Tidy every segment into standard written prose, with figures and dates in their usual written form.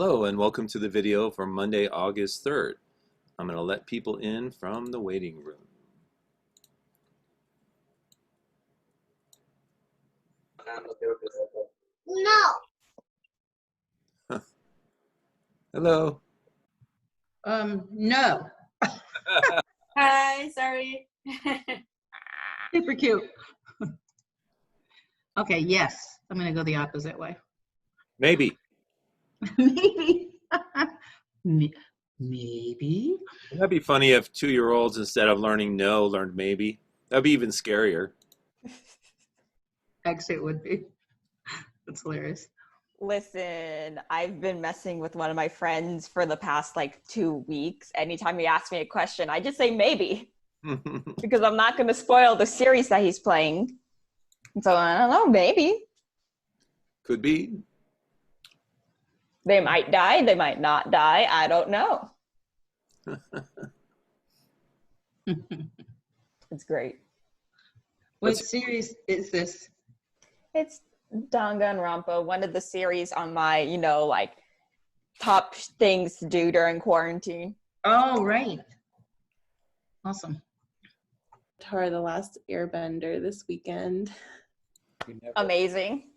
Hello and welcome to the video for Monday, August 3rd. I'm going to let people in from the waiting room. No. Hello. No. Hi, sorry. Super cute. Okay, yes. I'm gonna go the opposite way. Maybe. Maybe. Maybe. Wouldn't that be funny if 2-year-olds, instead of learning no, learned maybe? That'd be even scarier. Actually, it would be. That's hilarious. Listen, I've been messing with one of my friends for the past 2 weeks. Anytime he asks me a question, I just say maybe because I'm not going to spoil the series that he's playing. So I don't know, maybe. Could be. They might die, they might not die. I don't know. It's great. What series is this? It's Danganronpa, one of the series on my, top things to do during quarantine. Oh, right. Awesome. Avatar: The Last Airbender this weekend. Amazing.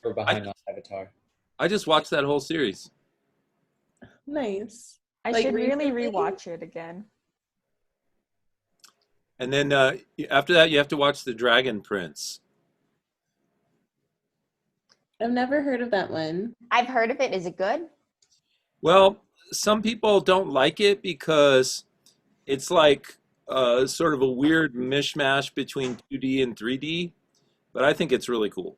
We're behind on Avatar. I just watched that whole series. Nice. I should really rewatch it again. And then after that, you have to watch The Dragon Prince. I've never heard of that one. I've heard of it. Is it good? Well, some people don't like it because it's like sort of a weird mishmash between 2D and 3D, but I think it's really cool.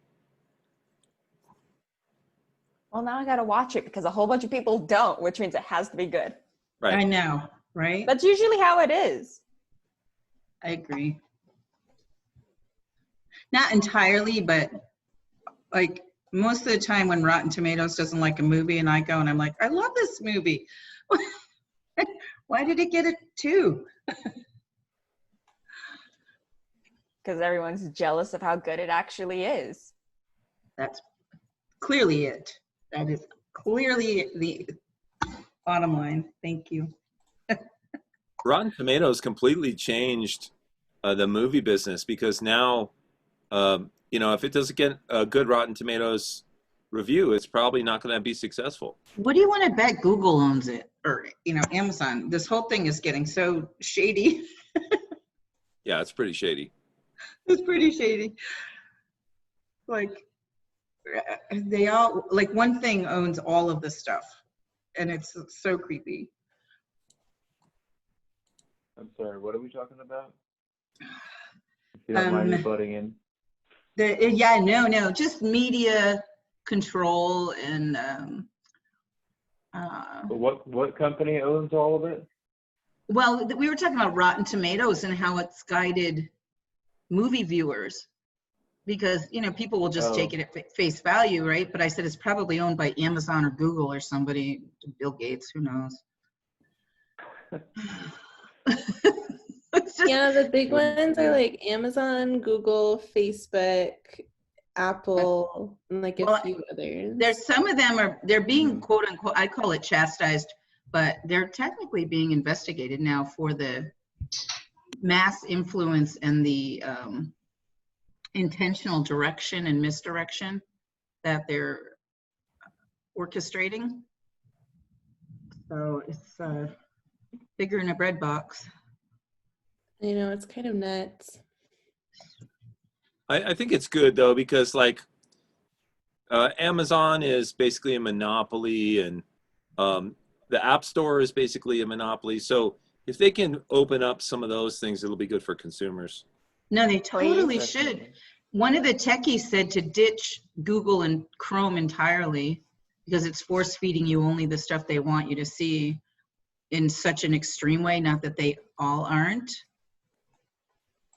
Well, now I got to watch it because a whole bunch of people don't, which means it has to be good. Right. I know, right? That's usually how it is. I agree. Not entirely, but like most of the time when Rotten Tomatoes doesn't like a movie and I go and I'm like, I love this movie. Why did it get a 2? Because everyone's jealous of how good it actually is. That's clearly it. That is clearly the bottom line. Thank you. Rotten Tomatoes completely changed the movie business because now, if it doesn't get a good Rotten Tomatoes review, it's probably not going to be successful. What do you want to bet Google owns it? Or, Amazon. This whole thing is getting so shady. Yeah, it's pretty shady. It's pretty shady. Like, they all, like one thing owns all of this stuff. And it's so creepy. I'm sorry, what are we talking about? If you don't mind me butting in. No, just media control and But what company owns all of it? well, we were talking about Rotten Tomatoes and how it's guided movie viewers because people will just take it at face value, right? But I said it's probably owned by Amazon or Google or somebody, Bill Gates, who knows. Yeah, the big ones are like Amazon, Google, Facebook, Apple, and a few others. There's some of them they're being quote unquote, I call it chastised, but they're technically being investigated now for the mass influence and the intentional direction and misdirection that they're orchestrating. So it's bigger in a bread box. I know, it's kind of nuts. I think it's good though because Amazon is basically a monopoly and the App Store is basically a monopoly. So if they can open up some of those things, it'll be good for consumers. No, they totally should. One of the techies said to ditch Google and Chrome entirely because it's force feeding you only the stuff they want you to see in such an extreme way. Not that they all aren't.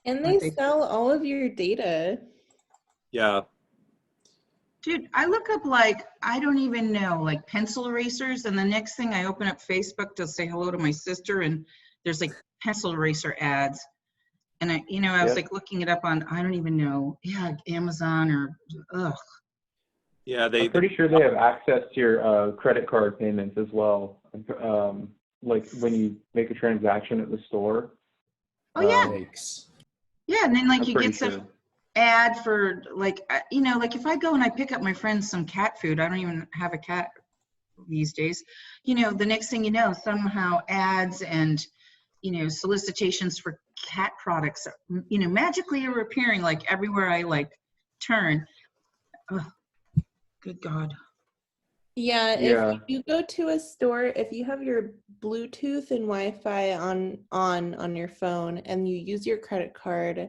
And they sell all of your data. Yeah. Dude, I look up I don't even know, pencil erasers, and the next thing I open up Facebook to say hello to my sister, and there's pencil eraser ads. And I was looking it up on, I don't even know, Amazon or, ugh. Yeah, I'm pretty sure they have access to your credit card payments as well. Like when you make a transaction at the store. Oh yeah, Yikes. yeah, and then like I'm you pretty get some sure. ad for like you know, like if I go and I pick up my friends some cat food, I don't even have a cat these days. You know, the next thing you know, somehow ads and you know solicitations for cat products, you know, magically are appearing like everywhere I like turn. Oh, good God. Yeah, Yeah. if you go to a store, if you have your Bluetooth and Wi-Fi on your phone and you use your credit card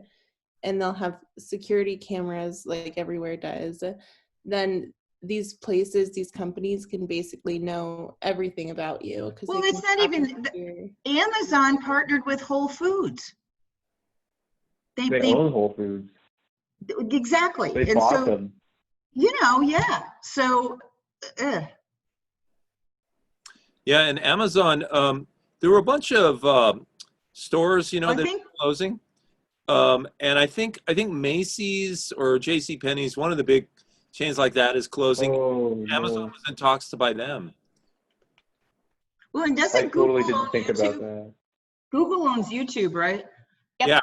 and they'll have security cameras like everywhere does, then these places, these companies can basically know everything about you because Well, they can it's not tap even into your Amazon partnered with Whole Foods. They own Whole Foods. Exactly. They And bought so, them. you know, yeah. So, Yeah, and Amazon, there were a bunch of stores, you know, I that think were closing. And I think Macy's or J.C. Penney's, one of the big chains like that, is closing. Oh Amazon no. was in talks to buy them. well, and I doesn't totally Google own didn't think about YouTube? that. Google owns YouTube, right? Yep. Yeah.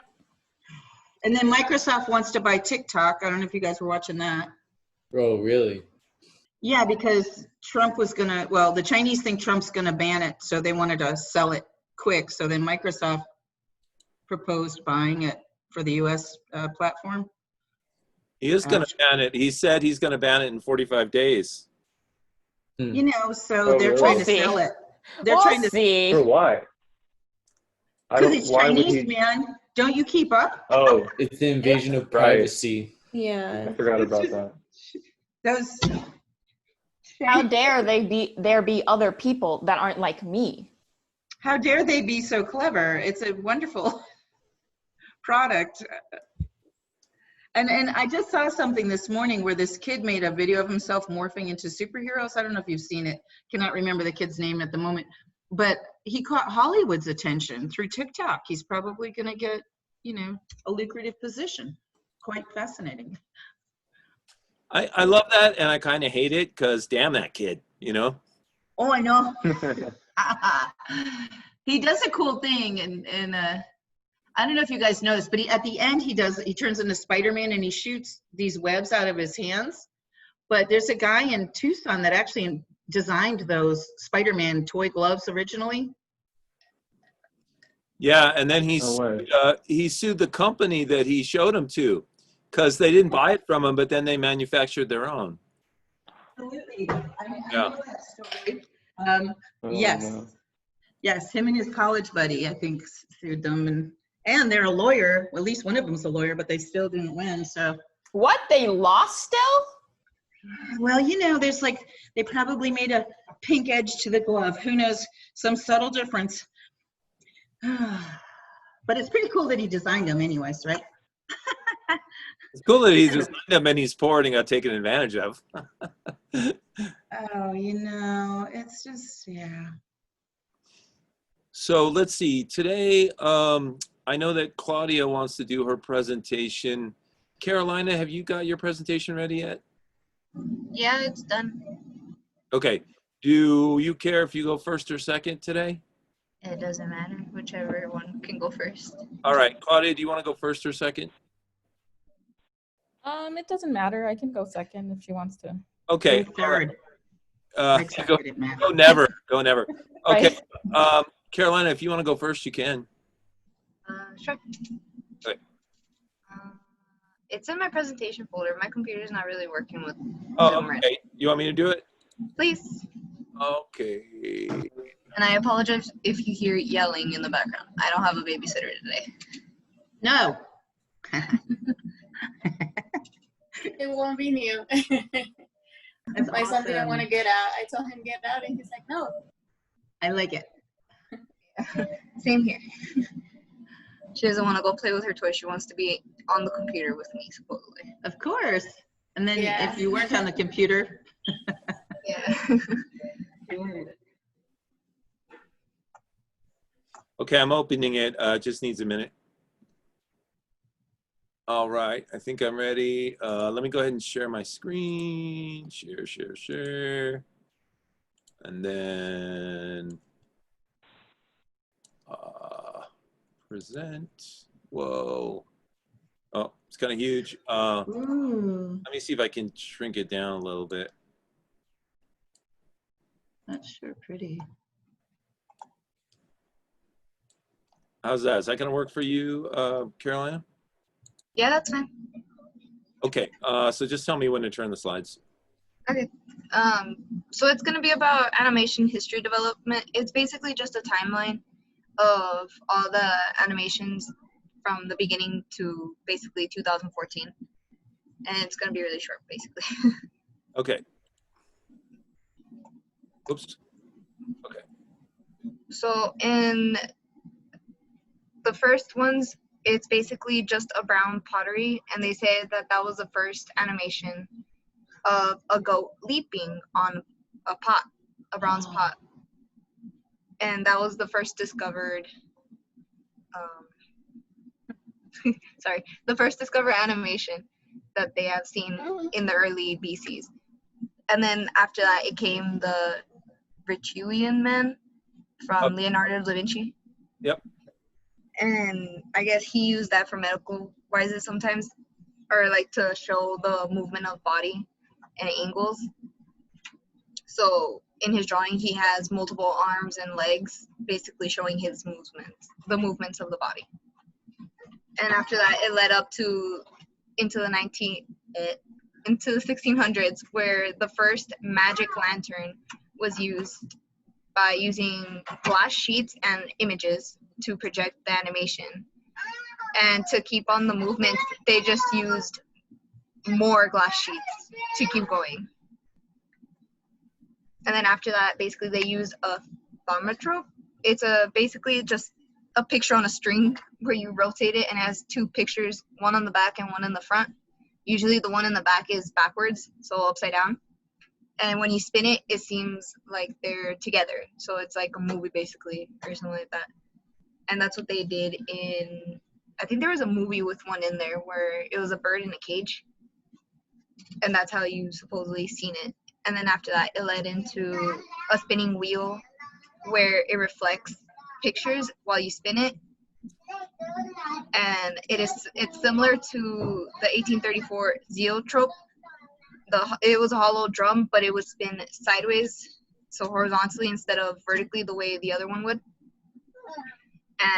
And then Microsoft wants to buy TikTok. I don't know if you guys were watching that. Bro, really? Yeah, because Trump was gonna, well, the Chinese think Trump's gonna ban it, so they wanted to sell it quick. So then Microsoft proposed buying it for the US platform. He is going to ban it. He said he's going to ban it in 45 days. You know, so Oh, they're really? trying We'll to sell see. it. They're We'll trying to, see. For what? because it's Why would Chinese, he? man. Don't you keep up? Oh, It's the invasion of Right. privacy. yeah. I forgot It's about just- that. Those. How dare there be other people that aren't like me? How dare they be so clever? It's a wonderful product. And I just saw something this morning where this kid made a video of himself morphing into superheroes. I don't know if you've seen it. Cannot remember the kid's name at the moment. But he caught Hollywood's attention through TikTok. He's probably going to get, you know, a lucrative position. Quite fascinating. I love that, and I kind of hate it because damn that kid, you know? Oh, I know. He does a cool thing, and I don't know if you guys know this, but at the end he turns into Spider-Man and he shoots these webs out of his hands. But there's a guy in Tucson that actually designed those Spider-Man toy gloves originally. Yeah, and then No way. he sued the company that he showed them to because they didn't buy it from him, but then they manufactured their own. Absolutely. I Yeah. know that story. Oh, Yes. no. Yes, him and his college buddy, I think, sued them, and they're a lawyer. Well, at least one of them's a lawyer, but they still didn't win. So, What? They lost still? well, you know, there's like they probably made a pink edge to the glove. Who knows? Some subtle difference. But it's pretty cool that he designed them, anyways, right? It's cool that he's designed them and he's poor and got taken advantage of. Oh, you know, it's just yeah. So let's see. Today, I know that Claudia wants to do her presentation. Carolina, have you got your presentation ready yet? Yeah, it's done. Okay. Do you care if you go first or second today? It doesn't matter. Whichever one can go first. All right. Claudia, do you want to go first or second? It doesn't matter. I can go second if she wants to. Okay. Go third. Go, Except it matters. go never. Go never. Okay. Right. Carolina, if you want to go first, you can. Sure. Okay. It's in my presentation folder. My computer's not really working with Oh, Zoom right okay. You want me to do it? Please. Okay. And I apologize if you hear yelling in the background. I don't have a babysitter today. No. It won't be new. That's My son didn't awesome. want to get out. I told him get out, and he's like, no. I like it. Same here. She doesn't want to go play with her toy. She wants to be on the computer with me, supposedly. Of course. And then Yeah. if you weren't on the computer, Yeah. Okay, I'm opening it. Just needs a minute. All right, I think I'm ready. Let me go ahead and share my screen. Share. And then present. Whoa. Oh, it's kind of huge. Ooh, Let me see if I can shrink it down a little bit. that's sure pretty. How's that? Is that going to work for you, Carolina? Yeah, that's fine. Okay, so just tell me when to turn the slides. Okay. So it's going to be about animation history development. It's basically just a timeline of all the animations from the beginning to basically 2014. And it's going to be really short, basically. Okay. Oops. Okay. So in the first ones, it's basically just a brown pottery, and they say that that was the first animation of a goat leaping on a pot, a bronze pot. And that was the first discovered, the first discovered animation that they have seen in the early BCs. And then after that, it came the Vitruvian Man from Leonardo da Vinci. Yep. And I guess he used that for medical wise sometimes, or like to show the movement of body and angles. So in his drawing, he has multiple arms and legs, basically showing his movements, the movements of the body. And after that, it led up to into the 1600s, where the first magic lantern was used by using glass sheets and images to project the animation. And to keep on the movement, they just used more glass sheets to keep going. And then after that, basically they used a thaumatrope. It's basically just a picture on a string where you rotate it, and it has two pictures, one on the back and one in the front. Usually the one in the back is backwards, so upside down. And when you spin it, it seems like they're together. So it's like a movie basically, or something like that. And that's what they did in, I think there was a movie with one in there where it was a bird in a cage. And that's how you supposedly seen it. And then after that, it led into a spinning wheel where it reflects pictures while you spin it. And it's similar to the 1834 zoetrope. It was a hollow drum, but it would spin sideways, so horizontally instead of vertically the way the other one would.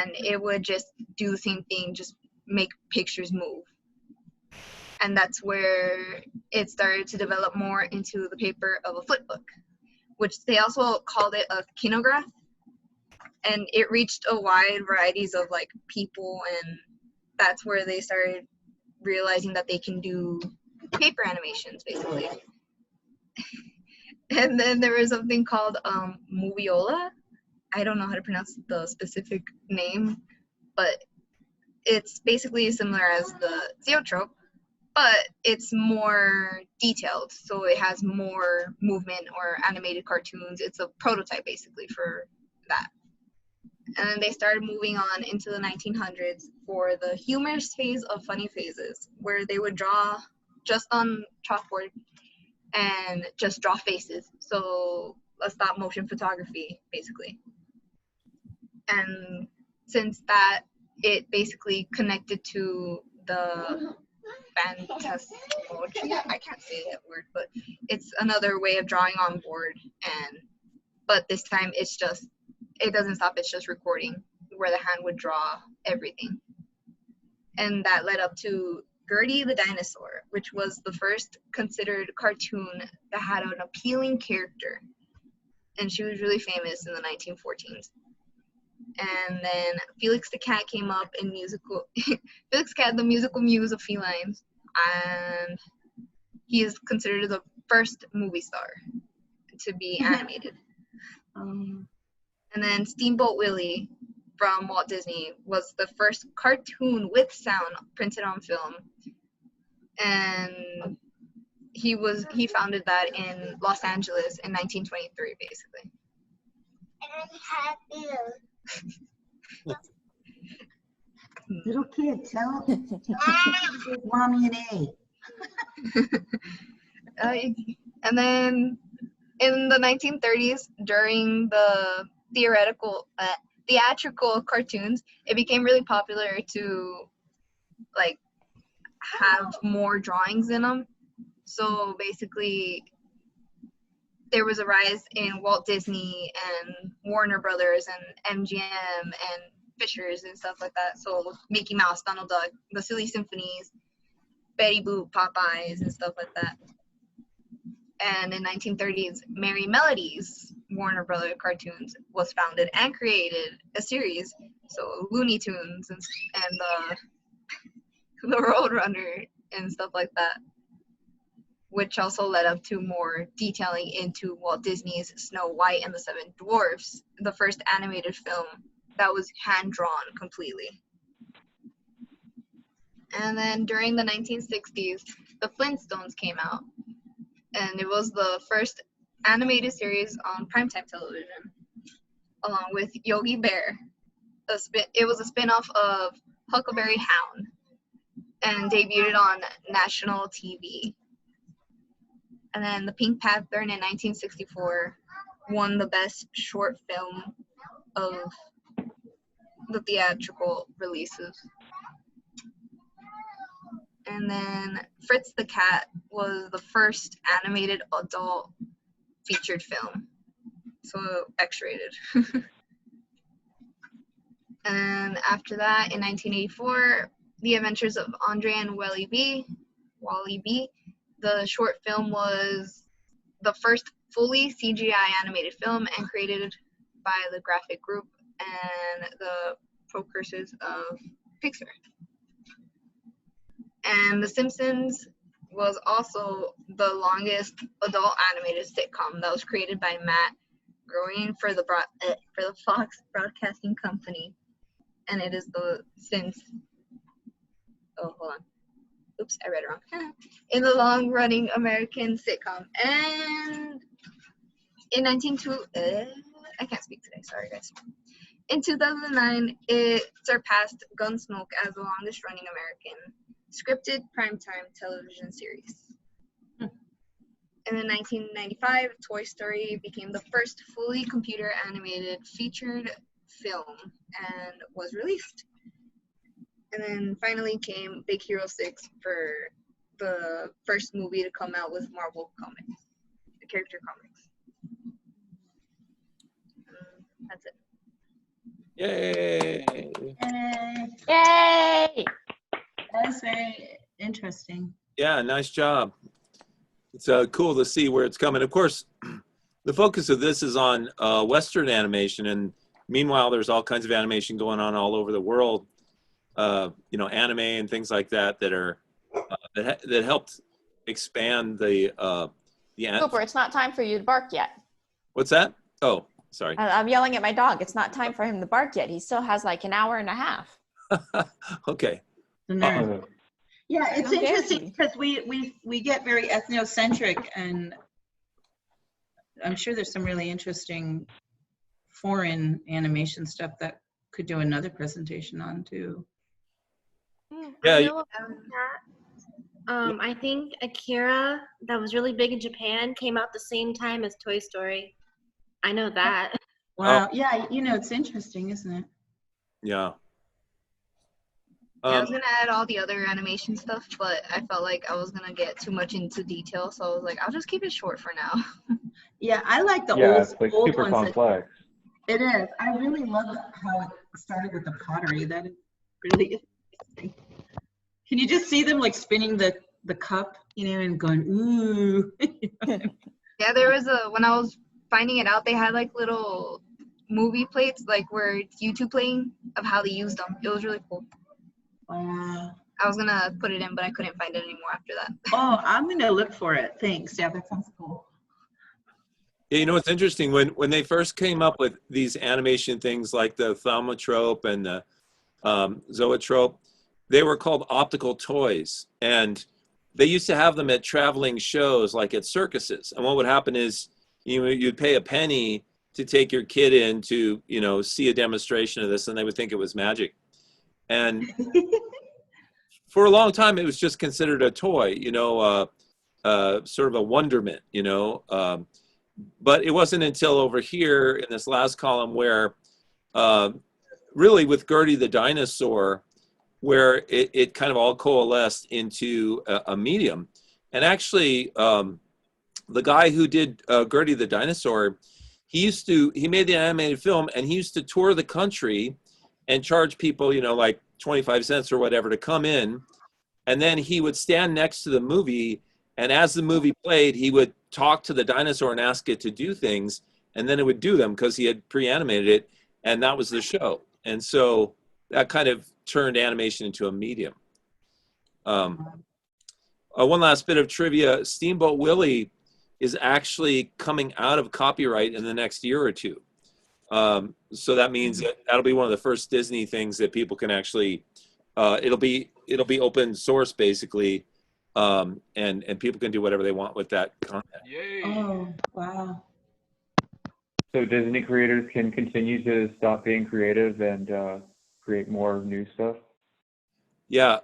And it would just do the same thing, just make pictures move. And that's where it started to develop more into the paper of a flipbook, which they also called it a kinograph. And it reached a wide varieties of like people, and that's where they started realizing that they can do paper animations basically. And then there was something called moviola. I don't know how to pronounce the specific name, but it's basically similar as the zoetrope, but it's more detailed, so it has more movement or animated cartoons. It's a prototype basically for that. And then they started moving on into the 1900s for the humorous phase of funny phases, where they would draw just on chalkboard and just draw faces. So a stop motion photography basically. And since that, it basically connected to the phantasmology. I can't say that word, but it's another way of drawing on board. But this time it doesn't stop, it's just recording where the hand would draw everything. And that led up to Gertie the Dinosaur, which was the first considered cartoon that had an appealing character. And she was really famous in the 1914s. And then Felix the Cat came up in Felix Cat, the musical muse of felines. And he is considered the first movie star to be animated. And then Steamboat Willie from Walt Disney was the first cartoon with sound printed on film. And he founded that in Los Angeles in 1923, basically. Little kid, tell mommy an A. And then in the 1930s, during the theatrical cartoons, it became really popular to like have more drawings in them. So basically, there was a rise in Walt Disney and Warner Brothers and MGM and Fishers and stuff like that. So Mickey Mouse, Donald Duck, the Silly Symphonies, Betty Boop, Popeyes, and stuff like that. And in 1930s, Merry Melodies, Warner Brothers cartoons, was founded and created a series. So Looney Tunes and the Roadrunner and stuff like that, which also led up to more detailing into Walt Disney's Snow White and the Seven Dwarfs, the first animated film that was hand-drawn completely. And then during the 1960s, the Flintstones came out, and it was the first animated series on primetime television, along with Yogi Bear. It was a spin-off of Huckleberry Hound, and debuted on national TV. And then The Pink Panther in 1964 won the best short film of the theatrical releases. And then Fritz the Cat was the first animated adult featured film, so X-rated. And after that, in 1984, The Adventures of Andre and Wally B. The short film was the first fully CGI animated film and created by the Graphic Group and the precursors of Pixar. And The Simpsons was also the longest adult animated sitcom that was created by Matt Groening for the Fox Broadcasting Company, and it is Oops, I read it wrong. In the long-running American sitcom. And in I can't speak today, sorry guys. In 2009, it surpassed Gunsmoke as the longest-running American scripted primetime television series. And in 1995, Toy Story became the first fully computer-animated featured film and was released. And then finally came Big Hero 6 for the first movie to come out with Marvel Comics, the character comics. That's it. Yay! Yay! That was very interesting. Yeah, nice job. It's cool to see where it's coming. Of course, the focus of this is on Western animation, and meanwhile, there's all kinds of animation going on all over the world. Anime and things like that that are that helped expand the Cooper, it's not time for you to bark yet. What's that? Oh, sorry. I'm yelling at my dog. It's not time for him to bark yet. He still has like an hour and a half. Okay. The nerd. Yeah, it's How dare interesting you. because we get very ethnocentric, and I'm sure there's some really interesting foreign animation stuff that could do another presentation on too. Yeah. I know about that. I think Akira, that was really big in Japan, came out the same time as Toy Story. I know that. Wow. Yeah, it's interesting, isn't it? Yeah. I was gonna add all the other animation stuff, but I felt like I was gonna get too much into detail, so I was like, I'll just keep it short for now. Yeah, I like the Yeah, old, it's like old super ones. complex. It is. I really love how it started with the pottery. That is really interesting. Can you just see them like spinning the cup, and going, ooh. Yeah, there was when I was finding it out, they had like little movie plates, like where it's YouTube playing of how they used them. It was really cool. Wow. I was gonna put it in, but I couldn't find it anymore after that. Oh, I'm gonna look for it. Thanks. Yeah, that sounds cool. Yeah, it's interesting when they first came up with these animation things like the Thaumatrope and the Zoetrope, they were called optical toys, and they used to have them at traveling shows, like at circuses. And what would happen is, you'd pay a penny to take your kid in to, see a demonstration of this, and they would think it was magic. And for a long time, it was just considered a toy, sort of a wonderment, but it wasn't until over here in this last column where really with Gertie the dinosaur, where it kind of all coalesced into a medium. And actually, the guy who did Gertie the dinosaur, he made the animated film, and he used to tour the country and charge people, like 25 cents or whatever to come in. And then he would stand next to the movie, and as the movie played, he would talk to the dinosaur and ask it to do things, and then it would do them because he had pre-animated it, and that was the show. And so that kind of turned animation into a medium. One last bit of trivia: Steamboat Willie is actually coming out of copyright in the next year or two. So that means that'll be one of the first Disney things that people can actually. It'll be open source basically, and people can do whatever they want with that content. Yay! Oh, wow. So Disney creators can continue to stop being creative and create more new stuff? Yeah.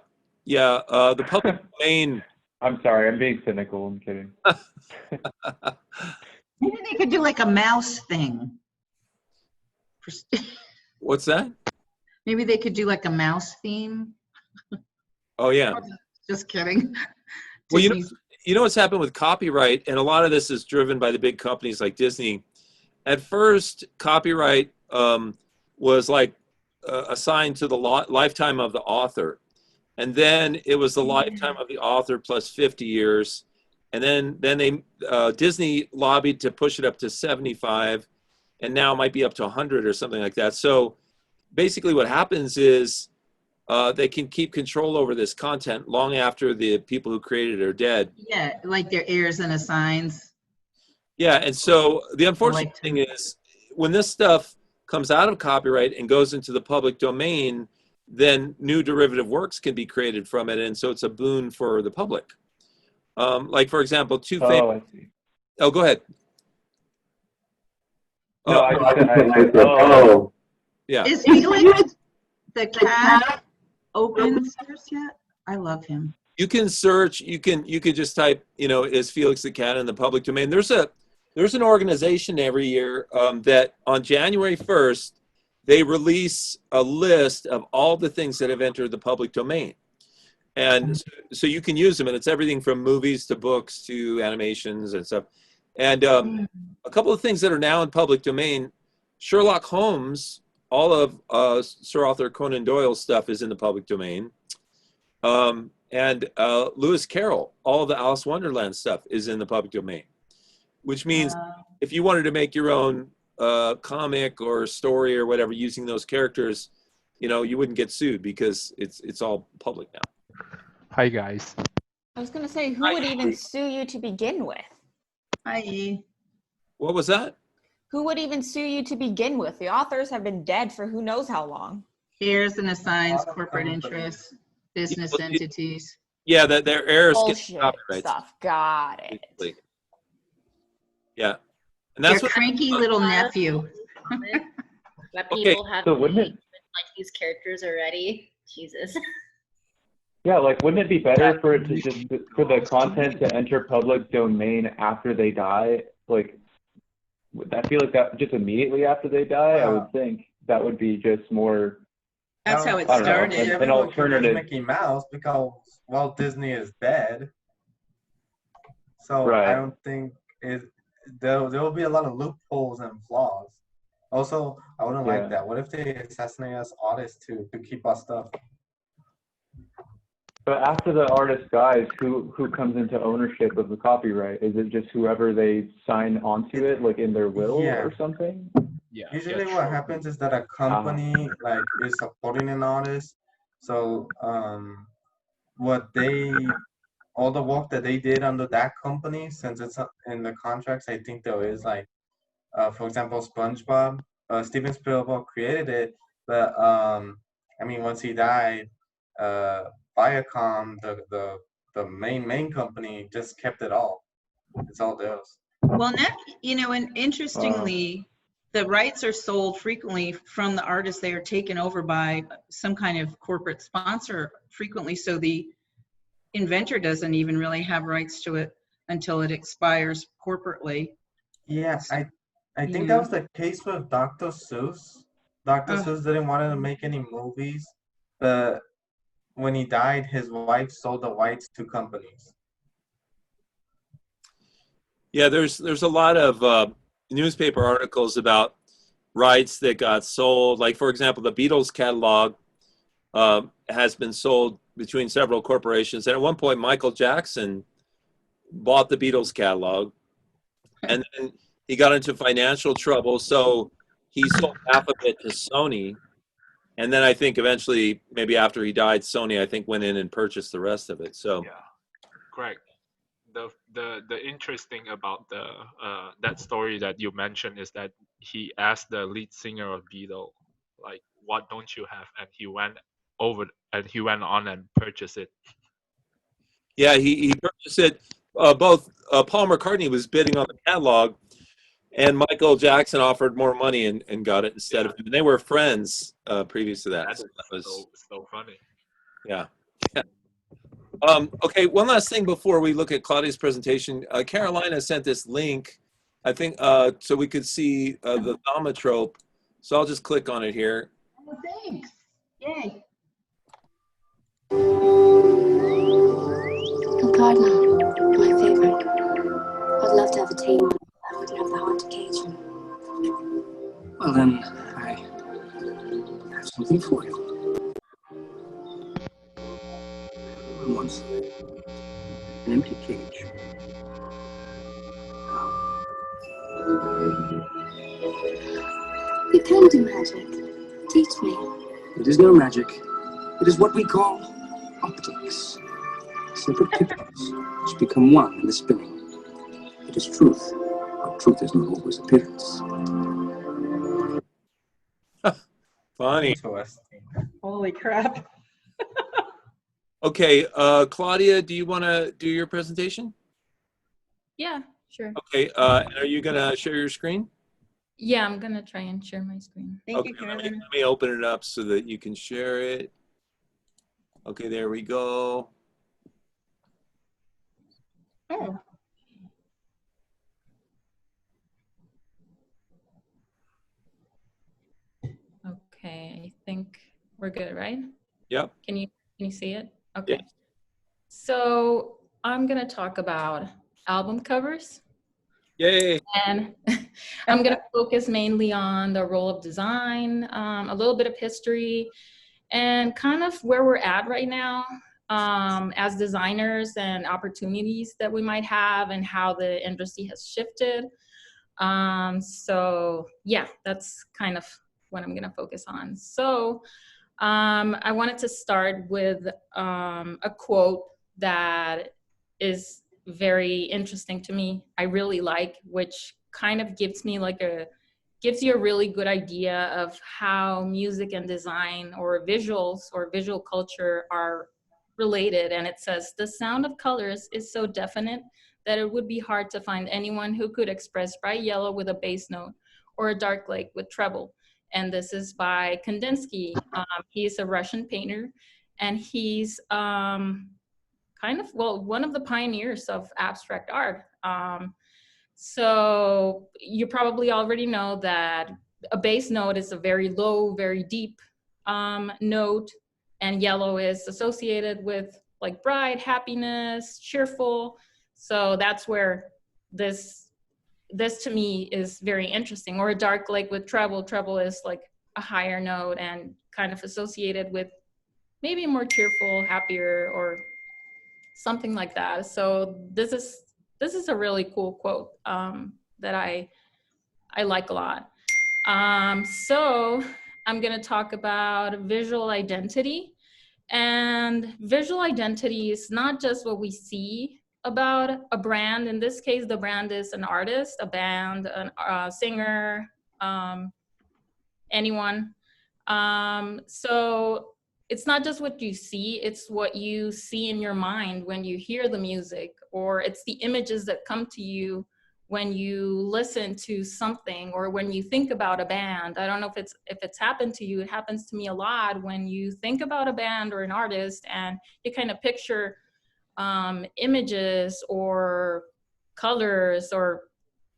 The public domain. I'm sorry, I'm being cynical. I'm kidding. Maybe they could do like a mouse thing. What's that? Maybe they could do like a mouse theme. Oh yeah. Just kidding. Well, you know what's happened with copyright, and a lot of this is driven by the big companies like Disney. At first, copyright was like assigned to the lifetime of the author, and then it was the lifetime of the author plus 50 years, and then they Disney lobbied to push it up to 75, and now it might be up to 100 or something like that. So basically, what happens is they can keep control over this content long after the people who created it are dead. Yeah, like their heirs and assigns. Yeah, and so the unfortunate thing is when this stuff comes out of copyright and goes into the public domain, then new derivative works can be created from it, and so it's a boon for the public. Like, for example, two famous... Oh, go ahead. No, Yeah. Is Felix the cat open source yet? I love him. You can search, you can just type, is Felix the cat in the public domain? There's an organization every year that on January 1st, they release a list of all the things that have entered the public domain. And so you can use them, and it's everything from movies to books to animations and stuff. And a couple of things that are now in public domain, Sherlock Holmes, all of Sir Arthur Conan Doyle's stuff is in the public domain. And Lewis Carroll, all of the Alice Wonderland stuff is in the public domain, which means if you wanted to make your own comic or story or whatever using those characters, you wouldn't get sued because it's all public now. Hi, guys. I was going to say, who would even sue you to begin with? Hi. What was that? Who would even sue you to begin with? The authors have been dead for who knows how long. Heirs and assigns, corporate interests, business entities. Yeah, that their heirs get copyright stuff. Got it. Basically. Yeah, and that's Your cranky little nephew. That people have so wouldn't it, like these characters already. Jesus. Yeah, like wouldn't it be better for it to just for the content to enter public domain after they die? Like, I feel like that just immediately after they die. I would think that would be just more. That's how it started. An alternative. Mickey Mouse because Walt Disney is dead. So Right. I don't think there will be a lot of loopholes and flaws. Also, I wouldn't like that. What if they assassinate us artists to keep our stuff? But after the artist dies, who comes into ownership of the copyright? Is it just whoever they sign onto it, like in their will or something? Yeah. Usually what happens is that a company like is supporting an artist. So all the work that they did under that company, since it's in the contracts, I think there is like, for example, SpongeBob, Steven Spielberg created it, but I mean, once he died, Viacom, the main company, just kept it all. It's all theirs. Well, and interestingly, the rights are sold frequently from the artist. They are taken over by some kind of corporate sponsor frequently. So the inventor doesn't even really have rights to it until it expires corporately. Yeah, I think Yeah. that was the case with Dr. Seuss. Dr. Seuss didn't want to make any movies, but when he died, his wife sold the rights to companies. Yeah, there's a lot of newspaper articles about rights that got sold. Like, for example, the Beatles catalog has been sold between several corporations. And at one point, Michael Jackson bought the Beatles catalog, and then he got into financial trouble, so he sold half of it to Sony. And then I think eventually, maybe after he died, Sony, I think, went in and purchased the rest of it. So Yeah, correct. The interesting about the that story that you mentioned is that he asked the lead singer of Beatles, like, what don't you have? And he went on and purchased it. yeah, he purchased it. Both Paul McCartney was bidding on the catalog, and Michael Jackson offered more money and got it instead of him. And they were friends previous to that. That So is that was, so funny. yeah. Okay, one last thing before we look at Claudia's presentation. Carolina sent this link, I think, so we could see the thaumatrope. So I'll just click on it here. Oh, thanks. Yay. Cardinal, my favorite. I'd love to have a tame one. I wouldn't have the heart to cage him. Well then, I have something for you. Once, an empty cage. You can do magic. Teach me. It is no magic. It is what we call optics. Separate pigments which become one in the spinning. It is truth, but truth is not always appearance. Funny. Interesting. Holy crap. Okay, Claudia, do you want to do your presentation? Yeah, sure. Okay, and are you going to share your screen? Yeah, I'm gonna try and share my screen. Okay, let me open it up so that you can share it. Okay, there we go. Oh. Okay, I think we're good, right? Yep. Can you see it? Okay. Yes. So I'm gonna talk about album covers. Yay. And I'm going to focus mainly on the role of design, a little bit of history, and kind of where we're at right now as designers and opportunities that we might have and how the industry has shifted. So yeah, that's kind of what I'm going to focus on. So I wanted to start with a quote that is very interesting to me. I really like, which kind of gives you a really good idea of how music and design or visuals or visual culture are related. And it says, "The sound of colors is so definite that it would be hard to find anyone who could express bright yellow with a bass note or a dark lake with treble." And this is by Kandinsky. He's a Russian painter, and he's one of the pioneers of abstract art. So you probably already know that a bass note is a very low, very deep note, and yellow is associated with like bright, happiness, cheerful. So that's where this to me is very interesting. Or a dark lake with treble. Treble is like a higher note and kind of associated with maybe more cheerful, happier, or something like that. So this is a really cool quote that I like a lot. So I'm going to talk about visual identity. And visual identity is not just what we see about a brand. In this case, the brand is an artist, a band, a singer, anyone. So it's not just what you see, it's what you see in your mind when you hear the music, or it's the images that come to you when you listen to something or when you think about a band. I don't know if it's happened to you. It happens to me a lot when you think about a band or an artist and you kind of picture images or colors or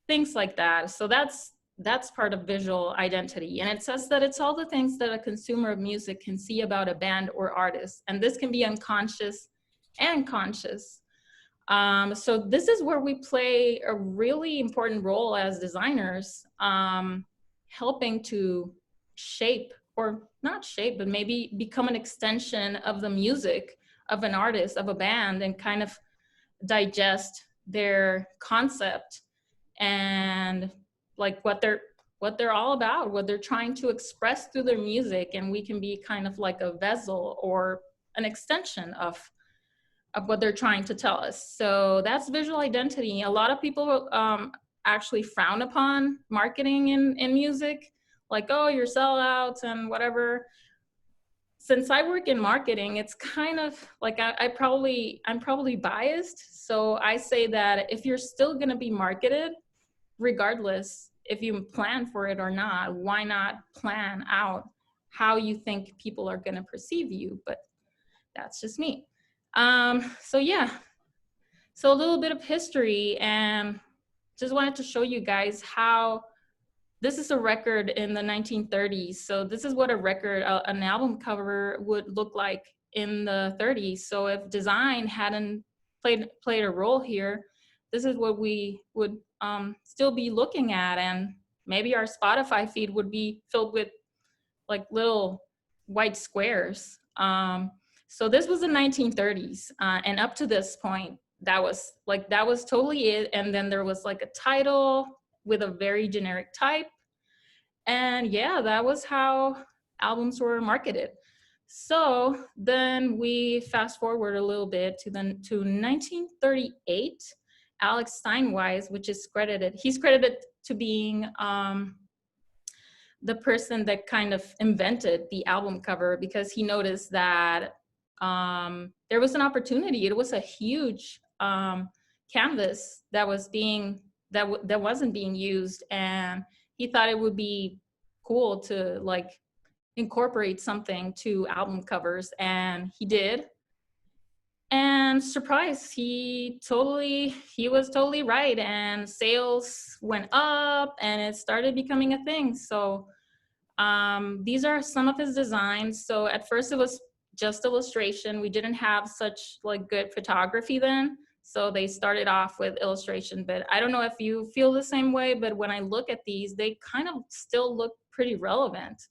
things like that. So that's part of visual identity. And it says that it's all the things that a consumer of music can see about a band or artist. And this can be unconscious and conscious. So this is where we play a really important role as designers, helping to shape, or not shape, but maybe become an extension of the music of an artist, of a band, and kind of digest their concept and like what they're all about, what they're trying to express through their music. And we can be kind of like a vessel or an extension of what they're trying to tell us. So that's visual identity. A lot of people actually frown upon marketing in music, like, oh, you're sellouts and whatever. Since I work in marketing, it's kind of like I'm probably biased. So I say that if you're still gonna be marketed, regardless if you plan for it or not, why not plan out how you think people are gonna perceive you? But that's just me. So yeah, so a little bit of history, and just wanted to show you guys how this is a record in the 1930s. So this is what a record, an album cover would look like in the 30s. So if design hadn't played a role here, this is what we would still be looking at. And maybe our Spotify feed would be filled with like little white squares. So this was the 1930s, and up to this point, that was totally it. And then there was like a title with a very generic type. And yeah, that was how albums were marketed. So then we fast forward a little bit to 1938. Alex Steinweiss, which is he's credited to being the person that kind of invented the album cover, because he noticed that there was an opportunity. It was a huge canvas that was that wasn't being used, and he thought it would be cool to like incorporate something to album covers, and he did. And surprise, he was totally right, and sales went up and it started becoming a thing. So these are some of his designs. So at first it was just illustration. We didn't have such like good photography then. So they started off with illustration, but I don't know if you feel the same way, but when I look at these, they kind of still look pretty relevant.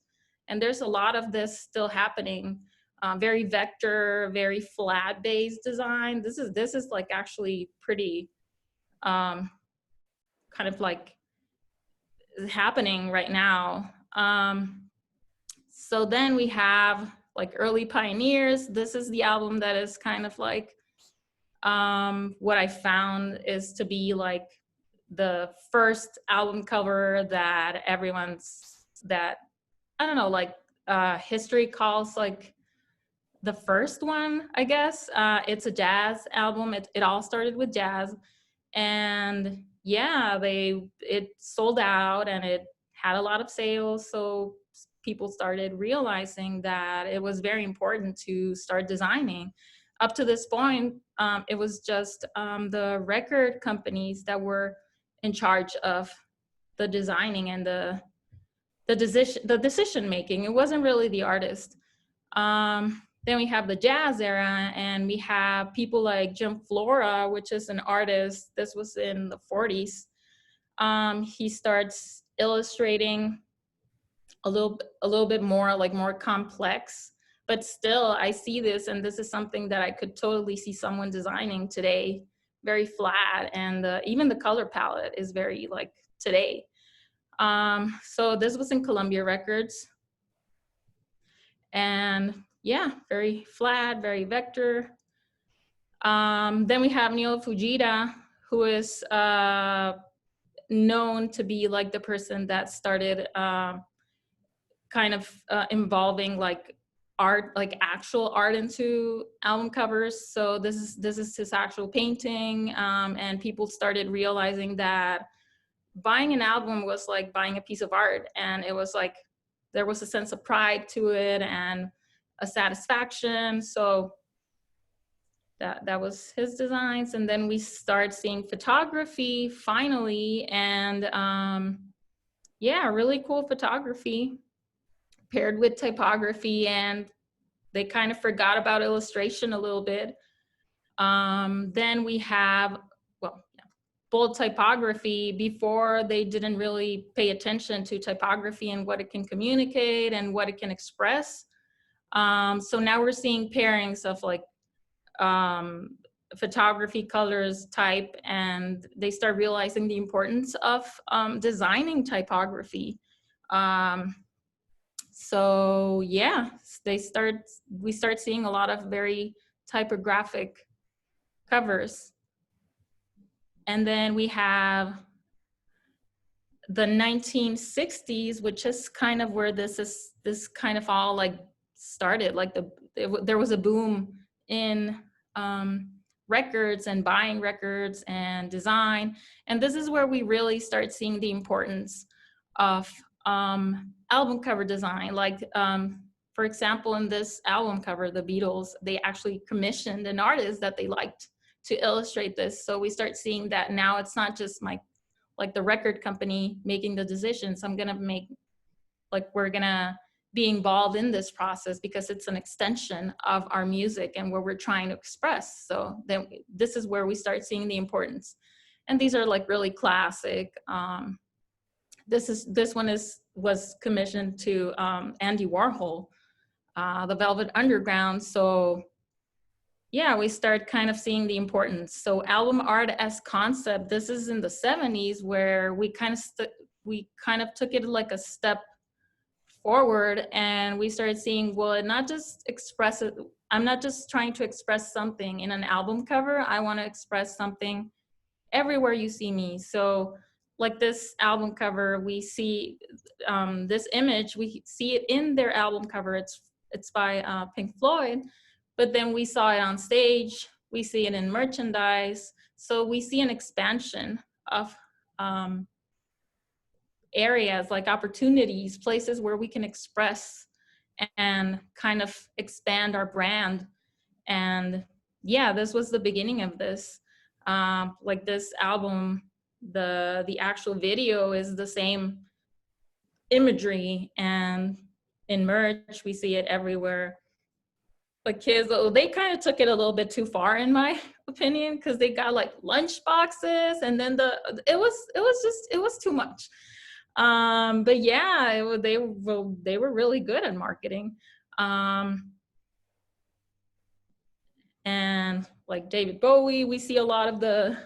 And there's a lot of this still happening. Very vector, very flat-based design. This is like actually pretty kind of like happening right now. So then we have like early pioneers. This is the album that is kind of like what I found is to be like the first album cover that I don't know, like history calls like the first one, I guess. It's a jazz album. It all started with jazz, and yeah, it sold out and it had a lot of sales. So people started realizing that it was very important to start designing. Up to this point, it was just the record companies that were in charge of the designing and the decision making. It wasn't really the artist. Then we have the jazz era, and we have people like Jim Flora, which is an artist. This was in the 40s. He starts illustrating a little bit more, like more complex, but still I see this, and this is something that I could totally see someone designing today, very flat, and even the color palette is very like today. So this was in Columbia Records, and yeah, very flat, very vector. Then we have Neil Fujita, who is known to be like the person that started kind of involving like art, like actual art into album covers. So this is his actual painting, and people started realizing that buying an album was like buying a piece of art, and it was like there was a sense of pride to it and a satisfaction. So that was his designs. And then we start seeing photography finally, and yeah, really cool photography paired with typography, and they kind of forgot about illustration a little bit. Then we have, well, yeah, bold typography. Before, they didn't really pay attention to typography and what it can communicate and what it can express. So now we're seeing pairings of like photography, colors, type, and they start realizing the importance of designing typography. So yeah, we start seeing a lot of very typographic covers. And then we have the 1960s, which is kind of where this kind of all like started. Like there was a boom in records and buying records and design. And this is where we really start seeing the importance of album cover design. Like, for example, in this album cover, the Beatles, they actually commissioned an artist that they liked to illustrate this. So we start seeing that now it's not just like the record company making the decisions. We're gonna be involved in this process because it's an extension of our music and what we're trying to express. So then this is where we start seeing the importance. And these are like really classic. This one was commissioned to Andy Warhol, the Velvet Underground. So yeah, we start kind of seeing the importance. So album art as concept, this is in the 70s where we kind of took it like a step forward, and we started seeing, well, not just express it. I'm not just trying to express something in an album cover. I want to express something everywhere you see me. So like this album cover, we see this image, we see it in their album cover. It's by Pink Floyd, but then we saw it on stage, we see it in merchandise. So we see an expansion of areas, like opportunities, places where we can express and kind of expand our brand. And yeah, this was the beginning of this. Like this album, the actual video is the same imagery, and in merch we see it everywhere. But kids, they kind of took it a little bit too far in my opinion, because they got like lunch boxes, and then it was too much. But yeah, they were really good at marketing. And like David Bowie, we see a lot of the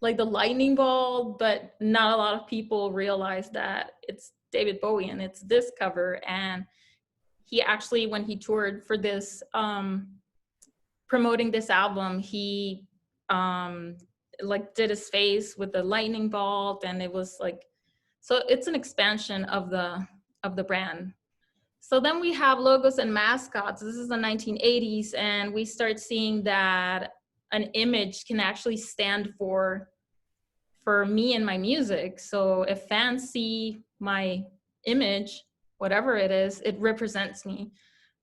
like the lightning bolt, but not a lot of people realize that it's David Bowie and it's this cover. And he actually, when he toured for this, promoting this album, he like did his face with the lightning bolt, and it was like, so it's an expansion of the brand. So then we have logos and mascots. This is the 1980s, and we start seeing that an image can actually stand for me and my music. So if fans see my image, whatever it is, it represents me.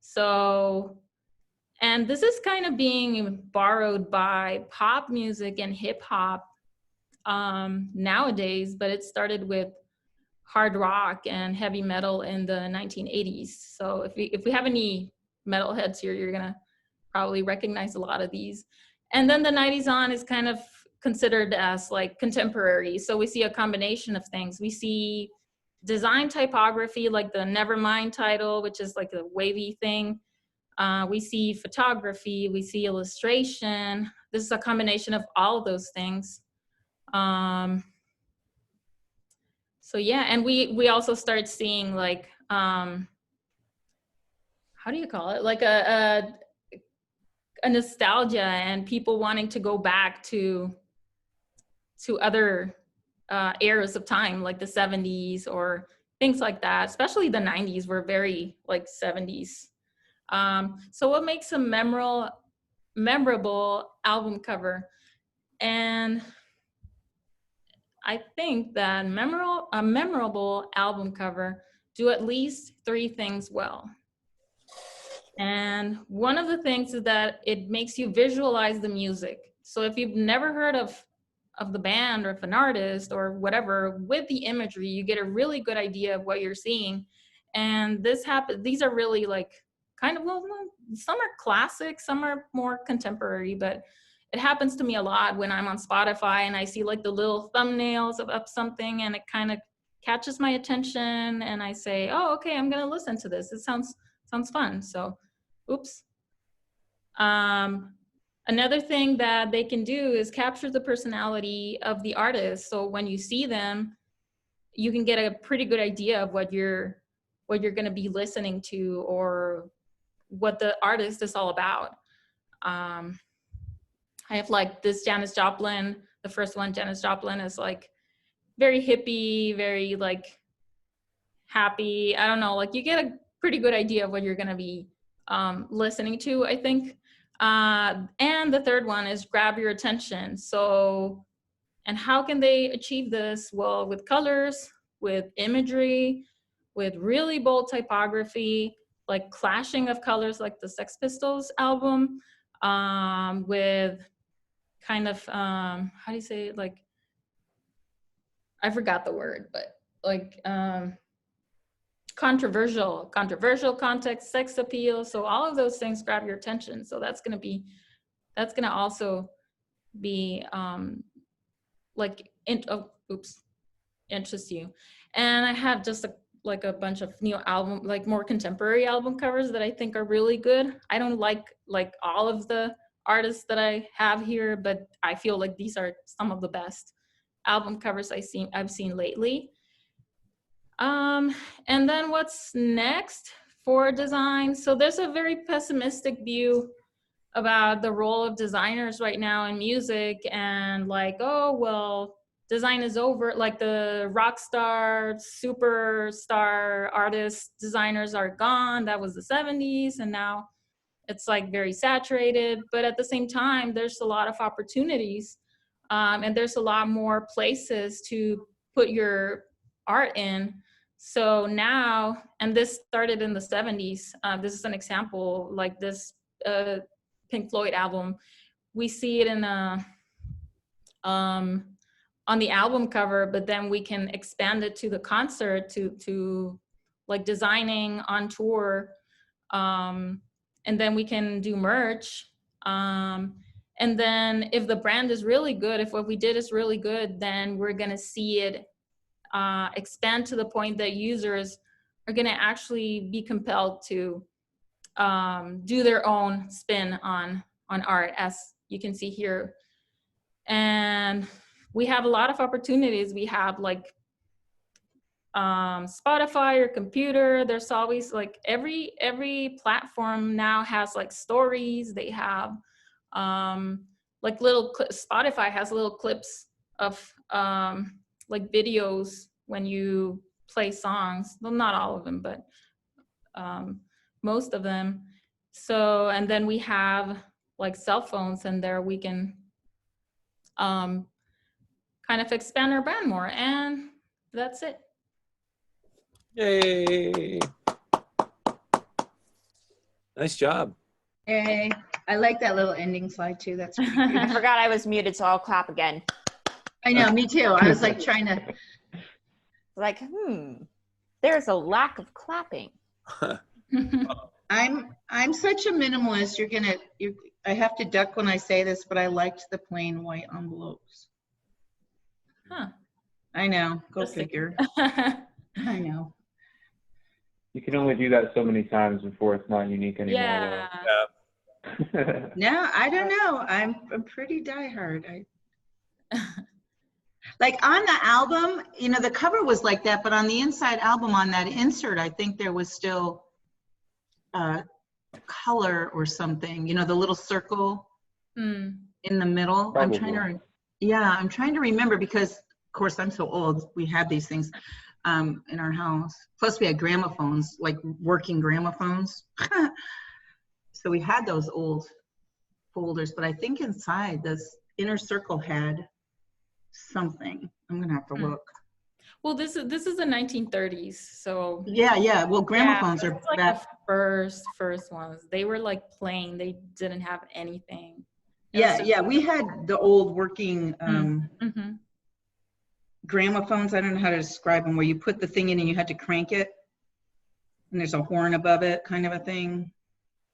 So, and this is kind of being borrowed by pop music and hip hop nowadays, but it started with hard rock and heavy metal in the 1980s. So if we have any metalheads here, you're gonna probably recognize a lot of these. And then the 90s on is kind of considered as like contemporary. So we see a combination of things. We see design typography, like the Nevermind title, which is like a wavy thing. We see photography, we see illustration. This is a combination of all of those things. So yeah, and we also start seeing like, how do you call it? Like a nostalgia, and people wanting to go back to other eras of time, like the 70s or things like that. Especially the 90s were very like 70s. So what makes a memorable album cover? And I think that a memorable album cover do at least 3 things well. And one of the things is that it makes you visualize the music. So if you've never heard of the band or of an artist or whatever, with the imagery, you get a really good idea of what you're seeing. And these are really like kind of, well, some are classic, some are more contemporary, but it happens to me a lot when I'm on Spotify and I see like the little thumbnails of something and it kind of catches my attention and I say, oh, okay, I'm gonna listen to this. It sounds fun. So, oops. Another thing that they can do is capture the personality of the artist. So when you see them, you can get a pretty good idea of what you're gonna be listening to or what the artist is all about. I have like this Janis Joplin, the first one, Janis Joplin is like very hippie, very like happy. I don't know, like you get a pretty good idea of what you're gonna be listening to, I think. And the third one is grab your attention. So, and how can they achieve this? Well, with colors, with imagery, with really bold typography, like clashing of colors like the Sex Pistols album, with kind of, how do you say it? Like, I forgot the word, but like controversial context, sex appeal. So all of those things grab your attention. So that's gonna also be like, interest you. And I have just a bunch of new album, like more contemporary album covers that I think are really good. I don't like all of the artists that I have here, but I feel like these are some of the best album covers I've seen lately. And then what's next for design? So there's a very pessimistic view about the role of designers right now in music, and like, oh, well, design is over. Like the rock star, superstar artists, designers are gone. That was the 70s, and now it's like very saturated. But at the same time, there's a lot of opportunities, and there's a lot more places to put your art in. So now, and this started in the 70s, this is an example, like this Pink Floyd album, we see it in on the album cover, but then we can expand it to the concert, to like designing on tour, and then we can do merch. And then if the brand is really good, if what we did is really good, then we're gonna see it expand to the point that users are going to actually be compelled to do their own spin on art, as you can see here. And we have a lot of opportunities. We have like Spotify or computer. There's always like every platform now has like stories. They have like little Spotify has little clips of like videos when you play songs. Well, not all of them, but most of them. So, and then we have like cell phones, and there we can kind of expand our brand more, and that's it. Yay. Nice job. Yay. I like that little ending slide too. That's really cute. I forgot I was muted, so I'll clap again. I know, me too. I was like trying to. Like, there's a lack of clapping. I'm such a minimalist. I have to duck when I say this, but I liked the plain white envelopes. Huh. I know. Go figure. I know. You can only do that so many times before it's not unique anymore. Yeah. No, I don't know. I'm pretty diehard. Like on the album, you know, the cover was like that, but on the inside album, on that insert, I think there was still color or something, you know, the little circle in the middle. Probably. I'm trying to remember because, of course, I'm so old. We had these things. in our house. Plus we had gramophones, like working gramophones. So we had those old folders, but I think inside this inner circle had something. I'm gonna have to look. Well, this is the 1930s, so Yeah. Well, gramophones are it's like back. the first ones. They were like plain. They didn't have anything. It was Yeah. We had the old working Mm-hmm. gramophones. I don't know how to describe them, where you put the thing in and you had to crank it, and there's a horn above it, kind of a thing.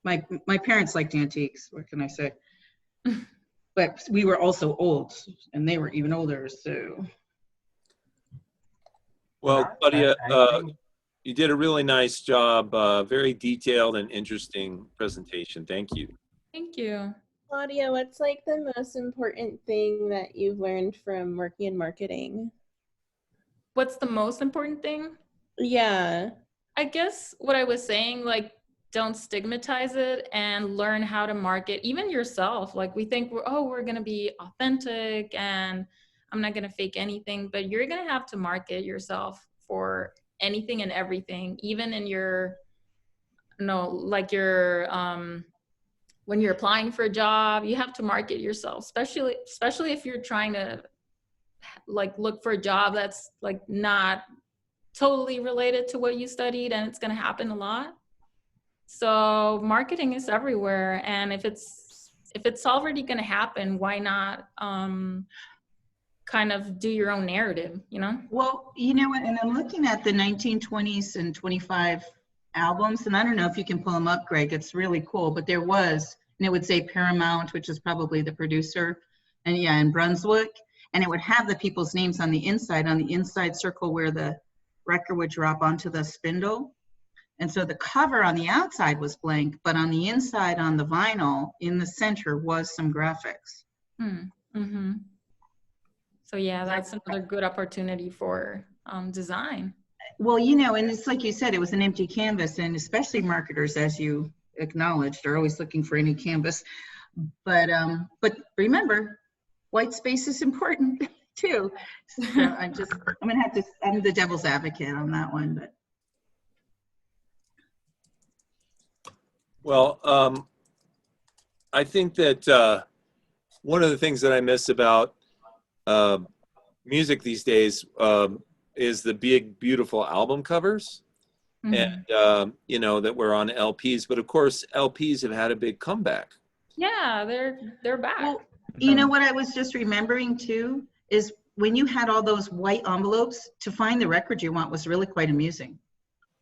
My parents liked antiques. What can I say? But we were also old, and they were even older. So, Well, Claudia, you did a really nice job. Very detailed and interesting presentation. Thank you. Thank you. Claudia, what's like the most important thing that you've learned from working in marketing? What's the most important thing? Yeah. I guess what I was saying, like, don't stigmatize it and learn how to market even yourself. Like, we think we're going to be authentic and I'm not going to fake anything, but you're going to have to market yourself for anything and everything, even in your, like your, when you're applying for a job, you have to market yourself, especially if you're trying to like look for a job that's like not totally related to what you studied, and it's going to happen a lot. So marketing is everywhere, and if it's already going to happen, why not kind of do your own narrative, you know? well, you know what? And I'm looking at the 1920s and 25 albums, and I don't know if you can pull them up, Greg. It's really cool. But there was, and it would say Paramount, which is probably the producer, and yeah, in Brunswick, and it would have the people's names on the inside circle where the record would drop onto the spindle. And so the cover on the outside was blank, but on the inside, on the vinyl, in the center was some graphics. Mm-hmm. So yeah, that's another good opportunity for design. Well, you know, and it's like you said, it was an empty canvas, and especially marketers, as you acknowledged, are always looking for any canvas. But remember, white space is important too. So I'm the devil's advocate on that one, but. Well, I think that one of the things that I miss about music these days is the big, beautiful album covers. And, you know, that we're on LPs. But of course, LPs have had a big comeback. Yeah, they're back. Well, you know what I was just remembering too is when you had all those white envelopes, to find the record you want was really quite amusing.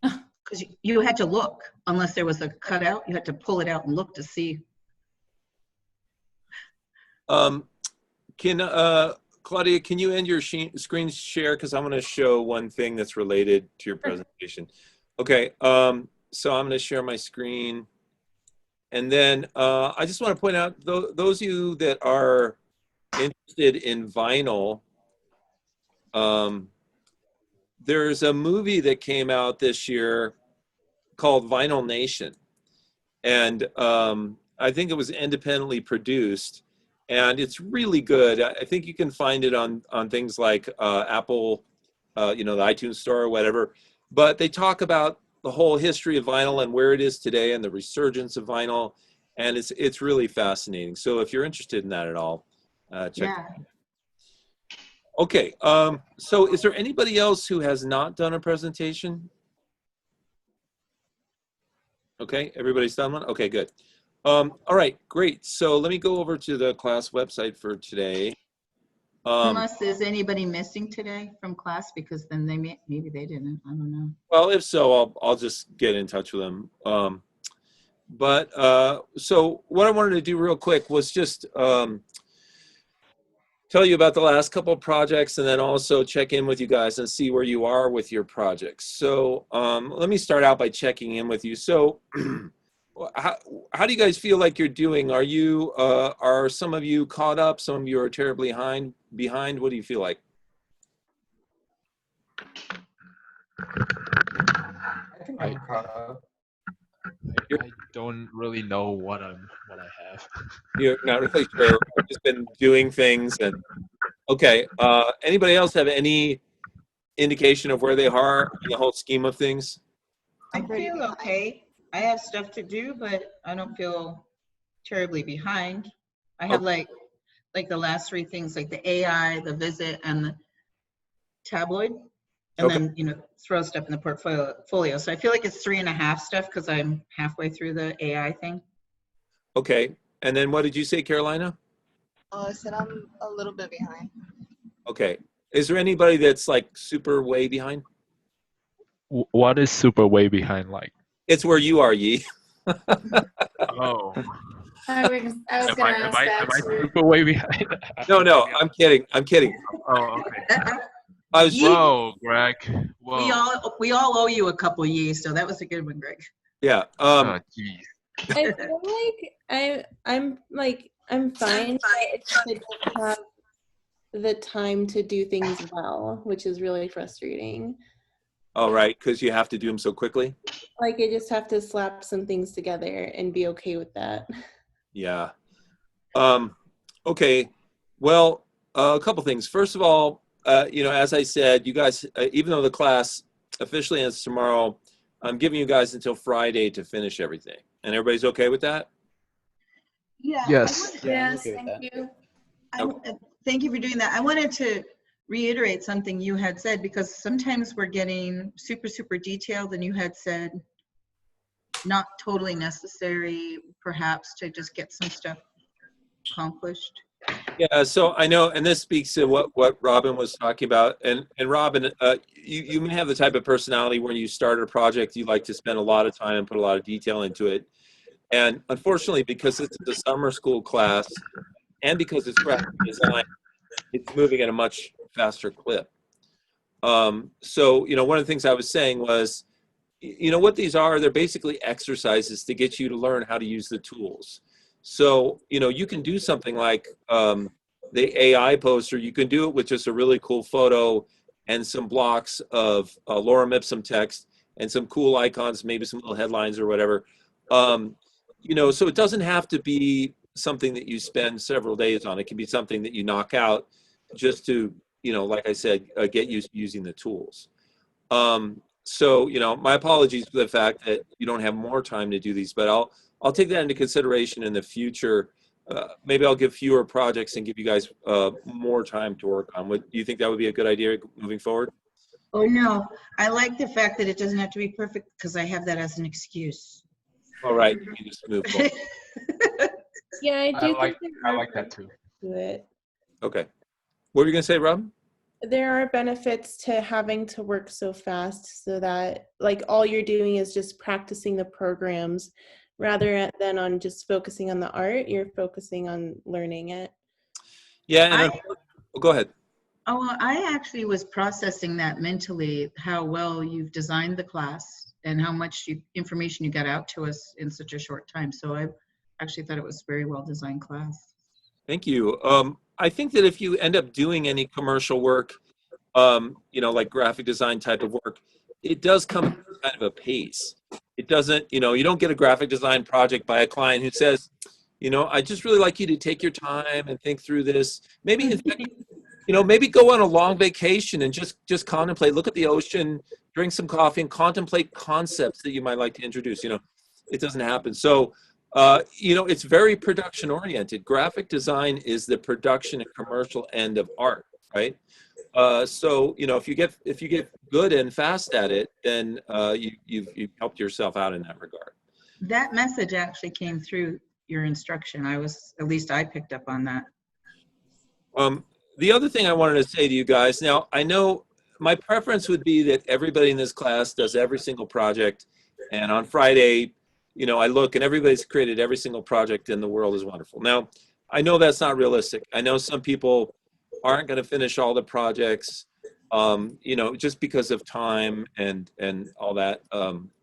Because you had to look, unless there was a cutout, you had to pull it out and look to see. Claudia, can you end your screen share? Because I'm going to show one thing that's related to your presentation. Okay, so I'm going to share my screen. And then I just want to point out, those of you that are interested in vinyl, there's a movie that came out this year called Vinyl Nation. And I think it was independently produced. And it's really good. I think you can find it on things like Apple, you know, the iTunes Store or whatever. But they talk about the whole history of vinyl and where it is today and the resurgence of vinyl. And it's really fascinating. So if you're interested in that at all, check it out. Okay, so is there anybody else who has not done a presentation? Okay, everybody's done one? Okay, good. All right, great. So let me go over to the class website for today. Unless there's anybody missing today from class, because then maybe they didn't, I don't know. Well, if so, I'll just get in touch with them. So what I wanted to do real quick was just tell you about the last couple of projects, and then also check in with you guys and see where you are with your projects. So let me start out by checking in with you. So how do you guys feel like you're doing? Are some of you caught up? Some of you are terribly behind? What do you feel like? I think I'm caught up. I don't really know what I have. You're not really sure. I've just been doing things. And okay. Anybody else have any indication of where they are in the whole scheme of things? I feel okay. I have stuff to do, but I don't feel terribly behind. I have like the last three things, like the AI, the visit, and the tabloid, and Okay. then throw stuff in the portfolio. So I feel like it's 3.5 stuff because I'm halfway through the AI thing. Okay. And then what did you say, Carolina? I said I'm a little bit behind. Okay. Is there anybody that's like super way behind? What is super way behind like? It's where you are, Yi. Oh. I was gonna ask that Am I too. super way behind? No, I'm kidding. I'm kidding. Oh, okay. I was. Whoa, Greg. Whoa. We all owe you a couple years, so that was a good one, Greg. Yeah. Oh, geez. I feel like I'm fine. But it's just I don't have the time to do things well, which is really frustrating. All right, because you have to do them so quickly. Like I just have to slap some things together and be okay with that. Yeah. Okay. Well, a couple things. First of all, as I said, you guys, even though the class officially ends tomorrow, I'm giving you guys until Friday to finish everything. And everybody's okay with that? Yeah. Yes. Yes, thank you. Thank you for doing that. I wanted to reiterate something you had said, because sometimes we're getting super, super detailed, and you had said not totally necessary, perhaps, to just get some stuff accomplished. Yeah, so I know, and this speaks to what Robin was talking about. And Robin, you may have the type of personality when you start a project, you like to spend a lot of time and put a lot of detail into it. And unfortunately, because it's a summer school class, and because it's graphic design, it's moving at a much faster clip. So, one of the things I was saying was, what these are, they're basically exercises to get you to learn how to use the tools. So, you can do something like the AI poster. You can do it with just a really cool photo and some blocks of lorem ipsum text and some cool icons, maybe some little headlines or whatever. So it doesn't have to be something that you spend several days on. It can be something that you knock out just to, like I said, get used to using the tools. So, my apologies for the fact that you don't have more time to do these, but I'll take that into consideration in the future. Maybe I'll give fewer projects and give you guys more time to work on. Do you think that would be a good idea moving forward? Oh, no. I like the fact that it doesn't have to be perfect, because I have that as an excuse. All right, you just move forward. Yeah, I do think I like that too. do it. Okay. What were you going to say, Rob? There are benefits to having to work so fast, so that all you're doing is just practicing the programs rather than on just focusing on the art. You're focusing on learning it. Yeah, and go ahead. Oh, well, I actually was processing that mentally, how well you've designed the class and how much information you got out to us in such a short time. So I actually thought it was a very well designed class. Thank you. I think that if you end up doing any commercial work, like graphic design type of work, it does come at kind of a pace. It doesn't, you don't get a graphic design project by a client who says, I just really like you to take your time and think through this. Maybe, in fact, maybe go on a long vacation and just contemplate, look at the ocean, drink some coffee, and contemplate concepts that you might like to introduce. It doesn't happen. So, it's very production oriented. Graphic design is the production and commercial end of art, right? So, if you get good and fast at it, then you've helped yourself out in that regard. That message actually came through your instruction. At least I picked up on that. The other thing I wanted to say to you guys, now I know my preference would be that everybody in this class does every single project, and on Friday, I look and everybody's created every single project in the world is wonderful. Now, I know that's not realistic. I know some people aren't going to finish all the projects, just because of time and all that.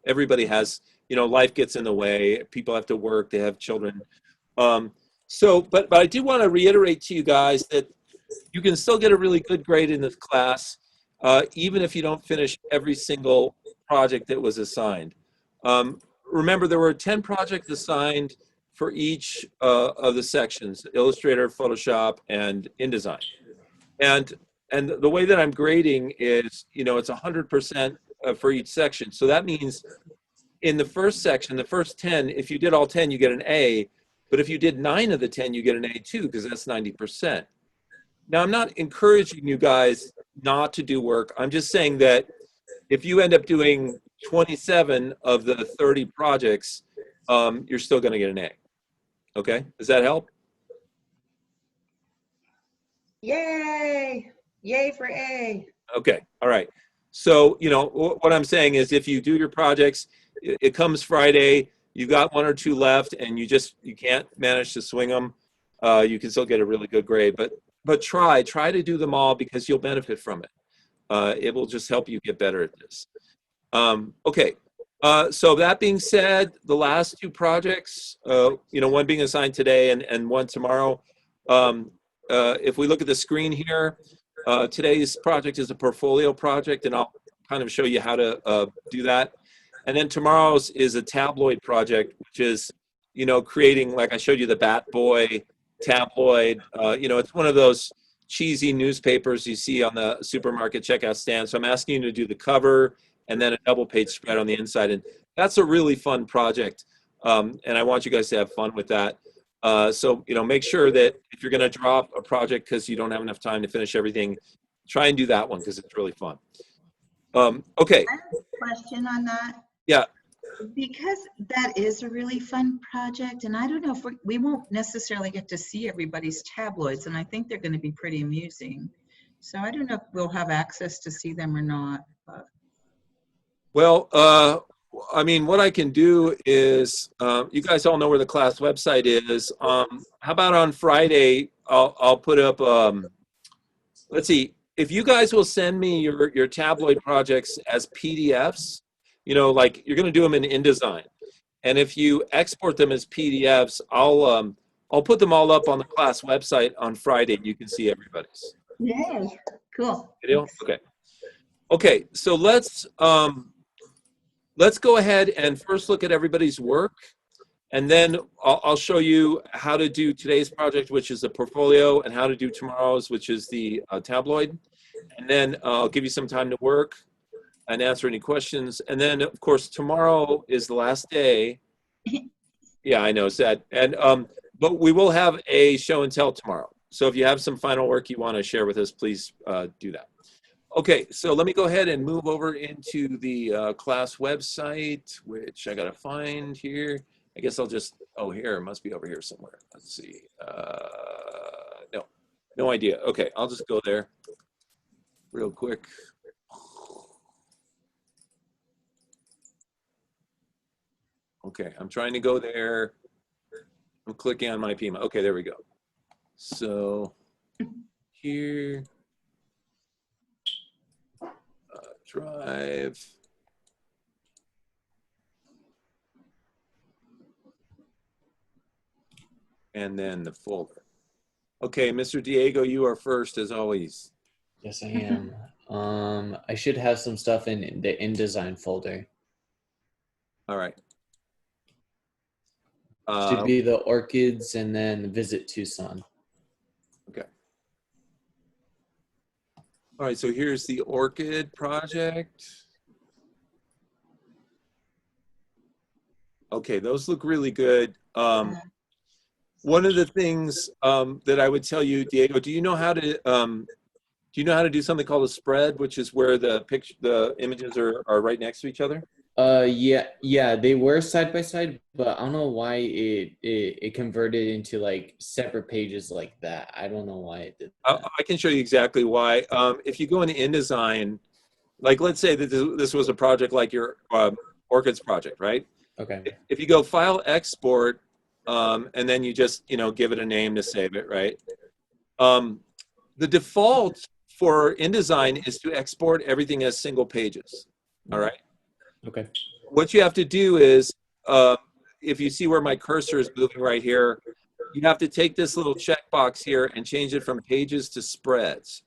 Everybody has, life gets in the way. People have to work. They have children. But I do want to reiterate to you guys that you can still get a really good grade in this class, even if you don't finish every single project that was assigned. Remember, there were 10 projects assigned for each of the sections: Illustrator, Photoshop, and InDesign. And and the way that I'm grading is, you know, it's 100% for each section. So that means in the first section, the first 10, if you did all 10, you get an A. But if you did 9 of the 10, you get an A too, because that's 90%. Now, I'm not encouraging you guys not to do work. I'm just saying that if you end up doing 27 of the 30 projects, you're still going to get an A. Okay? Does that help? Yay! Yay for A. Okay. All right. So, you know, what I'm saying is if you do your projects, it comes Friday, you got 1 or 2 left, and you can't manage to swing them, you can still get a really good grade. But try to do them all, because you'll benefit from it. It will just help you get better at this. Okay. So that being said, the last 2 projects, you know, one being assigned today and one tomorrow. If we look at the screen here, today's project is a portfolio project, and I'll kind of show you how to do that. And then tomorrow's is a tabloid project, which is, you know, creating, like I showed you, the Bat Boy tabloid. You know, it's one of those cheesy newspapers you see on the supermarket checkout stand. So I'm asking you to do the cover and then a double page spread on the inside. And that's a really fun project. And I want you guys to have fun with that. So, you know, make sure that if you're going to drop a project because you don't have enough time to finish everything, try and do that one because it's really fun. Okay. I have a question on that. Yeah. Because that is a really fun project, and I don't know if we won't necessarily get to see everybody's tabloids, and I think they're going to be pretty amusing. So I don't know if we'll have access to see them or not. But. Well, I mean, what I can do is, you guys all know where the class website is. How about on Friday, I'll put up, let's see, if you guys will send me your tabloid projects as PDFs, you know, like you're going to do them in InDesign. And if you export them as PDFs, I'll put them all up on the class website on Friday. You can see everybody's. Yay, cool. Video? Okay. Okay, so let's go ahead and first look at everybody's work, and then I'll show you how to do today's project, which is the portfolio, and how to do tomorrow's, which is the tabloid. And then I'll give you some time to work and answer any questions. And then, of course, tomorrow is the last day. Yeah, I know, sad. And but we will have a show and tell tomorrow. So if you have some final work you want to share with us, please do that. Okay, so let me go ahead and move over into the class website, which I got to find here. I guess I'll just, oh, here, it must be over here somewhere. Let's see. No idea. Okay, I'll just go there real quick. Okay, I'm trying to go there. I'm clicking on my Pima. Okay, there we go. So here, drive. And then the folder. Okay, Mr. Diego, you are first as always. Yes, I am. I should have some stuff in the InDesign folder. All right. Should be the orchids and then Visit Tucson. Okay. All right, so here's the orchid project. Okay, those look really good. One of the things that I would tell you, Diego, do you know how to do something called a spread, which is where the images are right next to each other? Yeah, they were side by side, but I don't know why it converted into like separate pages like that. I don't know why it did that. I can show you exactly why. If you go into InDesign, like let's say that this was a project like your orchids project, right? Okay. If you go File, Export, and then you just give it a name to save it, right? The default for InDesign is to export everything as single pages. All right. Okay. What you have to do is, if you see where my cursor is moving right here, you have to take this little checkbox here and change it from pages to spreads.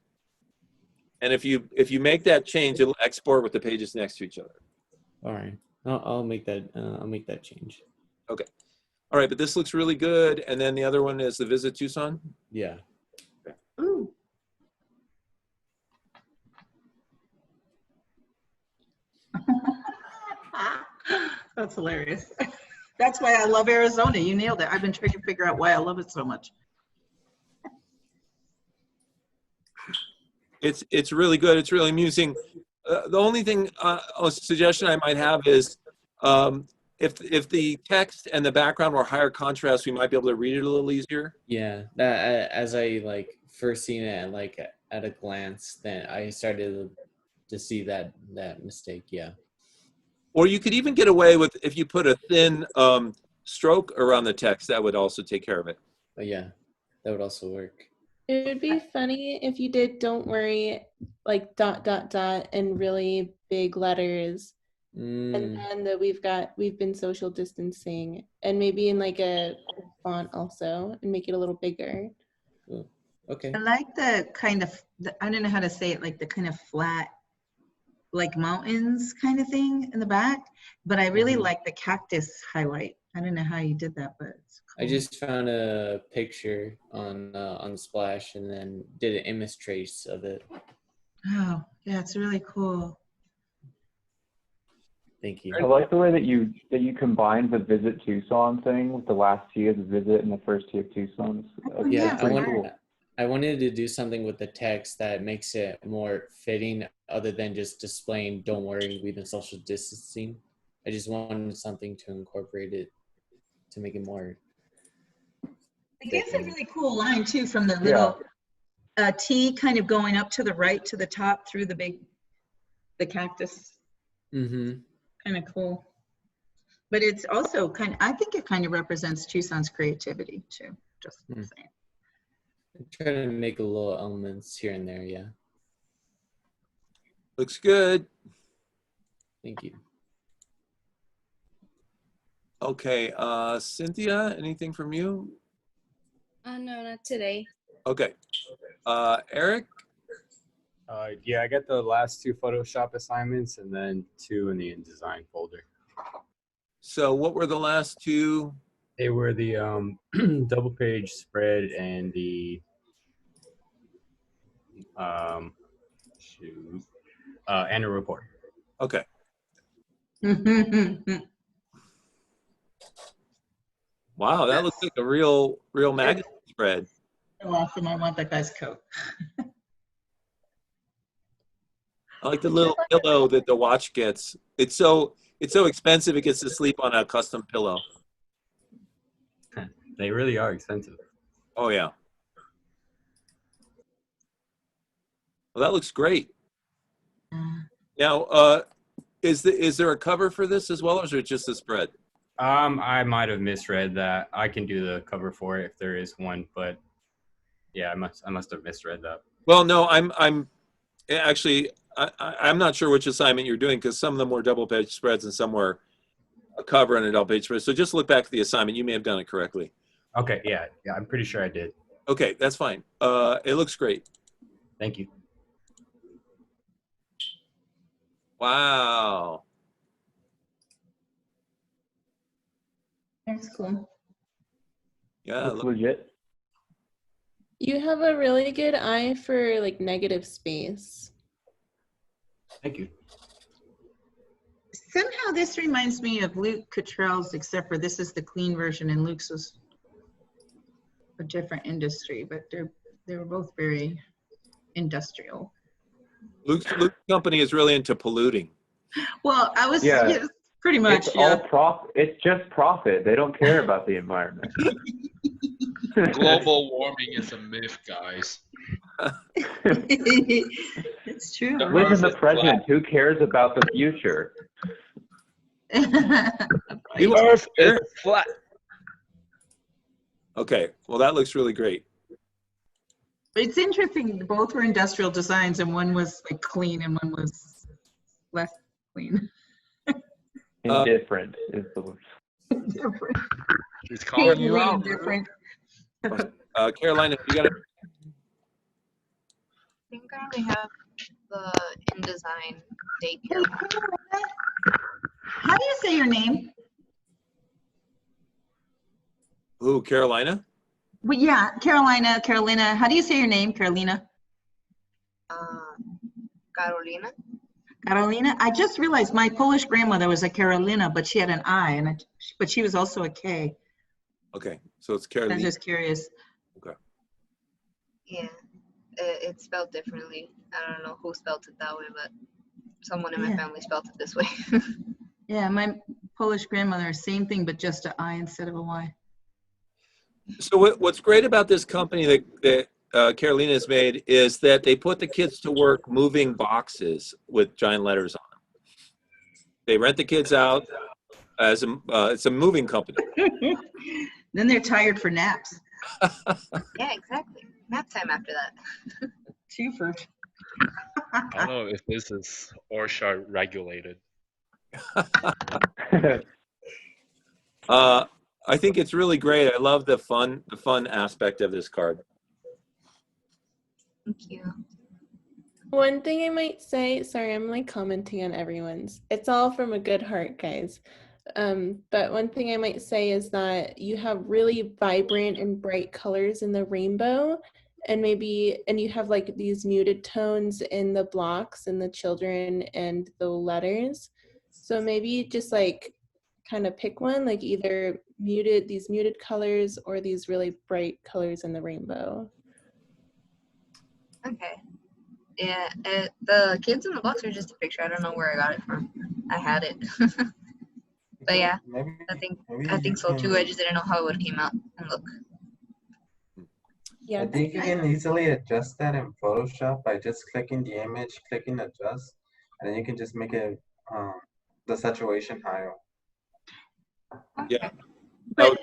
And if you make that change, it'll export with the pages next to each other. All right. I'll make that. I'll make that change. Okay. All right, but this looks really good. And then the other one is the Visit Tucson. Yeah. Okay. Ooh. That's hilarious. That's why I love Arizona. You nailed it. I've been trying to figure out why I love it so much. It's really good. It's really amusing. The only thing, a suggestion I might have is, if the text and the background were higher contrast, we might be able to read it a little easier. Yeah, that as I like first seen it and like at a glance, then I started to see that mistake. Yeah. Or you could even get away with if you put a thin stroke around the text. That would also take care of it. But yeah, that would also work. It would be funny if you did "Don't worry," like ... and really big letters, and then that we've been social distancing, and maybe in like a font also, and make it a little bigger. Ooh, okay. I like the kind of, I don't know how to say it, like the kind of flat, like mountains kind of thing in the back, but I really like the cactus highlight. I don't know how you did that, but it's cool. I just found a picture on Splash and then did an image trace of it. Oh, yeah, it's really cool. Thank you. I like the way that you combined the Visit Tucson thing with the last T of the visit and the first T of Tucson. Yeah, pretty cool. I wanted to do something with the text that makes it more fitting other than just displaying "Don't worry, we've been social distancing." I just wanted something to incorporate it to make it more. It gives a really cool line too from the little T kind of going up to the right to the top through the cactus. Mm-hmm. Kind of cool. But it's also I think it kind of represents Tucson's creativity too, just saying. I try to make a little elements here and there, yeah. Looks good. Thank you. Okay, Cynthia, anything from you? No, not today. Okay. Eric? Yeah, I got the last 2 Photoshop assignments and then 2 in the InDesign folder. So what were the last 2? They were the double page spread and the annual report. Okay. Wow, that looks like a real magazine spread. So awesome. I want that guy's coat. I like the little pillow that the watch gets. It's so expensive it gets to sleep on a custom pillow. They really are expensive. Oh yeah. Well, that looks great. Now, is there a cover for this as well, or is it just a spread? I might have misread that. I can do the cover for it if there is one, but yeah, I must have misread that. Well, no, I'm actually I'm not sure which assignment you're doing because some of them were double page spreads and some were a cover and a double page spread. So just look back at the assignment. You may have done it correctly. Okay, yeah, I'm pretty sure I did. Okay, that's fine. It looks great. Thank you. Wow. That's cool. Yeah, looks legit. You have a really good eye for like negative space. Thank you. Somehow this reminds me of Luke Cottrell's, except for this is the clean version and Luke's was a different industry, but they were both very industrial. Luke's company is really into polluting. Well, I was yes, pretty much. It's just profit. They don't care about the environment. Global warming is a myth, guys. It's true. Live in the present. Who cares about the future? The Earth is flat. Okay, well that looks really great. It's interesting. Both were industrial designs, and one was like clean, and one was less clean. Indifferent is the word. Different. He's calling you out. Different. Carolina, you got it. I think I only have the InDesign daycare. How do you say your name? Who, Carolina? Well, yeah, Carolina. How do you say your name, Carolina? Carolina. Carolina. I just realized my Polish grandmother was a Carolina, but she had an I, but she was also a K. Okay, so it's I'm Carolina. just curious. Okay. Yeah, it's spelled differently. I don't know who spelled it that way, but someone in my Yeah. family spelled it this way. Yeah, my Polish grandmother, same thing, but just an I instead of a Y. So what's great about this company that Carolina has made is that they put the kids to work moving boxes with giant letters on them. They rent the kids out as it's a moving company. Then they're tired for naps. Yeah, exactly. Nap time after that. Twofer. I don't know if this is ORSHA regulated. I think it's really great. I love the fun aspect of this card. Thank you. One thing I might say, sorry, I'm like commenting on everyone's. It's all from a good heart, guys. But one thing I might say is that you have really vibrant and bright colors in the rainbow, and you have like these muted tones in the blocks and the children and the letters. So maybe just like kind of pick one, like either these muted colors or these really bright colors in the rainbow. Okay. Yeah, the kids in the box are just a picture. I don't know where I got it from. I had it. But yeah, I think so too. I just didn't know how it would came out and look. Yeah, I think you can easily adjust that in Photoshop by just clicking the image, clicking adjust, and then you can just make it the saturation higher. Yeah. But,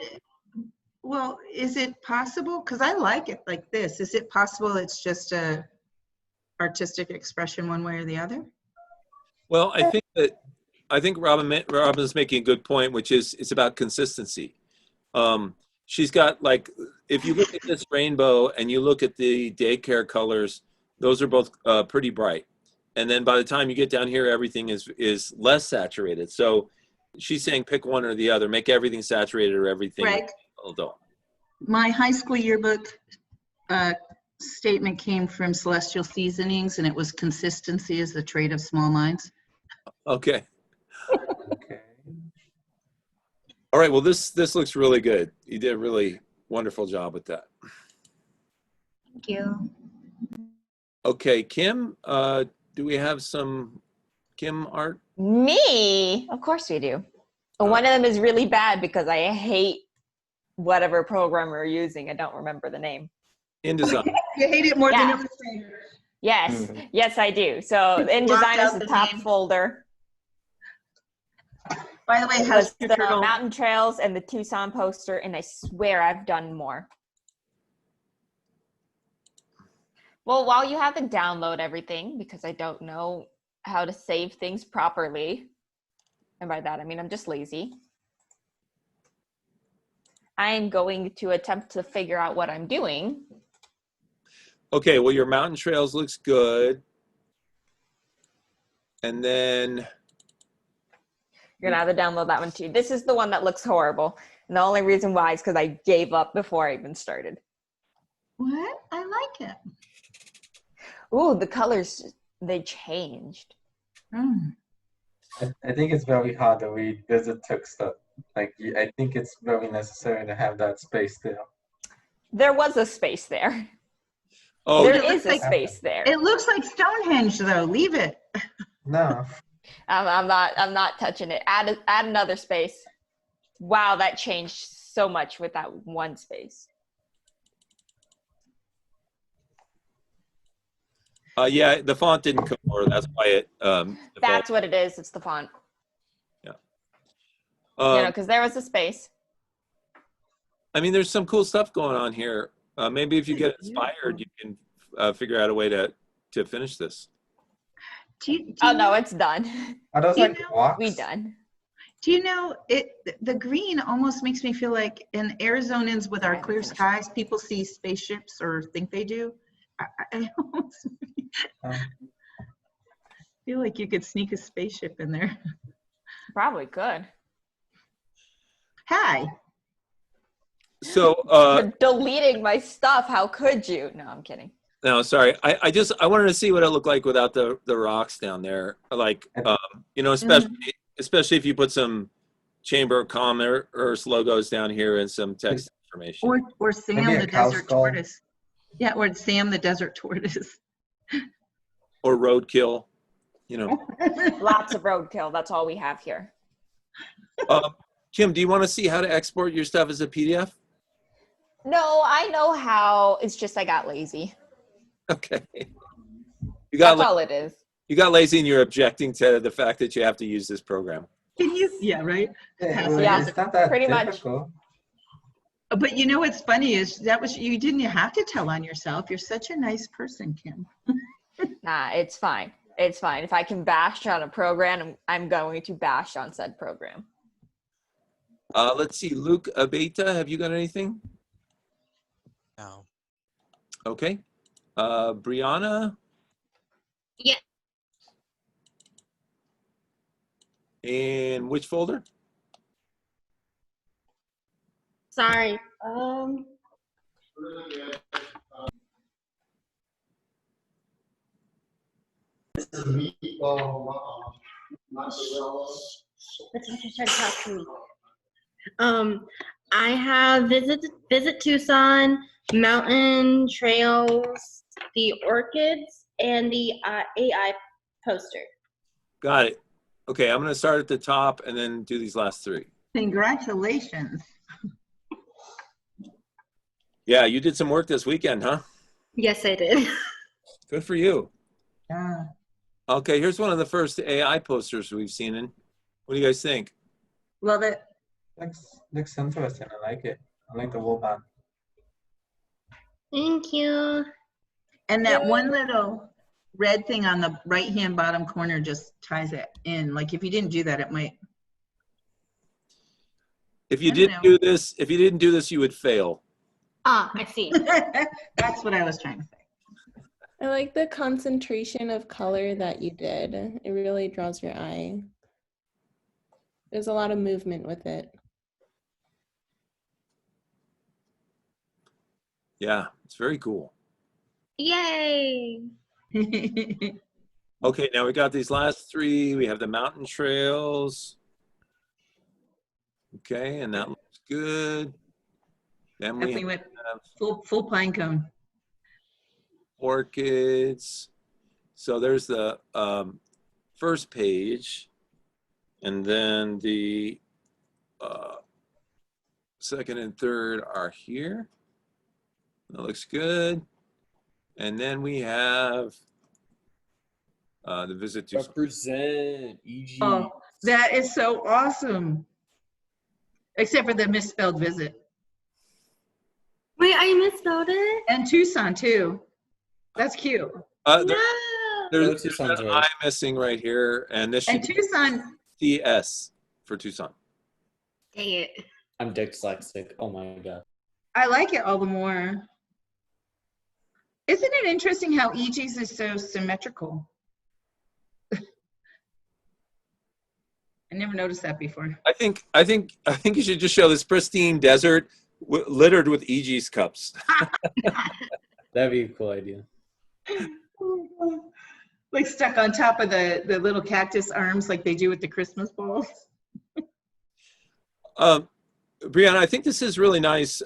well, is it possible? Because I like it like this. Is it possible it's just a artistic expression one way or the other? Well, I think Robin's making a good point, which is it's about consistency. She's got like, if you look at this rainbow and you look at the daycare colors, those are both pretty bright. And then by the time you get down here, everything is less saturated. So she's saying pick one or the other, make everything saturated or everything dull. My high school yearbook statement came from Celestial Seasonings, and it was consistency is the trait of small minds. Okay. All right. Well, this looks really good. You did a really wonderful job with that. Thank you. Okay, Kim, do we have some Kim art? Me? Of course we do. One of them is really bad because I hate whatever program we're using. I don't remember the name. InDesign. You hate it more than Yeah. Illustrator. Yes, yes, I do. So InDesign Blocked is out the the top name. folder. By the way, It how's was your the turtle? Mountain Trails and the Tucson poster, and I swear I've done more. Well, while you haven't download everything, because I don't know how to save things properly, and by that I mean I'm just lazy, I am going to attempt to figure out what I'm doing. Okay, well, your Mountain Trails looks good. And then You're gonna have to download that one too. This is the one that looks horrible. And the only reason why is because I gave up before I even started. What? I like it. Ooh, the colors, they changed. I think it's very hard to read visit text stuff. Like, I think it's very necessary to have that space there. There was a space there. Oh, There is a space there. It looks like Stonehenge, though. Leave it. No. I'm not touching it. Add another space. Wow, that changed so much with that one space. yeah, the font didn't come over. That's why it. That's what it is. It's the font. Yeah. Because there was a space. I mean, there's some cool stuff going on here. Maybe if you get inspired, you can figure out a way to finish this. Oh no, it's done. Are those like blocks? We done. Do you know the green almost makes me feel like in Arizonans with our clear skies, people see spaceships or think they do. I almost feel like you could sneak a spaceship in there. Probably could. Hi. So You're deleting my stuff. How could you? No, I'm kidding. No, sorry. I wanted to see what it looked like without the rocks down there. Like, you know, especially if you put some Chamber of Commerce logos down here and some text information. Or Sam Maybe a the cow desert skull. tortoise. Yeah, or Sam the desert tortoise. Or roadkill, you know. Lots of roadkill. That's all we have here. Kim, do you want to see how to export your stuff as a PDF? No, I know how. It's just I got lazy. Okay. You got That's all it is. You got lazy and you're objecting to the fact that you have to use this program. Can you? Yeah, right. Yeah, It's not that pretty much. difficult. But you know what's funny is you didn't have to tell on yourself. You're such a nice person, Kim. Nah, it's fine. It's fine. If I can bash on a program, I'm going to bash on said program. Let's see, Luke Abeta, have you got anything? No. Okay. Brianna? Yeah. In which folder? Sorry. Let's just try to talk to me. I have visit Tucson, mountain trails, the orchids, and the AI poster. Got it. Okay, I'm going to start at the top and then do these last three. Congratulations. Yeah, you did some work this weekend, huh? Yes, I did. Good for you. Yeah. Okay, here's one of the first AI posters we've seen. And what do you guys think? Love it. Looks interesting. I like it. I like the wall band. Thank you. And that one little red thing on the right-hand bottom corner just ties it in. Like if you didn't do that, it might. If you didn't do this, you would fail. Ah, I see. That's what I was trying to say. I like the concentration of color that you did. It really draws your eye. There's a lot of movement with it. Yeah, it's very cool. Yay. Okay, now we got these last three. We have the mountain trails. Okay, and that looks good. Then we Definitely went have full pine cone. orchids. So there's the first page, and then the second and third are here. That looks good. And then we have the visit to Represent EG. Oh, that is so awesome. Except for the misspelled visit. Wait, I misspelled it? And Tucson too. That's cute. There's an I missing right here, and this should And Tucson. be CS for Tucson. Dang it. I'm dyslexic. Oh my god. I like it all the more. Isn't it interesting how EG's is so symmetrical? I never noticed that before. I think you should just show this pristine desert littered with EG's cups. That'd be a cool idea. Like stuck on top of the little cactus arms like they do with the Christmas balls. Brianna, I think this is really nice.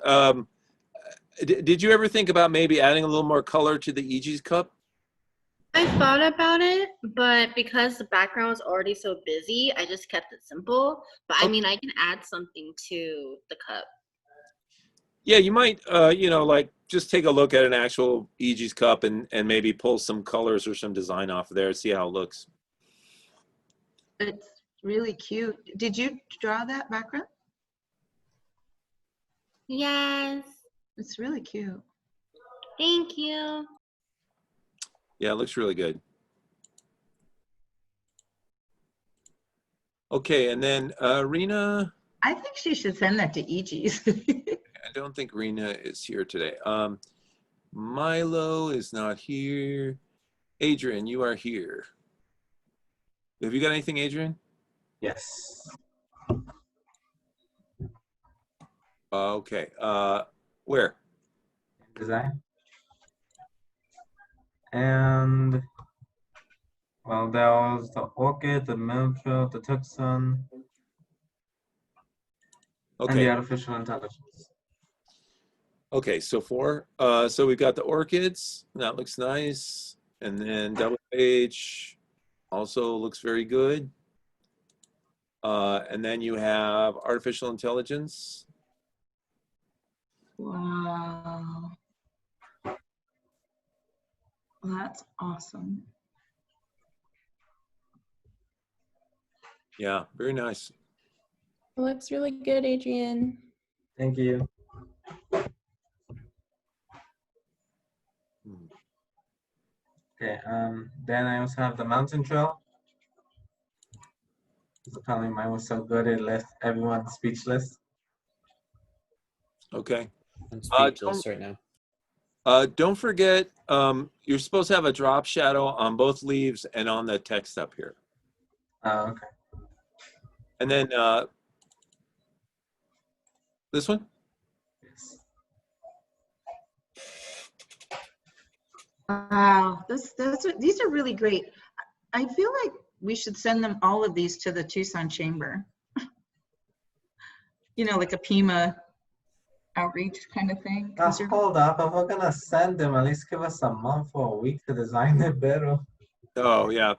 Did you ever think about maybe adding a little more color to the EG's cup? I thought about it, but because the background was already so busy, I just kept it simple. But I mean, I can add something to the cup. Yeah, you might, like just take a look at an actual EG's cup and maybe pull some colors or some design off of there, see how it looks. It's really cute. Did you draw that background? Yes. It's really cute. Thank you. Yeah, it looks really good. Okay, and then Rena. I think she should send that to EG's. I don't think Rena is here today. Milo is not here. Adrian, you are here. Have you got anything, Adrian? Yes. Okay. Where? Design. And well, there was the orchid, the milkfield, the tucson, and Okay. the artificial intelligence. Okay, so 4. So we've got the orchids. That looks nice. And then double page also looks very good. And then you have artificial intelligence. Wow. That's awesome. Yeah, very nice. It looks really good, Adrian. Thank you. Okay, then I also have the mountain trail. Because apparently mine was so good it left everyone speechless. Okay. I'm speechless right now. Don't forget, you're supposed to have a drop shadow on both leaves and on the text up here. Oh, okay. And then this one? Wow, these are really great. I feel like we should send them all of these to the Tucson Chamber. You know, like a PIMA outreach kind of thing. Now, hold up, if we're gonna send them, at least give us a month or a week to design it better. Oh, yeah.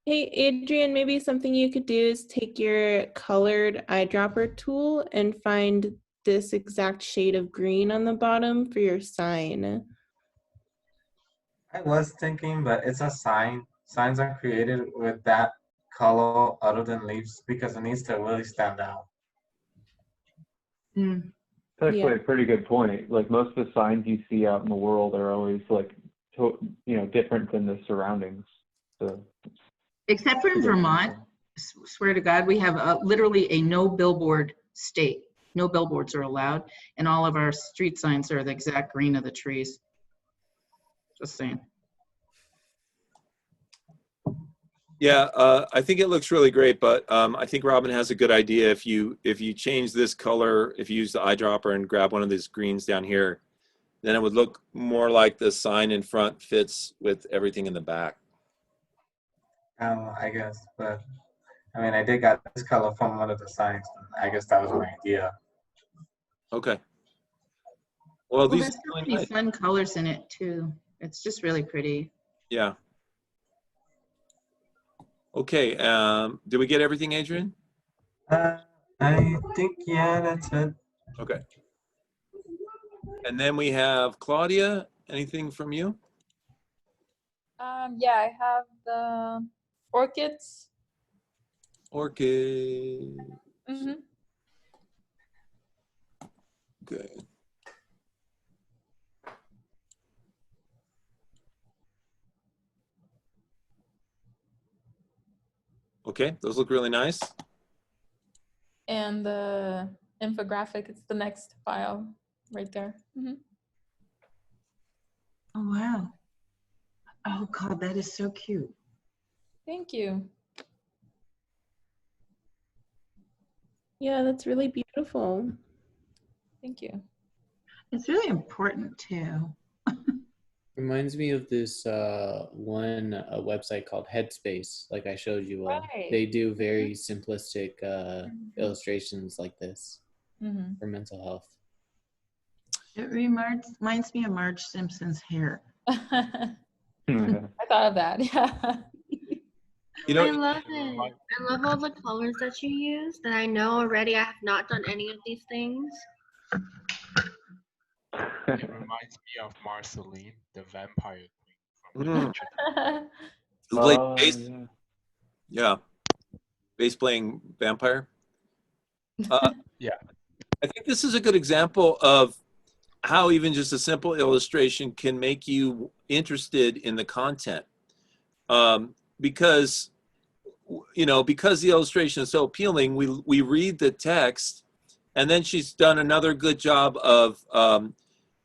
Hey, Adrian, maybe something you could do is take your colored eyedropper tool and find this exact shade of green on the bottom for your sign. I was thinking, but it's a sign. Signs are created with that color other than leaves because it needs to really stand out. That's actually a pretty good point. Like most of the signs you see out in the world are always like, different than the surroundings. So, Except for in Vermont, swear to God, we have literally a no billboard state. No billboards are allowed, and all of our street signs are the exact green of the trees. Just saying. Yeah, I think it looks really great, but I think Robin has a good idea. If you change this color, if you use the eyedropper and grab one of these greens down here, then it would look more like the sign in front fits with everything in the back. I guess, but I mean, I did got this color from one of the signs. I guess that was my idea. Okay. Well, these there's so many fun colors in it too. It's just really pretty. Yeah. Okay. Did we get everything, Adrian? I think, yeah, that's it. Okay. And then we have Claudia. Anything from you? Yeah, I have the orchids. Orchid. Mm-hmm. Okay. Okay, those look really nice. And the infographic, it's the next file right there. Mm-hmm. Oh, wow. Oh, God, that is so cute. Thank you. Yeah, that's really beautiful. Thank you. It's really important too. Reminds me of this one website called Headspace, like I showed you. Right. They do very simplistic illustrations like this for mental health. It reminds me of Marge Simpson's hair. I thought of that. Yeah. I love it. I love all the colors that you use that I know already. I have not done any of these things. It reminds me of Marceline, the vampire queen from Bass, yeah, bass playing vampire. Yeah. I think this is a good example of how even just a simple illustration can make you interested in the content. Because the illustration is so appealing, we read the text, and then she's done another good job of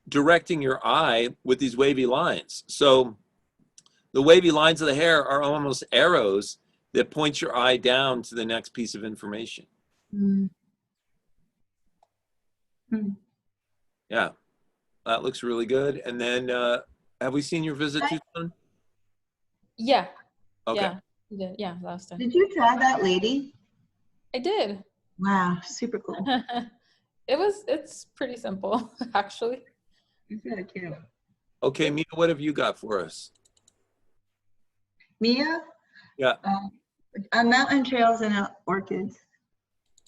directing your eye with these wavy lines. So the wavy lines of the hair are almost arrows that point your eye down to the next piece of information. Yeah, that looks really good. And then Have we seen your visit, Tucson? Yeah. Okay. Yeah. You did. Yeah, last time. Did you try that lady? I did. Wow, super cool. It's pretty simple, actually. It's really cute. Okay, Mia, what have you got for us? Mia? Yeah. Mountain trails and orchids.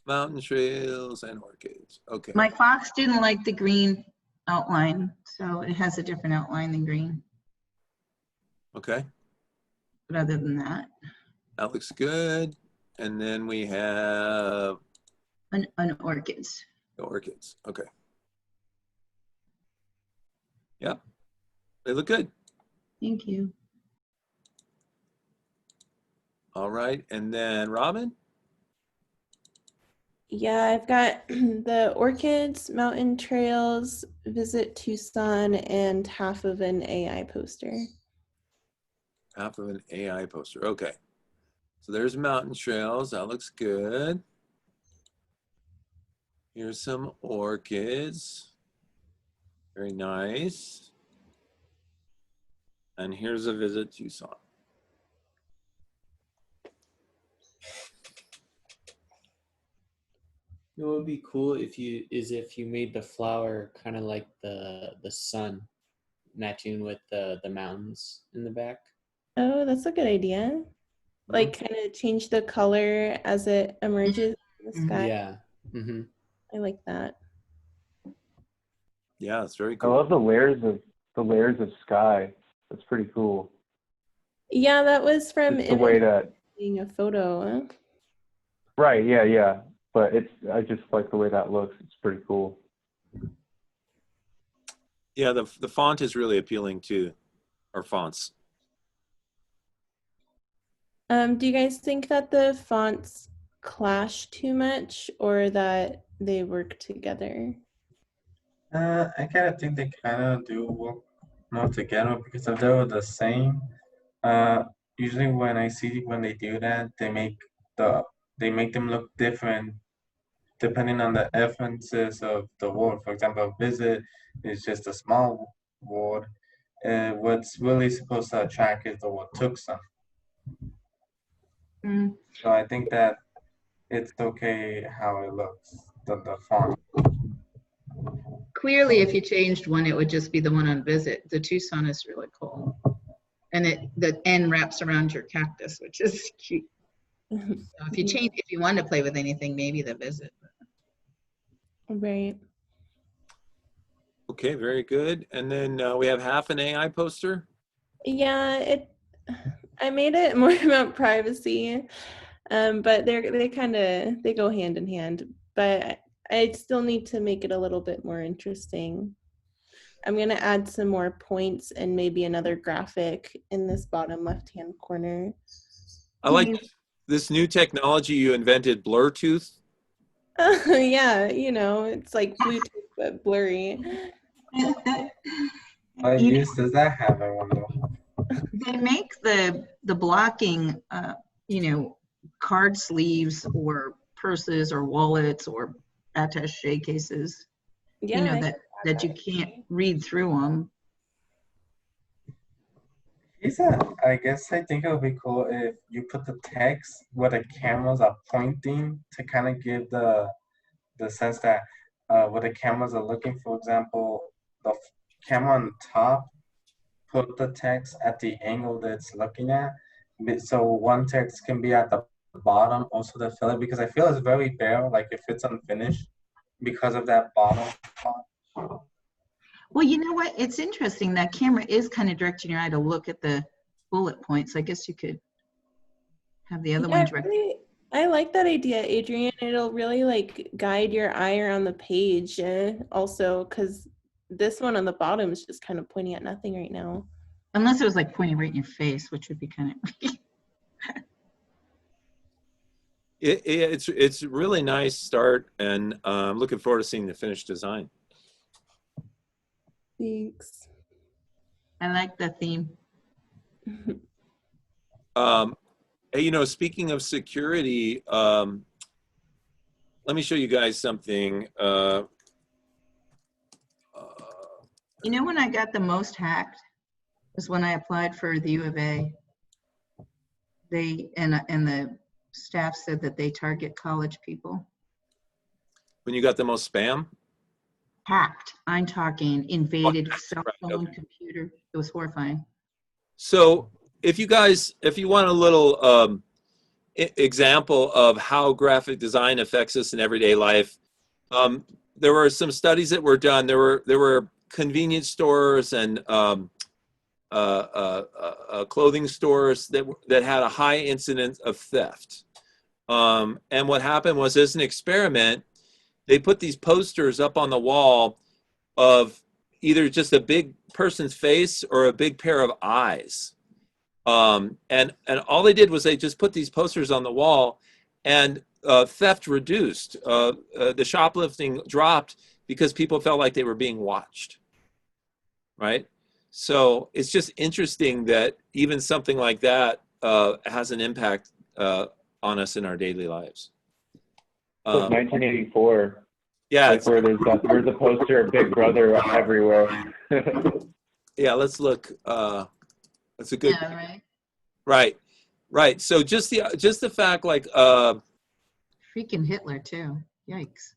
Mountain trails and orchids. Okay. My fox didn't like the green outline, so it has a different outline than green. Okay. But other than that, That looks good. And then we have an orchids. the orchids. Okay. Yep. They look good. Thank you. All right. And then Robin? Yeah, I've got the orchids, mountain trails, visit Tucson, and half of an AI poster. Half of an AI poster. Okay. So there's mountain trails. That looks good. Here's some orchids. Very nice. And here's a visit Tucson. You know what would be cool if you made the flower kind of like the sun, matching with the mountains in the back. Oh, that's a good idea. Like kind of change the color as it emerges in the sky. Yeah. Mm-hmm. I like that. Yeah, it's very I cool. love the layers of sky. That's pretty cool. Yeah, that was from Just the way that. being a photo. Right. Yeah. Yeah. But I just like the way that looks. It's pretty cool. Yeah, the font is really appealing too, or fonts. Do you guys think that the fonts clash too much or that they work together? I kind of think they kind of do work more together because if they were the same, usually when I see when they do that, they make them look different depending on the emphasis of the word. For example, visit is just a small word. What's really supposed to attract is the word Tucson. So I think that it's okay how it looks, the font. Clearly, if you changed one, it would just be the one on visit. The Tucson is really cool. And the N wraps around your cactus, which is cute. So if you wanted to play with anything, maybe the visit. Right. Okay, very good. And then we have half an AI poster. Yeah, I made it more about privacy, but they go hand in hand. But I still need to make it a little bit more interesting. I'm gonna add some more points and maybe another graphic in this bottom left-hand corner. I like this new technology you invented, Blurtooth. Yeah, it's like Bluetooth but blurry. What use does that have, I wonder? They make the blocking, card sleeves or purses or wallets or attaché cases. Yeah, that you can't read through them. I guess I think it would be cool if you put the text where the cameras are pointing to kind of give the sense that where the cameras are looking. For example, the camera on top, put the text at the angle that it's looking at. So one text can be at the bottom also to fill it, because I feel it's very bare, like if it's unfinished because of that bottom part. Well, you know what? It's interesting. That camera is kind of directing your eye to look at the bullet points. I guess you could have the other one direct. Really, I like that idea, Adrian. It'll really like guide your eye around the page also, because this one on the bottom is just kind of pointing at nothing right now. Unless it was like pointing right in your face, which would be kind of... It's a really nice start, and I'm looking forward to seeing the finished design. Thanks. I like the theme. Hey, speaking of security, let me show you guys something. When I got the most hacked? was when I applied for the U of A. They, and the staff said that they target college people. When you got the most spam? Hacked, I'm talking invaded cell right, phone, okay. computer. It was horrifying. So if you want a little example of how graphic design affects us in everyday life, there were some studies that were done. There were convenience stores and clothing stores that had a high incidence of theft. And what happened was, as an experiment, they put these posters up on the wall of either just a big person's face or a big pair of eyes. And all they did was they just put these posters on the wall, and theft reduced. The shoplifting dropped because people felt like they were being watched, right? So it's just interesting that even something like that has an impact on us in our daily lives. It's like 1984. Yeah, like where there's a poster of Big Brother everywhere. Yeah, let's look. That's a good. Yeah, right. Right. So just the fact, like, Freaking Hitler too. Yikes.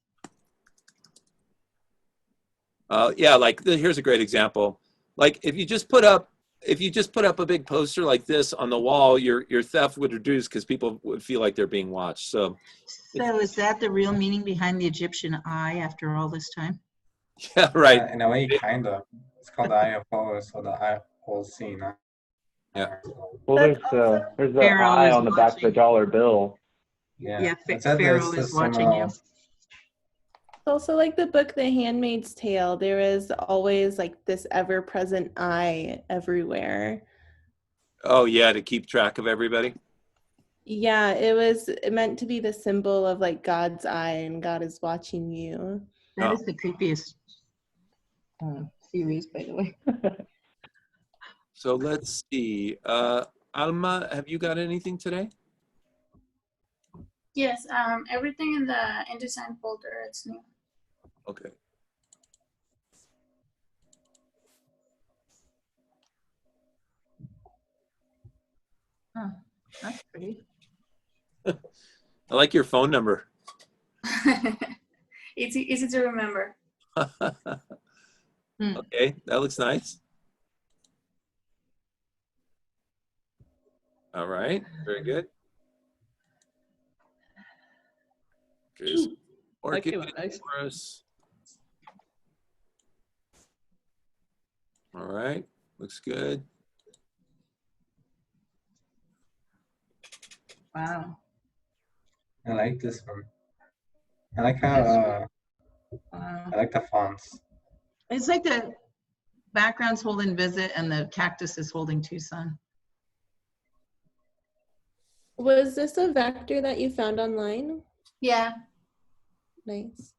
Yeah, like here's a great example. Like if you just put up a big poster like this on the wall, your theft would reduce because people would feel like they're being watched. So is that the real meaning behind the Egyptian eye after all this time? Yeah, right. In a way, kind of. It's called the Eye of Horus, or the Eye of Horus. Yeah. Well, there's the Pharaoh eye is on the back of the dollar bill. Yeah, It said Pharaoh this is watching you. Also, like the book The Handmaid's Tale, there is always like this ever-present eye everywhere. Oh yeah, to keep track of everybody. Yeah, it was meant to be the symbol of like God's eye, and God is watching you. That is the creepiest series, by the way. So let's see. Alma, have you got anything today? Yes, everything in the InDesign folder, it's new. Okay. Oh, that's pretty. I like your phone number. It's easy to remember. Okay, that looks nice. All right, very good. Here's orchid for us. All right, looks good. Wow. I like this one. I like how I like the fonts. It's like the background's holding Visit and the cactus is holding Tucson. Was this a vector that you found online? Yeah, Nice.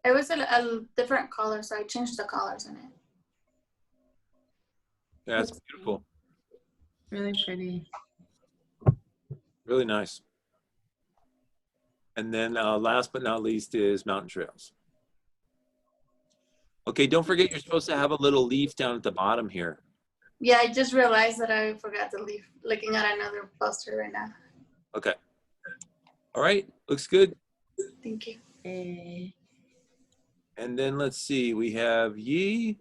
it was a different color, so I changed the colors in it. Yeah, that's beautiful. Really pretty. Really nice. And then last but not least is Mountain Trails. Okay, don't forget you're supposed to have a little leaf down at the bottom here. Yeah, I just realized that I forgot to leave. Looking at another poster right now. Okay. All right, looks good. Thank you. And then let's see, we have Yi.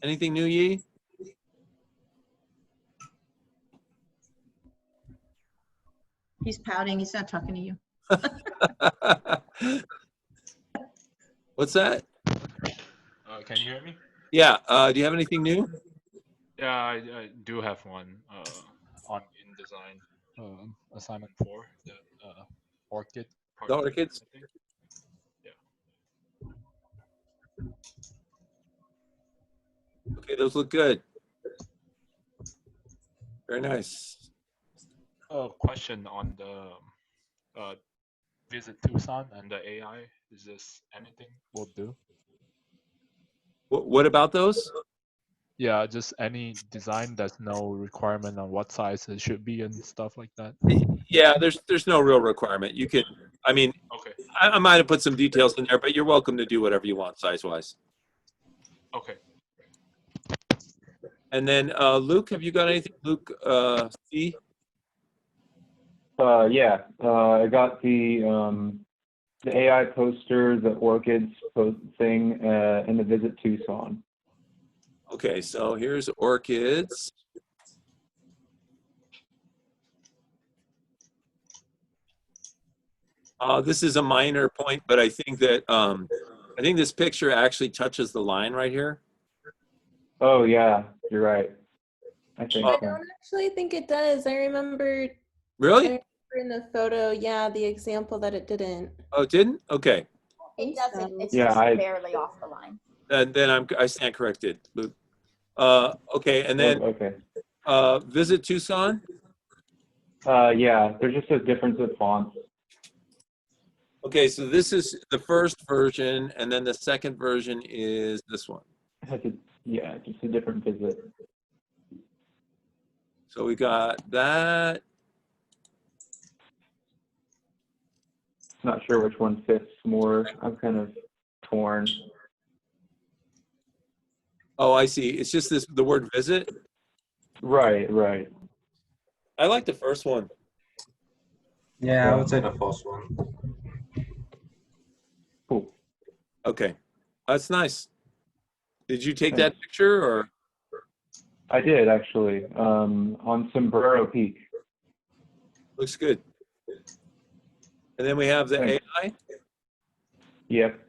Anything new, Yi? He's pouting. He's not talking to you. What's that? Can you hear me? Yeah, do you have anything new? Yeah, I do have one on InDesign assignment 4, the orchid. The orchids? Okay, those look good. Very nice. A question on the Visit Tucson and the AI. Is this anything will do? What about those? Yeah, just any design that's no requirement on what size it should be and stuff like that. Yeah, there's no real requirement. You can, I mean, Okay. I might have put some details in there, but you're welcome to do whatever you want size-wise. Okay. And then Luke, have you got anything? Luke C? Yeah, I got the AI poster, the orchids thing, and the Visit Tucson. Okay, so here's orchids. This is a minor point, but I think that I think this picture actually touches the line right here. Oh yeah, you're right. I think I so. don't actually think it does. I remember. Really? I remember in the photo, yeah, the example that it didn't. Oh, it didn't? Okay. It doesn't. It's Yeah, just I- barely off the line. And then I stand corrected, Luke. Okay, and then Okay. Visit Tucson. Yeah, there's just a difference of fonts. Okay, so this is the first version, and then the second version is this one. Yeah, just a different visit. So we got that. Not sure which one fits more. I'm kind of torn. Oh, I see. It's just the word visit. Right, right. I like the first one. Yeah, I would say the first one. Cool. Okay, that's nice. Did you take that picture or? I did actually, on Sombrero Peak. Looks good. And then we have the Thanks. AI. Yep.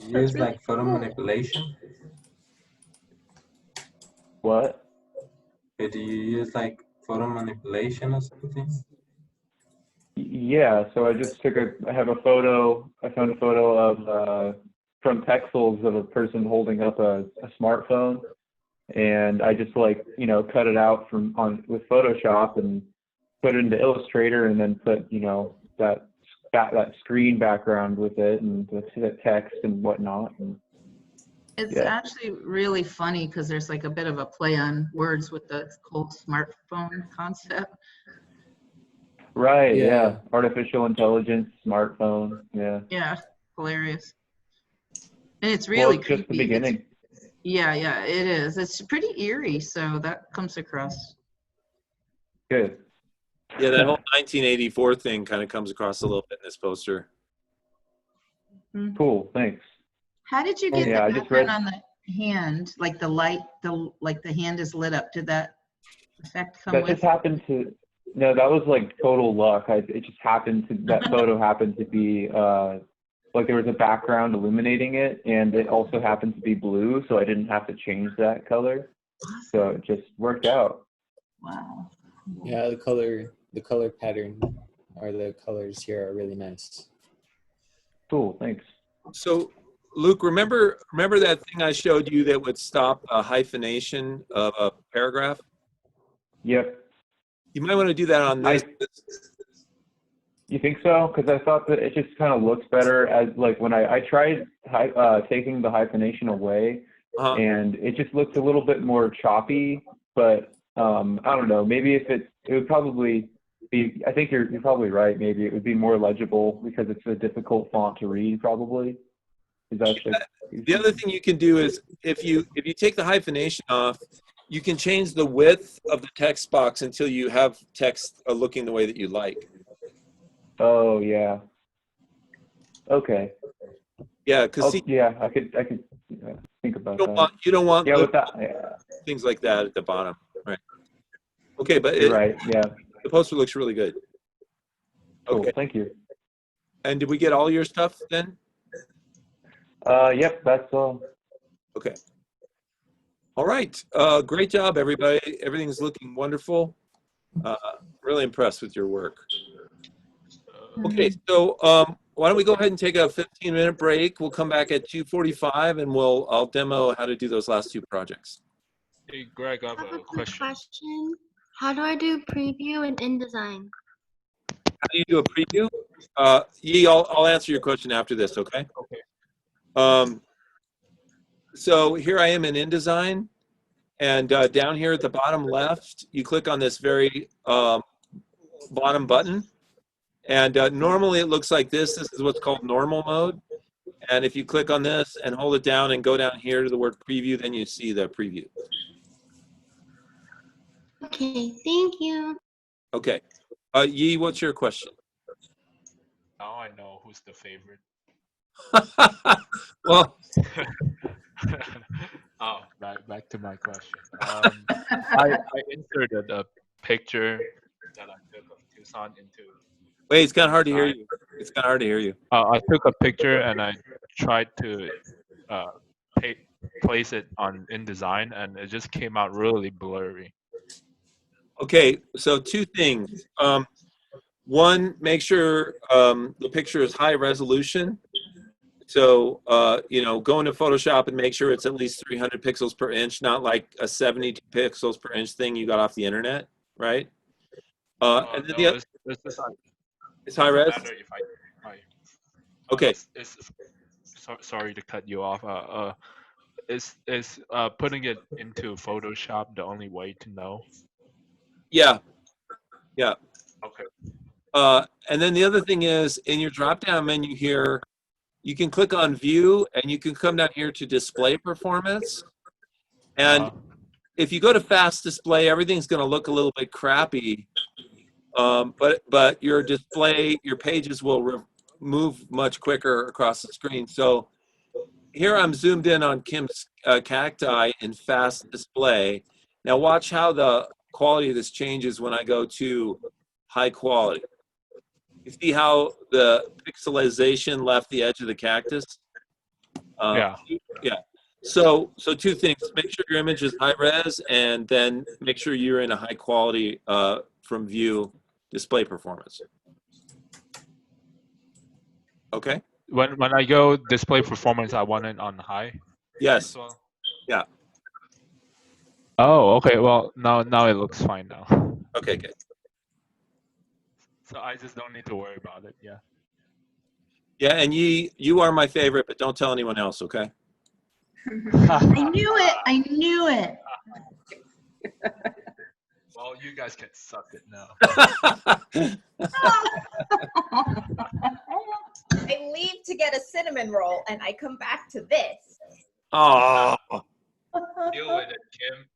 You use like photo manipulation? What? Or do you use like photo manipulation or something? Yeah, so I just I have a photo, I found a photo of, from Pexels of a person holding up a smartphone. And I just cut it out with Photoshop and put it into Illustrator and then put, that screen background with it and the text and whatnot. And, It's yeah. actually really funny because there's like a bit of a play on words with the whole smartphone concept. Right, Yeah. yeah. Artificial intelligence, smartphone, yeah. Yeah, hilarious. And it's Well, really it's just the creepy. beginning. Yeah, it is. It's pretty eerie, so that comes across. Good. Yeah, that whole 1984 thing kind of comes across a little bit in this poster. Cool, thanks. How did you get Yeah, I the just background read- on the hand, like the light, like the hand is lit up? Did that effect come That with? just happened to, no, that was like total luck. It just happened to, that photo happened to be, like there was a background illuminating it, and it also happened to be blue, so I didn't have to change that color. So it just worked out. Wow. Yeah, the color pattern or the colors here are really nice. Cool, thanks. So, Luke, remember that thing I showed you that would stop a hyphenation of a paragraph? Yep. You might want to do that on this. You think so? Because I thought that it just kind of looks better as like when I tried taking the hyphenation away, and it just looks a little bit more choppy. But I don't know. Maybe if it would probably be. I think you're probably right. Maybe it would be more legible because it's a difficult font to read. Probably. Is that The other thing you can do is if you take the hyphenation off, you can change the width of the text box until you have text looking the way that you like. Oh yeah. Okay. Yeah, because yeah, I could think about that. you don't want Yeah, with little that. things like that at the bottom, right? Okay, but You're right. Yeah. the poster looks really good. Cool. Okay. Thank you. And did we get all your stuff then? Yep, that's all. Okay. All right. Great job, everybody. Everything's looking wonderful. Really impressed with your work. Okay, so why don't we go ahead and take a 15-minute break? We'll come back at 2:45 and I'll demo how to do those last two projects. Hey, Greg, I have a question. How do I do preview and InDesign? How do you do a preview? Yi, I'll answer your question after this, okay? Okay. So here I am in InDesign, and down here at the bottom left, you click on this very bottom button, And normally it looks like this. This is what's called normal mode. And if you click on this and hold it down and go down here to the word preview, then you see the preview. Okay, thank you. Okay. Yi, what's your question? Now I know who's the favorite. Well, oh, back to my question. I inserted a picture that I took of Tucson into. wait, it's kind of hard to hear you. It's kind of hard to hear you. I took a picture and I tried to place it on InDesign, and it just came out really blurry. Okay, so two things. One, make sure the picture is high resolution. So, you know, go into Photoshop and make sure it's at least 300 pixels per inch, not like a 72 pixels per inch thing you got off the internet, right? And then the other, it's high res? Okay. Sorry to cut you off. Is putting it into Photoshop the only way to know? Yeah. Yeah. Okay. And then the other thing is, in your drop-down menu here, you can click on View, and you can come down here to Display Performance. And if you go to Fast Display, everything's going to look a little bit crappy, but your display, your pages will move much quicker across the screen. So here I'm zoomed in on Kim's cacti in Fast Display. Now watch how the quality of this changes when I go to High Quality. You see how the pixelization left the edge of the cactus? Yeah. Yeah. So two things: make sure your image is high res, and then make sure you're in a high quality from View Display Performance. Okay. When I go Display Performance, I want it on high. Yes. as well? Yeah. Oh, okay. Well, now it looks fine now. Okay. Good. So I just don't need to worry about it. Yeah. Yeah, and you are my favorite, but don't tell anyone else, okay? I knew it. I knew it. Well, you guys can suck it now. I leave to get a cinnamon roll, and I come back to this. Oh. Deal with it, Kim.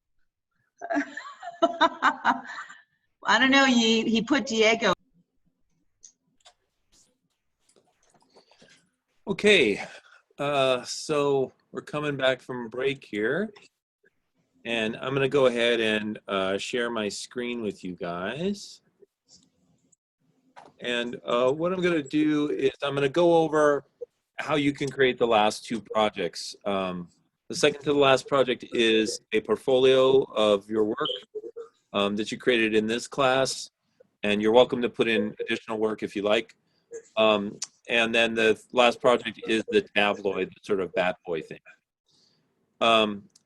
I don't know. He put Diego. Okay, so we're coming back from break here, and I'm going to go ahead and share my screen with you guys. And what I'm going to do is I'm going to go over how you can create the last two projects. The second to the last project is a portfolio of your work that you created in this class, and you're welcome to put in additional work if you like. And then the last project is the tabloid, sort of bad boy thing.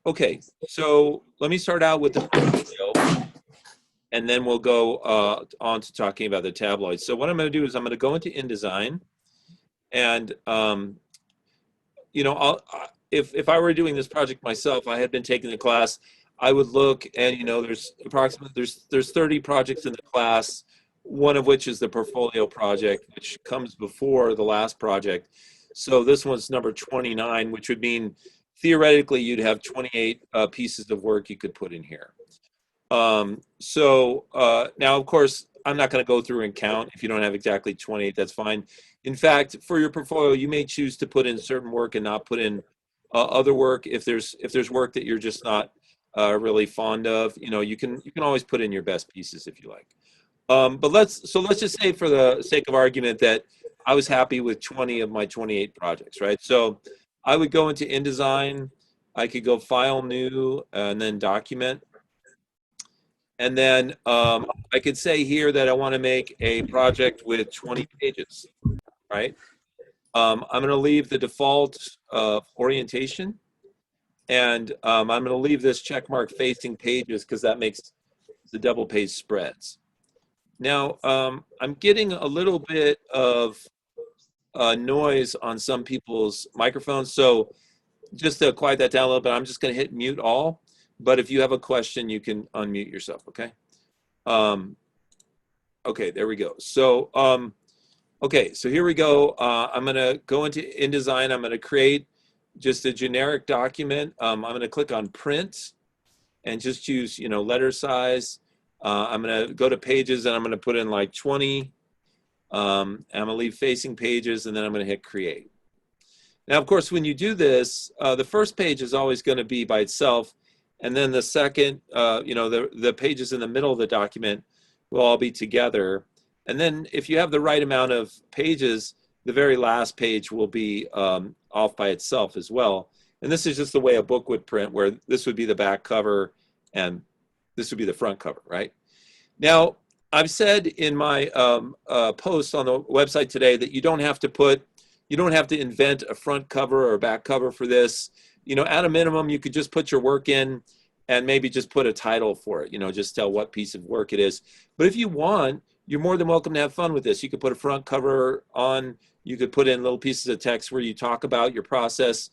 Okay, so let me start out with the portfolio, and then we'll go on to talking about the tabloid. So what I'm going to do is I'm going to go into InDesign, and you know, if I were doing this project myself, I had been taking the class, I would look, and you know, there's approximately there's 30 projects in the class, one of which is the portfolio project, which comes before the last project. So this one's number 29, which would mean theoretically you'd have 28 pieces of work you could put in here. So now, of course, I'm not going to go through and count. If you don't have exactly 28, that's fine. In fact, for your portfolio, you may choose to put in certain work and not put in other work. If there's work that you're just not really fond of, you know, you can always put in your best pieces if you like. But let's just say, for the sake of argument, that I was happy with 20 of my 28 projects, right? So I would go into InDesign, I could go File, New, and then Document. And then I could say here that I want to make a project with 20 pages, right? I'm going to leave the default orientation, and I'm going to leave this check mark facing pages because that makes the double page spreads. Now, I'm getting a little bit of noise on some people's microphones, so just to quiet that down a little bit, I'm just going to hit mute all. But if you have a question, you can unmute yourself, okay? Okay, there we go. So Okay, so here we go. I'm going to go into InDesign. I'm going to create just a generic document. I'm going to click on print and just choose, letter size. I'm going to go to pages and I'm going to put in like 20. I'm going to leave facing pages and then I'm going to hit create. Now, of course, when you do this, the first page is always going to be by itself. And then the second, the pages in the middle of the document will all be together. And then if you have the right amount of pages, the very last page will be off by itself as well. And this is just the way a book would print, where this would be the back cover and this would be the front cover, right? Now, I've said in my post on the website today that you don't have to invent a front cover or a back cover for this. At a minimum, you could just put your work in and maybe just put a title for it, just tell what piece of work it is. But if you want, you're more than welcome to have fun with this. You could put a front cover on, you could put in little pieces of text where you talk about your process.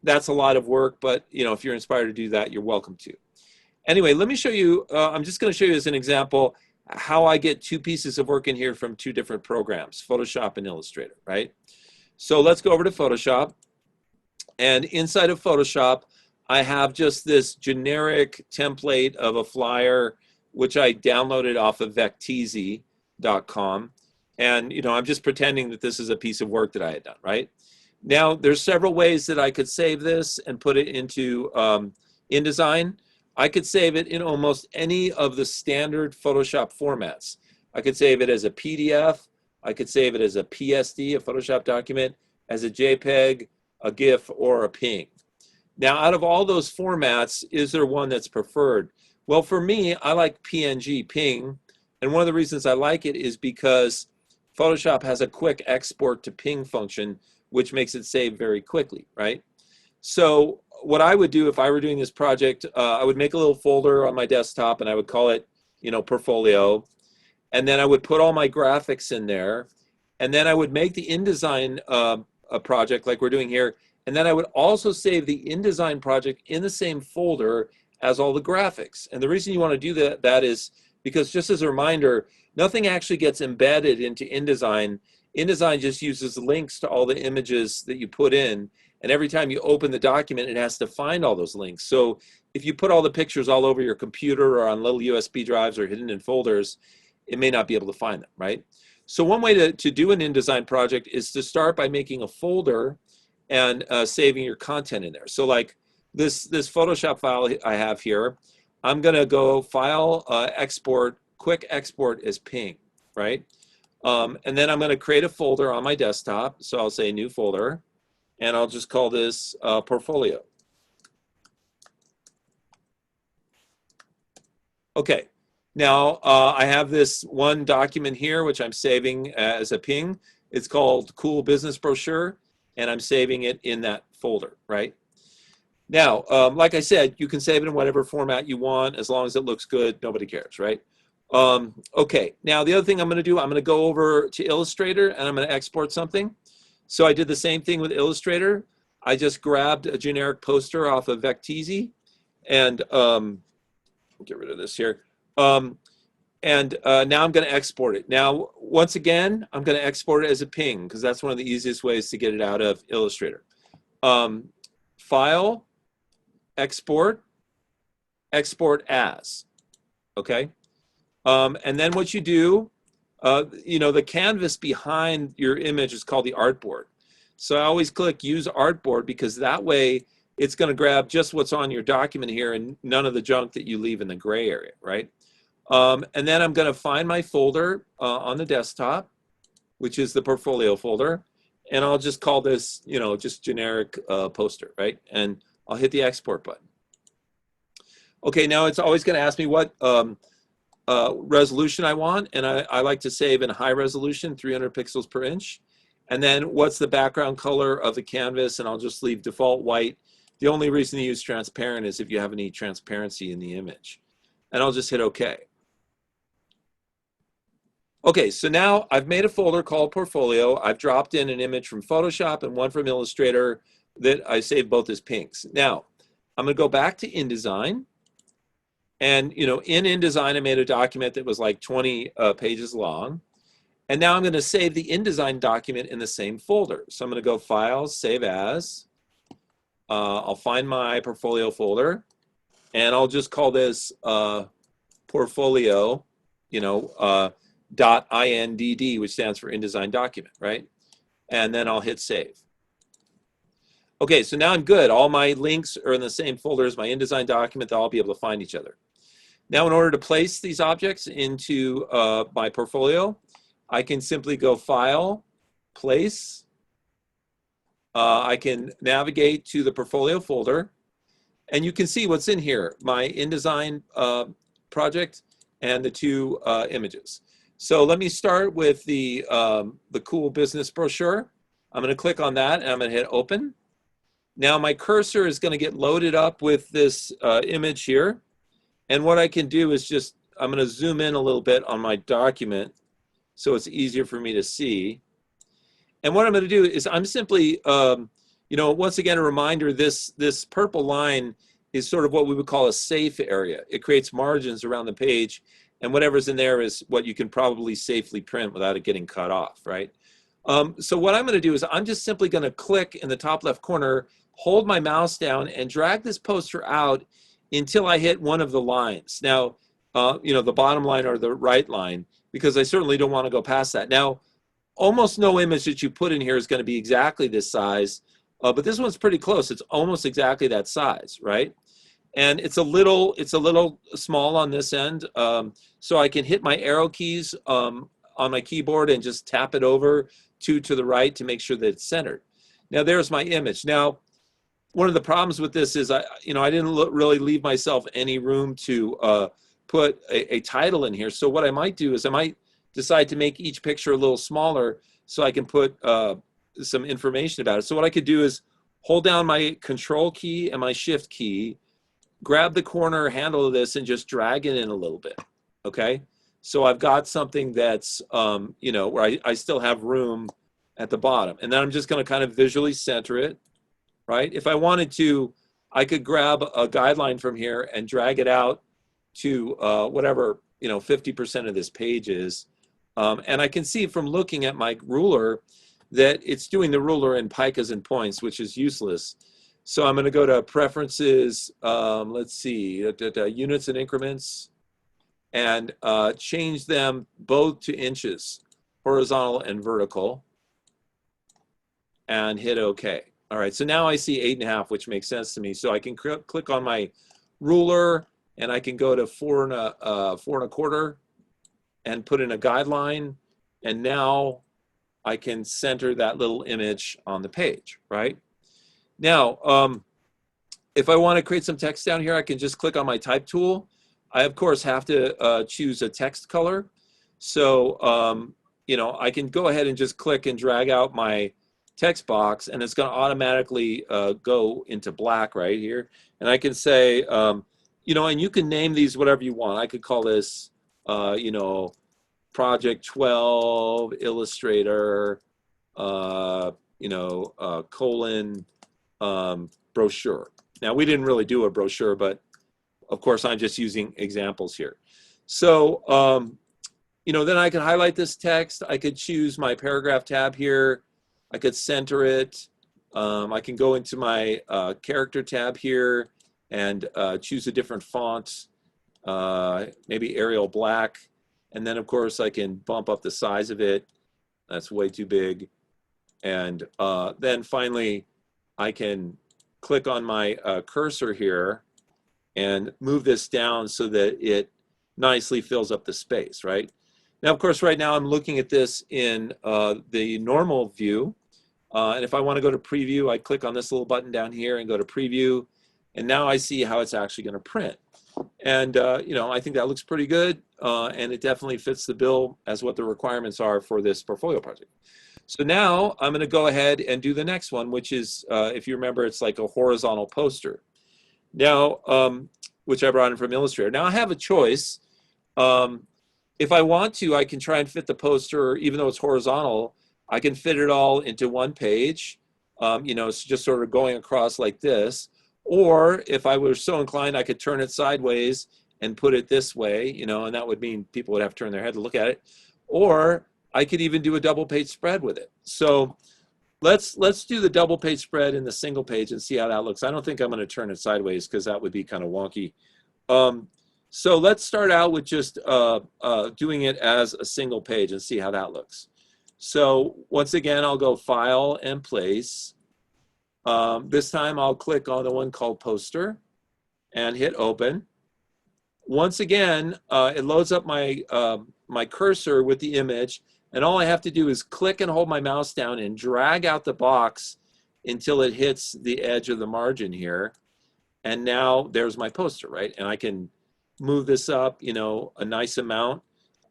That's a lot of work, but if you're inspired to do that, you're welcome to. Anyway, let me show you, I'm just gonna show you as an example how I get two pieces of work in here from two different programs, Photoshop and Illustrator, right? So let's go over to Photoshop. And inside of Photoshop, I have just this generic template of a flyer, which I downloaded off of vecteezy.com. And, I'm just pretending that this is a piece of work that I had done, right? Now, there's several ways that I could save this and put it into InDesign. I could save it in almost any of the standard Photoshop formats. I could save it as a PDF. I could save it as a PSD, a Photoshop document, as a JPEG, a GIF, or a PNG. Now, out of all those formats, is there one that's preferred? Well, for me, I like PNG, PNG. And one of the reasons I like it is because Photoshop has a quick export to PNG function, which makes it save very quickly, right? So what I would do if I were doing this project, I would make a little folder on my desktop and I would call it, Portfolio. And then I would put all my graphics in there. And then I would make the InDesign a project like we're doing here. And then I would also save the InDesign project in the same folder as all the graphics. And the reason you want to do that is because, just as a reminder, nothing actually gets embedded into InDesign. InDesign just uses links to all the images that you put in. And every time you open the document, it has to find all those links. So if you put all the pictures all over your computer or on little USB drives or hidden in folders, it may not be able to find them, right? So one way to do an InDesign project is to start by making a folder and saving your content in there. So like this Photoshop file I have here, I'm gonna go File, Export, Quick Export as PNG, right? And then I'm gonna create a folder on my desktop. So I'll say New Folder, and I'll just call this Portfolio. Okay, now I have this one document here, which I'm saving as a PNG. It's called Cool Business Brochure, and I'm saving it in that folder, right? Now, like I said, you can save it in whatever format you want, as long as it looks good, nobody cares, right? Okay, now the other thing I'm gonna do, I'm gonna go over to Illustrator and I'm gonna export something. So I did the same thing with Illustrator. I just grabbed a generic poster off of Vecteezy and get rid of this here. Now I'm gonna export it. Now, once again, I'm gonna export it as a PNG because that's one of the easiest ways to get it out of Illustrator. File, Export, Export As, okay? And then what you do, the canvas behind your image is called the artboard. So I always click Use Artboard because that way it's going to grab just what's on your document here and none of the junk that you leave in the gray area, right? And then I'm going to find my folder on the desktop, which is the Portfolio folder, and I'll just call this, just generic poster, right? And I'll hit the Export button. Okay, now it's always going to ask me what resolution I want, and I like to save in high resolution, 300 pixels per inch. And then what's the background color of the canvas, and I'll just leave default white. The only reason to use transparent is if you have any transparency in the image. And I'll just hit OK. Okay, so now I've made a folder called Portfolio. I've dropped in an image from Photoshop and one from Illustrator that I saved both as PNGs. Now, I'm going to go back to InDesign. And, in InDesign, I made a document that was like 20 pages long. And now I'm going to save the InDesign document in the same folder. So I'm going to go File, Save As. I'll find my portfolio folder, and I'll just call this portfolio, .indd, which stands for InDesign document, right? And then I'll hit Save. Okay, so now I'm good. All my links are in the same folder as my InDesign document. They'll all be able to find each other. Now, in order to place these objects into my portfolio, I can simply go File, Place. I can navigate to the portfolio folder, and you can see what's in here, my InDesign project and the two images. So let me start with the cool business brochure. I'm going to click on that, and I'm going to hit Open. Now my cursor is going to get loaded up with this image here. And what I can do is just, I'm going to zoom in a little bit on my document so it's easier for me to see. And what I'm going to do is I'm simply, once again, a reminder, this purple line is sort of what we would call a safe area. It creates margins around the page, and whatever's in there is what you can probably safely print without it getting cut off, right? So what I'm going to do is I'm just simply going to click in the top left corner, hold my mouse down, and drag this poster out until I hit one of the lines. Now, the bottom line or the right line, because I certainly don't want to go past that. Now, almost no image that you put in here is going to be exactly this size, but this one's pretty close. It's almost exactly that size, right? And it's a little small on this end, so I can hit my arrow keys on my keyboard and just tap it over to the right to make sure that it's centered. Now there's my image. Now, one of the problems with this is I didn't really leave myself any room to put a title in here. So what I might do is I might decide to make each picture a little smaller so I can put some information about it. So what I could do is hold down my Control key and my Shift key, grab the corner handle of this and just drag it in a little bit, okay? So I've got something that's, where I still have room at the bottom. And then I'm just gonna kind of visually center it, right? If I wanted to, I could grab a guideline from here and drag it out to whatever, 50% of this page is. And I can see from looking at my ruler that it's doing the ruler in picas and points, which is useless. So I'm going to go to Preferences, let's see, Units and Increments, and change them both to inches, horizontal and vertical, and hit OK. All right, so now I see 8.5, which makes sense to me. So I can click on my ruler, and I can go to 4 1/4 and put in a guideline, and now I can center that little image on the page, right? Now, if I want to create some text down here, I can just click on my type tool. I, of course, have to choose a text color. So, I can go ahead and just click and drag out my text box, and it's going to automatically go into black right here. And I can say, and you can name these whatever you want. I could call this, Project 12 Illustrator, brochure. Now, we didn't really do a brochure, but of course, I'm just using examples here. So, then I can highlight this text. I could choose my paragraph tab here. I could center it. I can go into my character tab here and choose a different font, maybe Arial Black. And then, of course, I can bump up the size of it. That's way too big. And then finally, I can click on my cursor here and move this down so that it nicely fills up the space, right? Now, of course, right now I'm looking at this in the normal view. And if I want to go to preview, I click on this little button down here and go to preview. And now I see how it's actually going to print. And, I think that looks pretty good. And it definitely fits the bill as what the requirements are for this portfolio project. So now I'm going to go ahead and do the next one, which is, if you remember, it's like a horizontal poster. Now, which I brought in from Illustrator. Now I have a choice. If I want to, I can try and fit the poster, even though it's horizontal, I can fit it all into one page. It's just sort of going across like this. Or if I were so inclined, I could turn it sideways and put it this way, and that would mean people would have to turn their head to look at it. Or I could even do a double page spread with it. So let's do the double page spread in the single page and see how that looks. I don't think I'm going to turn it sideways because that would be kind of wonky. So let's start out with just doing it as a single page and see how that looks. So once again, I'll go File and Place. This time I'll click on the one called Poster and hit Open. Once again, it loads up my, my cursor with the image, and all I have to do is click and hold my mouse down and drag out the box until it hits the edge of the margin here. And now there's my poster, right? And I can move this up, you know, a nice amount.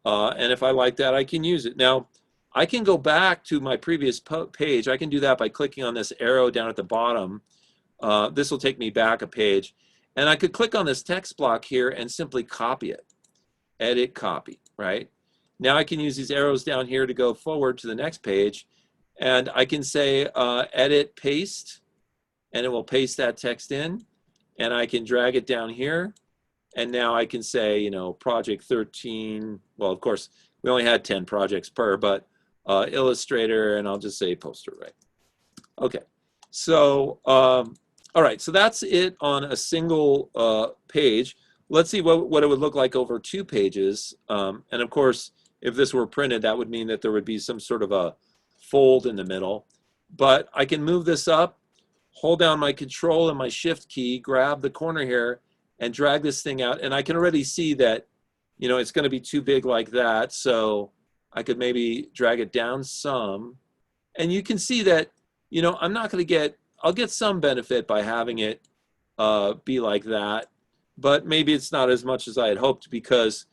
And if I like that, I can use it. Now, I can go back to my previous page. I can do that by clicking on this arrow down at the bottom. This will take me back a page. And I could click on this text block here and simply copy it. Edit, copy, right? Now I can use these arrows down here to go forward to the next page. And I can say edit, paste, and it will paste that text in. And I can drag it down here. And now I can say, you know, project 13. Well, of course, we only had 10 projects per, but Illustrator, and I'll just say poster, right? Okay, so, all right, so that's it on a single page. Let's see what it would look like over 2 pages. And of course, if this were printed, that would mean that there would be some sort of a fold in the middle. But I can move this up, hold down my Control and my Shift key, grab the corner here, and drag this thing out. And I can already see that, you know, it's going to be too big like that. So I could maybe drag it down some. And you can see that, you know, I'm not going to get, I'll get some benefit by having it be like that. But maybe it's not as much as I had hoped, because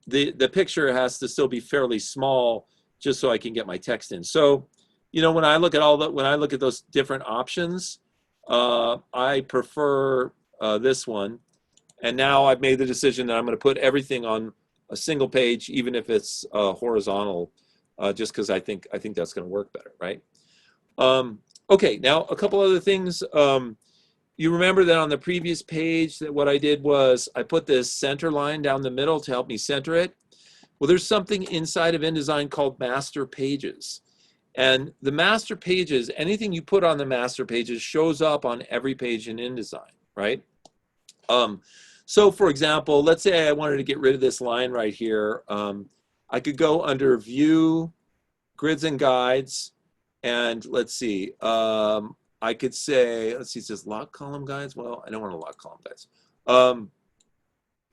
the picture has to still be fairly small just so I can get my text in. So, you know, when I look at when I look at those different options, I prefer this one. And now I've made the decision that I'm going to put everything on a single page, even if it's horizontal, just because I think that's going to work better, right? Okay, now a couple other things. You remember that on the previous page that what I did was I put this center line down the middle to help me center it. Well, there's something inside of InDesign called master pages. And the master pages, anything you put on the master pages shows up on every page in InDesign, right? So for example, let's say I wanted to get rid of this line right here. I could go under View, Grids and Guides, and let's see, I could say, let's see, it says Lock Column Guides. Well, I don't want to lock column guides. I'm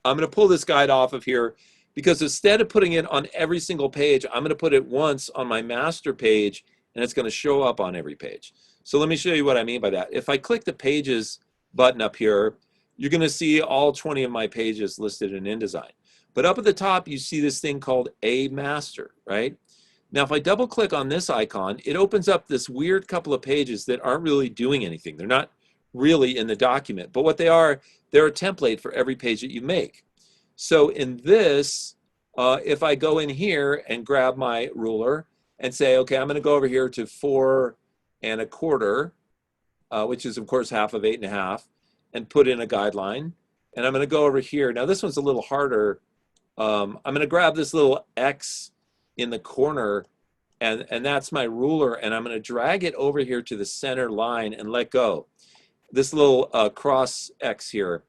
going to pull this guide off of here, because instead of putting it on every single page, I'm going to put it once on my master page, and it's going to show up on every page. So let me show you what I mean by that. If I click the Pages button up here, you're going to see all 20 of my pages listed in InDesign. But up at the top, you see this thing called A Master, right? Now, if I double click on this icon, it opens up this weird couple of pages that aren't really doing anything. They're not really in the document, but what they are, they're a template for every page that you make. So in this, if I go in here and grab my ruler and say, okay, I'm going to go over here to 4 1/4, which is of course half of 8 1/2, and put in a guideline. And I'm going to go over here. Now this one's a little harder. I'm going to grab this little X in the corner, and that's my ruler, and I'm going to drag it over here to the center line and let go. This little cross X here.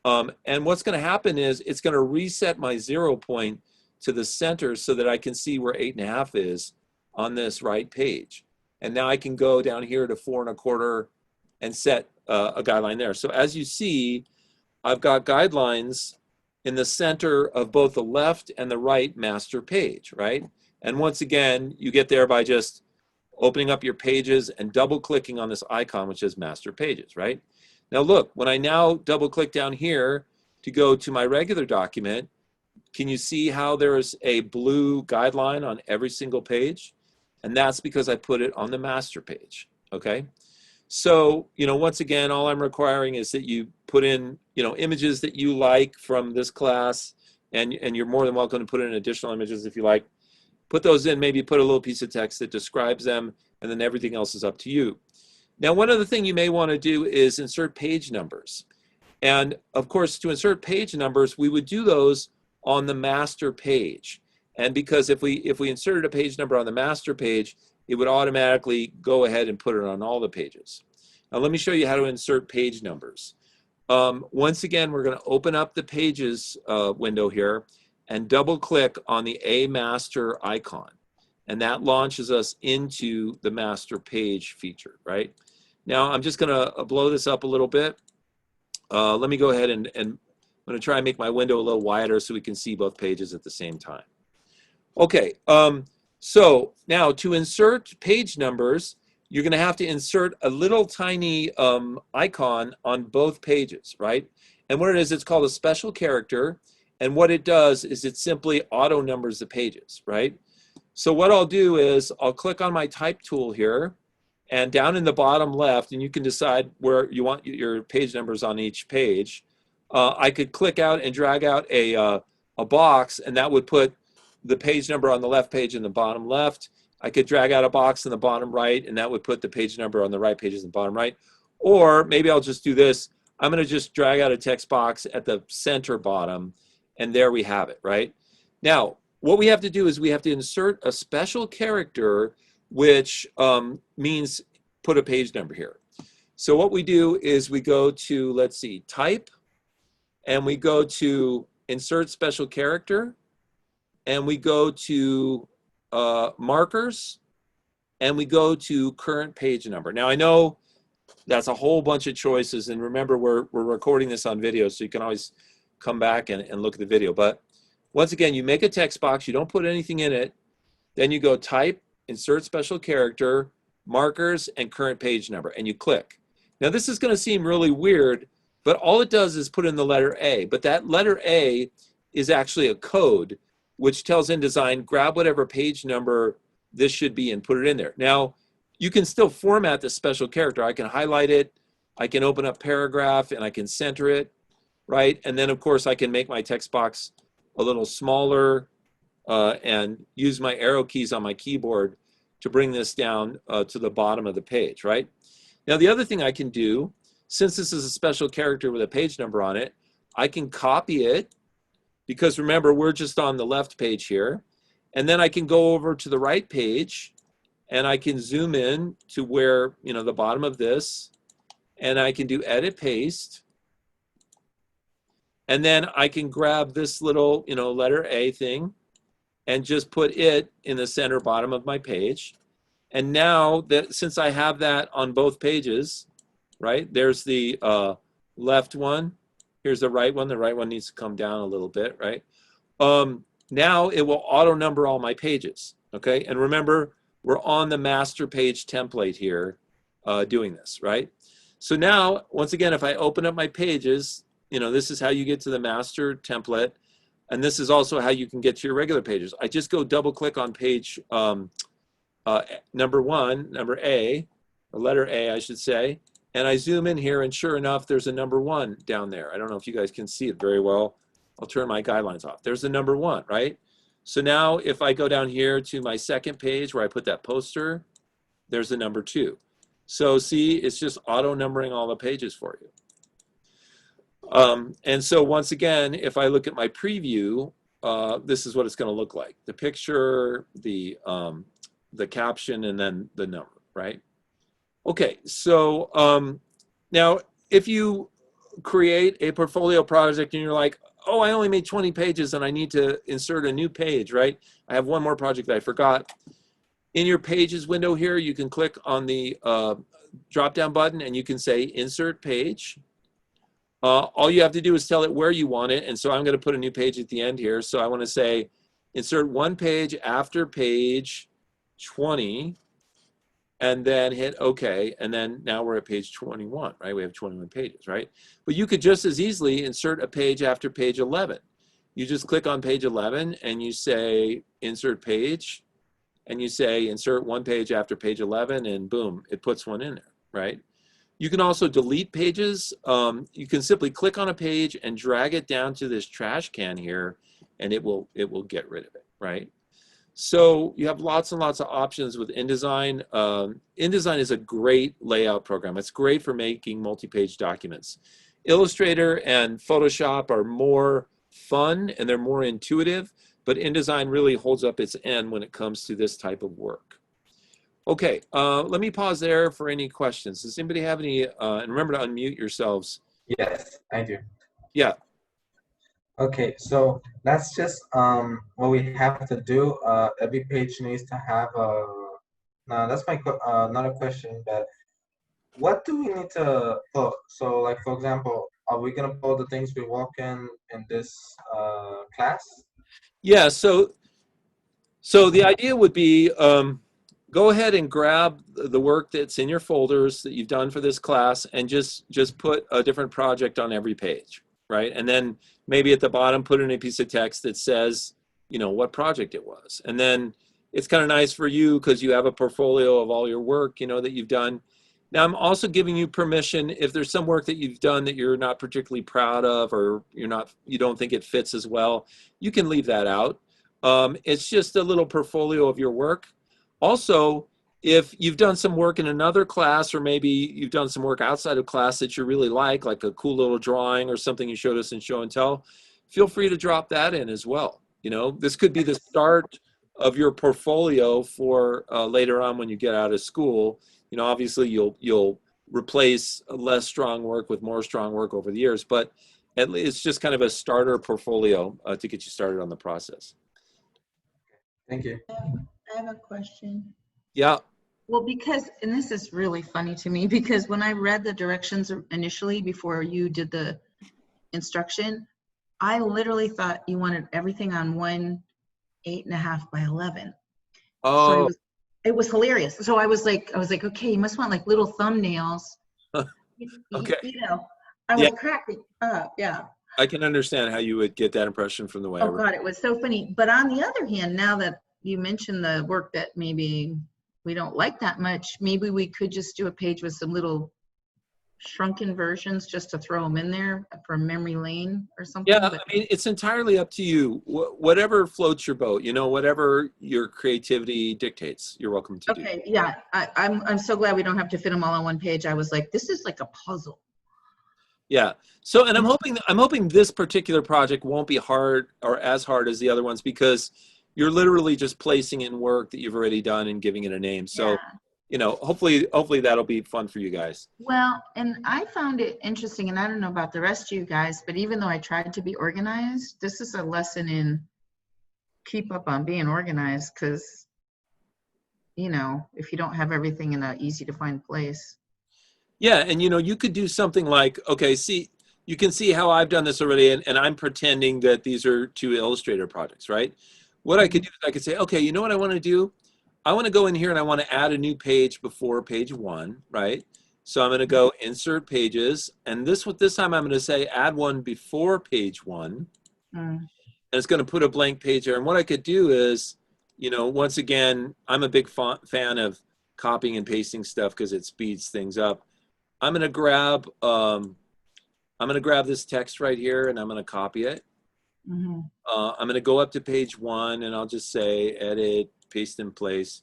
And what's going to happen is it's going to reset my 0 point to the center so that I can see where 8 1/2 is on this right page. And now I can go down here to 4 1/4 and set a guideline there. So as you see, I've got guidelines in the center of both the left and the right master page, right? And once again, you get there by just opening up your pages and double clicking on this icon, which says master pages, right? Now look, when I now double click down here to go to my regular document, can you see how there's a blue guideline on every single page? And that's because I put it on the master page, okay? So, you know, once again, all I'm requiring is that you put in, you know, images that you like from this class, and you're more than welcome to put in additional images if you like. Put those in, maybe put a little piece of text that describes them, and then everything else is up to you. Now, one other thing you may want to do is insert page numbers. And of course, to insert page numbers, we would do those on the master page. And because if we inserted a page number on the master page, it would automatically go ahead and put it on all the pages. Now let me show you how to insert page numbers. Once again, we're going to open up the pages window here and double click on the A master icon. And that launches us into the master page feature, right? Now I'm just going to blow this up a little bit. Let me go ahead and I'm going to try and make my window a little wider so we can see both pages at the same time. Okay, so now to insert page numbers, you're going to have to insert a little tiny icon on both pages, right? And what it is, it's called a special character. And what it does is it simply auto numbers the pages, right? So what I'll do is I'll click on my type tool here, and down in the bottom left, and you can decide where you want your page numbers on each page. I could click out and drag out a box, and that would put the page number on the left page in the bottom left. I could drag out a box in the bottom right, and that would put the page number on the right pages in the bottom right. Or maybe I'll just do this. I'm going to just drag out a text box at the center bottom, and there we have it, right? Now, what we have to do is we have to insert a special character, which means put a page number here. So what we do is we go to, let's see, type, and we go to insert special character, and we go to markers, and we go to current page number. Now I know that's a whole bunch of choices, and remember we're recording this on video, so you can always come back and look at the video. But once again, you make a text box, you don't put anything in it, then you go type, insert special character, markers, and current page number, and you click. Now this is going to seem really weird, but all it does is put in the letter A. But that letter A is actually a code which tells InDesign, grab whatever page number this should be and put it in there. Now, you can still format the special character. I can highlight it, I can open up paragraph, and I can center it, right? And then, of course, I can make my text box a little smaller and use my arrow keys on my keyboard to bring this down to the bottom of the page, right? Now, the other thing I can do, since this is a special character with a page number on it, I can copy it, because remember, we're just on the left page here. And then I can go over to the right page, and I can zoom in to where, you know, the bottom of this, and I can do edit paste. And then I can grab this little, you know, letter A thing and just put it in the center bottom of my page. And now that, since I have that on both pages, right, there's the left one, here's the right one. The right one needs to come down a little bit, right? Now it will auto number all my pages, okay? And remember, we're on the master page template here doing this, right? So now, once again, if I open up my pages, you know, this is how you get to the master template. And this is also how you can get to your regular pages. I just go double click on page number one, number A, or letter A, I should say. And I zoom in here, and sure enough, there's a number 1 down there. I don't know if you guys can see it very well. I'll turn my guidelines off. There's the number 1, right? So now if I go down here to my second page where I put that poster, there's the number 2. So see, it's just auto numbering all the pages for you. And so once again, if I look at my preview, this is what it's going to look like. The picture, the caption, and then the number, right? Okay, so now if you create a portfolio project and you're like, oh, I only made 20 pages and I need to insert a new page, right? I have one more project that I forgot. In your pages window here, you can click on the drop-down button and you can say insert page. All you have to do is tell it where you want it. And so I'm going to put a new page at the end here. So I want to say insert one page after page 20. And then hit OK, and then now we're at page 21, right? We have 21 pages, right? But you could just as easily insert a page after page 11. You just click on page 11 and you say insert page, and you say insert one page after page 11, and boom, it puts one in there, right? You can also delete pages. You can simply click on a page and drag it down to this trash can here, and it will get rid of it, right? So you have lots and lots of options with InDesign. InDesign is a great layout program. It's great for making multi-page documents. Illustrator and Photoshop are more fun and they're more intuitive, but InDesign really holds up its end when it comes to this type of work. Okay, let me pause there for any questions. Does anybody have any, and remember to unmute yourselves. Yes, I do. Yeah. Okay, so that's just what we have to do. Every page needs to have a. Now that's my another question. But what do we need to put? So, like for example, are we gonna put the things we walk in this class? Yeah. So the idea would be go ahead and grab the work that's in your folders that you've done for this class, and just put a different project on every page, right? And then maybe at the bottom put in a piece of text that says, you know, what project it was. And then it's kind of nice for you because you have a portfolio of all your work, you know, that you've done. Now I'm also giving you permission, if there's some work that you've done that you're not particularly proud of, or you don't think it fits as well, you can leave that out. It's just a little portfolio of your work. Also, if you've done some work in another class, or maybe you've done some work outside of class that you really like a cool little drawing or something you showed us in show and tell, feel free to drop that in as well. You know, this could be the start of your portfolio for later on when you get out of school. You know, obviously you'll replace less strong work with more strong work over the years, but at least it's just kind of a starter portfolio to get you started on the process. Thank you. I have a question. Yeah. Well, because, and this is really funny to me, because when I read the directions initially before you did the instruction, I literally thought you wanted everything on one 8.5 by 11. Oh. So it was hilarious. So I was like, okay, you must want like little thumbnails. Okay. You know, I was Yeah. cracking up. Yeah. I can understand how you would get that impression from the way I Oh read. God, it was so funny. But on the other hand, now that you mentioned the work that maybe we don't like that much, maybe we could just do a page with some little shrunken versions just to throw them in there for memory lane or something. Yeah, But I mean, it's entirely up to you. Whatever floats your boat, you know, whatever your creativity dictates, you're welcome to do. okay, yeah, I'm so glad we don't have to fit them all on one page. I was like, this is like a puzzle. Yeah. So, and I'm hoping this particular project won't be hard or as hard as the other ones, because you're literally just placing in work that you've already done and giving it a name. So, Yeah. you know, hopefully that'll be fun for you guys. Well, and I found it interesting, and I don't know about the rest of you guys, but even though I tried to be organized, this is a lesson in keep up on being organized, because, you know, if you don't have everything in an easy to find place. Yeah, and you know, you could do something like, okay, see, you can see how I've done this already, and I'm pretending that these are 2 Illustrator projects, right? What I could do is I could say, okay, you know what I want to do? I want to go in here and I want to add a new page before page 1, right? So I'm going to go insert pages, and this time I'm going to say add one before page 1, and it's going to put a blank page there. And what I could do is, you know, once again, I'm a big fan of copying and pasting stuff because it speeds things up. I'm going to grab this text right here, and I'm going to copy it. I'm going to go up to page 1, and I'll just say edit, paste in place,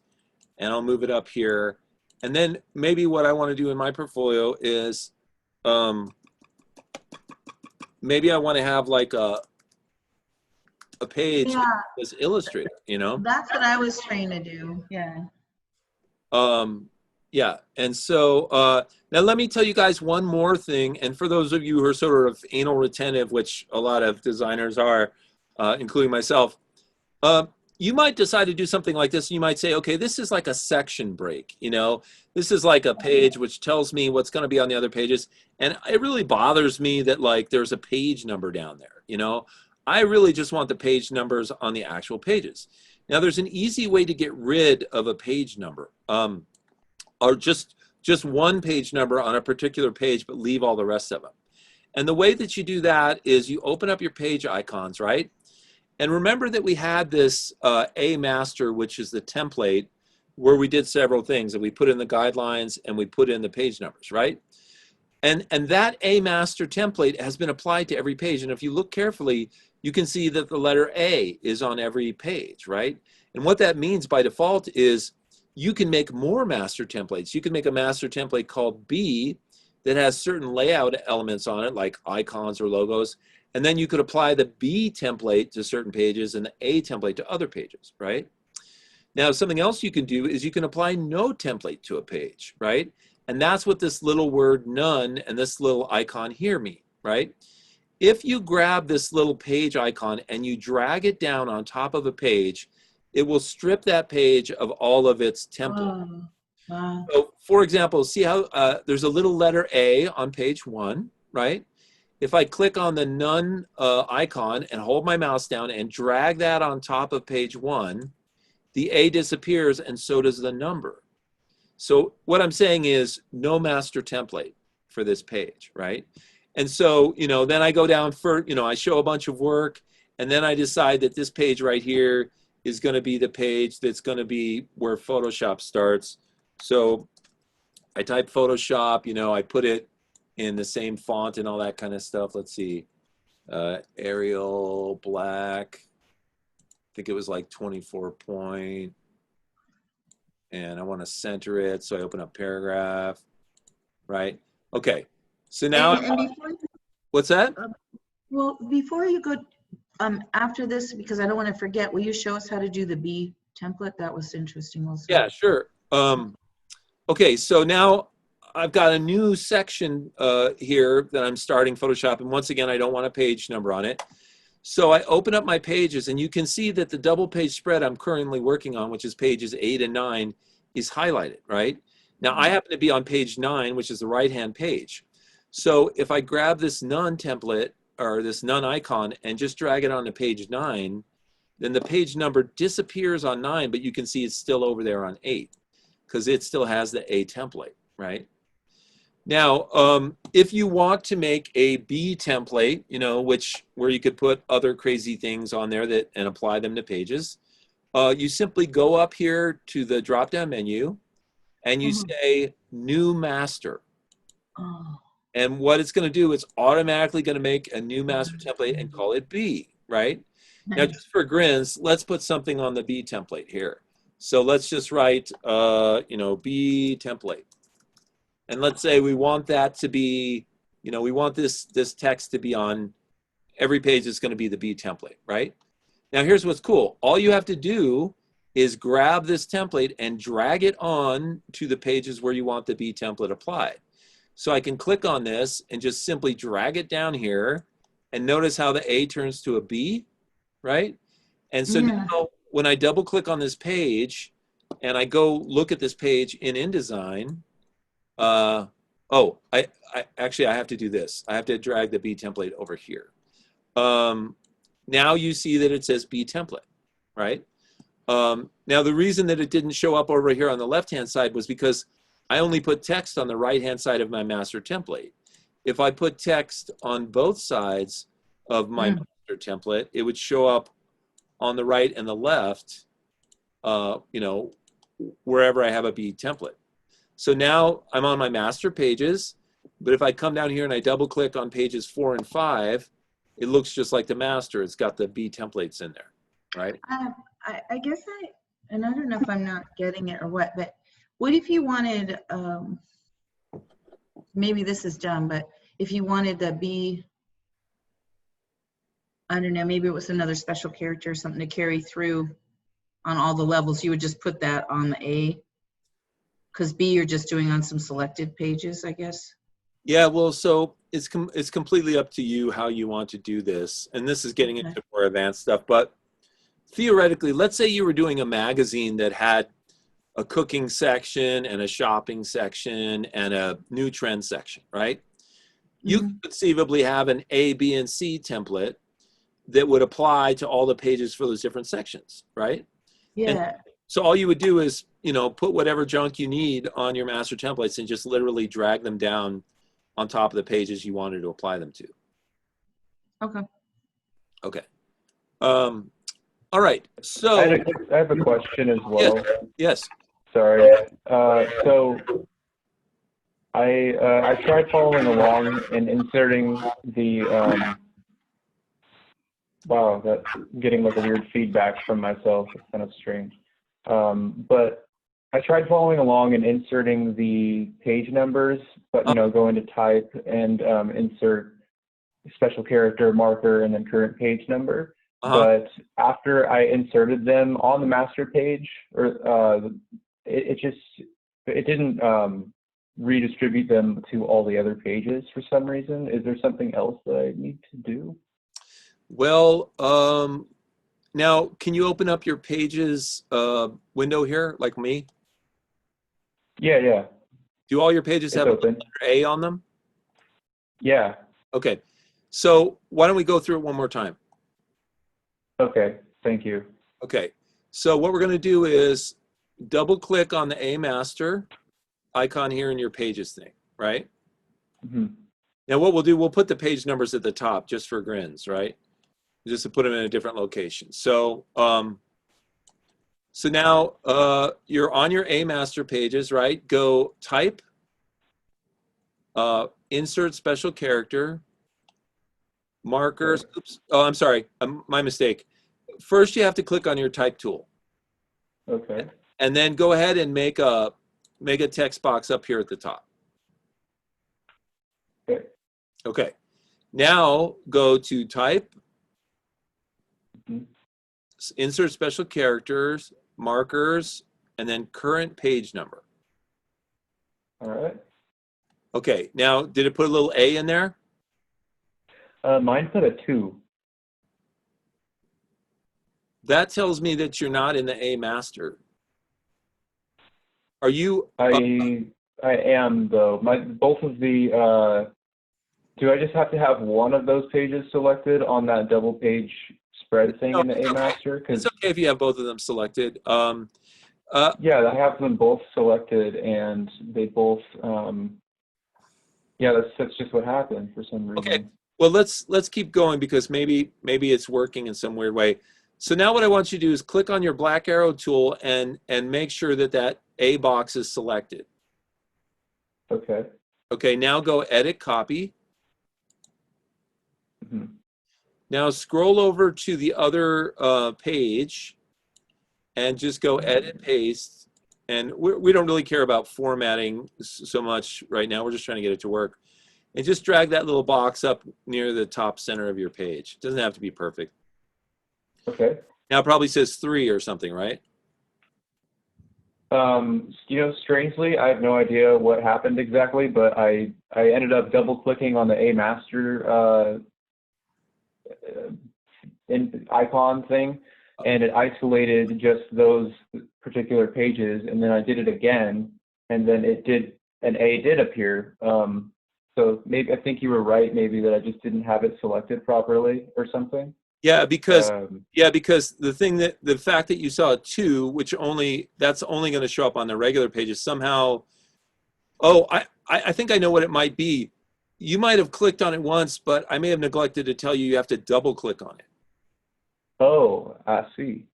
and I'll move it up here. And then maybe what I want to do in my portfolio is maybe I want to have like a page as Illustrator, you know? That's what I was trying to do. Yeah. Yeah, and so now let me tell you guys one more thing, and for those of you who are sort of anal retentive, which a lot of designers are, including myself, you might decide to do something like this. You might say, okay, this is like a section break, you know? This is like a page which tells me what's going to be on the other pages, and it really bothers me that like there's a page number down there, you know? I really just want the page numbers on the actual pages. Now, there's an easy way to get rid of a page number. Or just one page number on a particular page, but leave all the rest of them. And the way that you do that is you open up your page icons, right? And remember that we had this A master, which is the template where we did several things, and we put in the guidelines and we put in the page numbers, right? And that A master template has been applied to every page. And if you look carefully, you can see that the letter A is on every page, right? And what that means by default is you can make more master templates. You can make a master template called B that has certain layout elements on it, like icons or logos. And then you could apply the B template to certain pages and the A template to other pages, right? Now, something else you can do is you can apply no template to a page, right? And that's what this little word none and this little icon here mean, right? If you grab this little page icon and you drag it down on top of a page, it will strip that page of all of its template. Oh, wow. So, for example, see how there's a little letter A on page 1, right? If I click on the none icon and hold my mouse down and drag that on top of page 1, the A disappears and so does the number. So what I'm saying is no master template for this page, right? And so, you know, then I go down for, you know, I show a bunch of work, and then I decide that this page right here is going to be the page that's going to be where Photoshop starts. So I type Photoshop, you know, I put it in the same font and all that kind of stuff. Let's see, Arial Black. I think it was like 24 point. And I want to center it, so I open up paragraph, right? Okay, so now, what's that? Well, before you go, after this, because I don't want to forget, will you show us how to do the B template? That was interesting also. Yeah, sure. Okay, so now I've got a new section here that I'm starting Photoshop, and once again, I don't want a page number on it. So I open up my pages, and you can see that the double page spread I'm currently working on, which is pages 8 and 9, is highlighted, right? Now I happen to be on page 9, which is the right-hand page. So if I grab this none template, or this none icon, and just drag it onto page 9, then the page number disappears on 9, but you can see it's still over there on 8, because it still has the A template, right? Now, if you want to make a B template, you know, where you could put other crazy things on there and apply them to pages, you simply go up here to the drop-down menu, and you say New Master. Oh. And what it's going to do is automatically going to make a new master template and call it B, right? Nice. Now, just for grins, let's put something on the B template here. So let's just write, you know, B template. And let's say we want that to be, you know, we want this text to be on every page is going to be the B template, right? Now, here's what's cool. All you have to do is grab this template and drag it on to the pages where you want the B template applied. So I can click on this and just simply drag it down here, and notice how the A turns to a B, right? And so now when I double click on this page and I go look at this page in InDesign, I actually have to do this. I have to drag the B template over here. Now you see that it says B template, right? Now the reason that it didn't show up over here on the left-hand side was because I only put text on the right-hand side of my master template. If I put text on both sides of my master template, it would show up on the right and the left, you know, wherever I have a B template. So now I'm on my master pages, but if I come down here and I double click on pages 4 and 5, it looks just like the master. It's got the B templates in there, right? I guess and I don't know if I'm not getting it or what, but what if you wanted, maybe this is dumb, but if you wanted the B, I don't know, maybe it was another special character or something to carry through on all the levels, you would just put that on the A? Because B you're just doing on some selected pages, I guess. Yeah, well, so it's completely up to you how you want to do this. And this is getting into more advanced stuff. But theoretically, let's say you were doing a magazine that had a cooking section and a shopping section and a new trend section, right? You could conceivably have an A, B, and C template that would apply to all the pages for those different sections, right? Yeah. And so all you would do is, you know, put whatever junk you need on your master templates and just literally drag them down on top of the pages you wanted to apply them to. Okay. Okay. All right. So I have a question as well. Yes. Sorry. So I tried following along and inserting the wow, that's getting like a weird feedback from myself. It's kind of strange. But I tried following along and inserting the page numbers, but you know, going to type and insert special character, marker, and then current page number. Uh-huh. But after I inserted them on the master page, or it didn't redistribute them to all the other pages for some reason. Is there something else that I need to do? Well, now can you open up your pages window here, like me? Yeah. Do all your pages It's have open. a letter A on them? Yeah. Okay. So why don't we go through it one more time? Okay. Thank you. Okay. So what we're going to do is double click on the A master icon here in your pages thing, right? Mm-hmm. Now what we'll do, we'll put the page numbers at the top just for grins, right? Just to put them in a different location. So, so now you're on your A master pages, right? Go type, insert special character, markers. Oops. Oh, I'm sorry. My mistake. First, you have to click on your type tool. Okay. And then go ahead and make a text box up here at the top. Okay. Okay. Now go to type, insert special characters, markers, and then current page number. All right. Okay. Now, did it put a little A in there? Mine put a 2. That tells me that you're not in the A master. Are you? I am though. Both of the. Do I just have to have one of those pages selected on that double page spread thing in the A master? It's okay if you have both of them selected. Yeah, I have them both selected, and they both. Yeah, that's just what happened for some reason. Okay. Well, let's keep going because maybe it's working in some weird way. So now what I want you to do is click on your black arrow tool and make sure that A box is selected. Okay. Okay, now go edit copy. Mm-hmm. Now scroll over to the other page and just go edit paste. And we don't really care about formatting so much right now. We're just trying to get it to work. And just drag that little box up near the top center of your page. It doesn't have to be perfect. Okay. Now it probably says 3 or something, right? Strangely, I have no idea what happened exactly, but I ended up double clicking on the A master icon thing, and it isolated just those particular pages, and then I did it again, and then an A did appear. So maybe I think you were right, maybe that I just didn't have it selected properly or something. Yeah, because the fact that you saw a 2, which that's only going to show up on the regular pages somehow. Oh, I think I know what it might be. You might have clicked on it once, but I may have neglected to tell you have to double click on it. Oh, I see.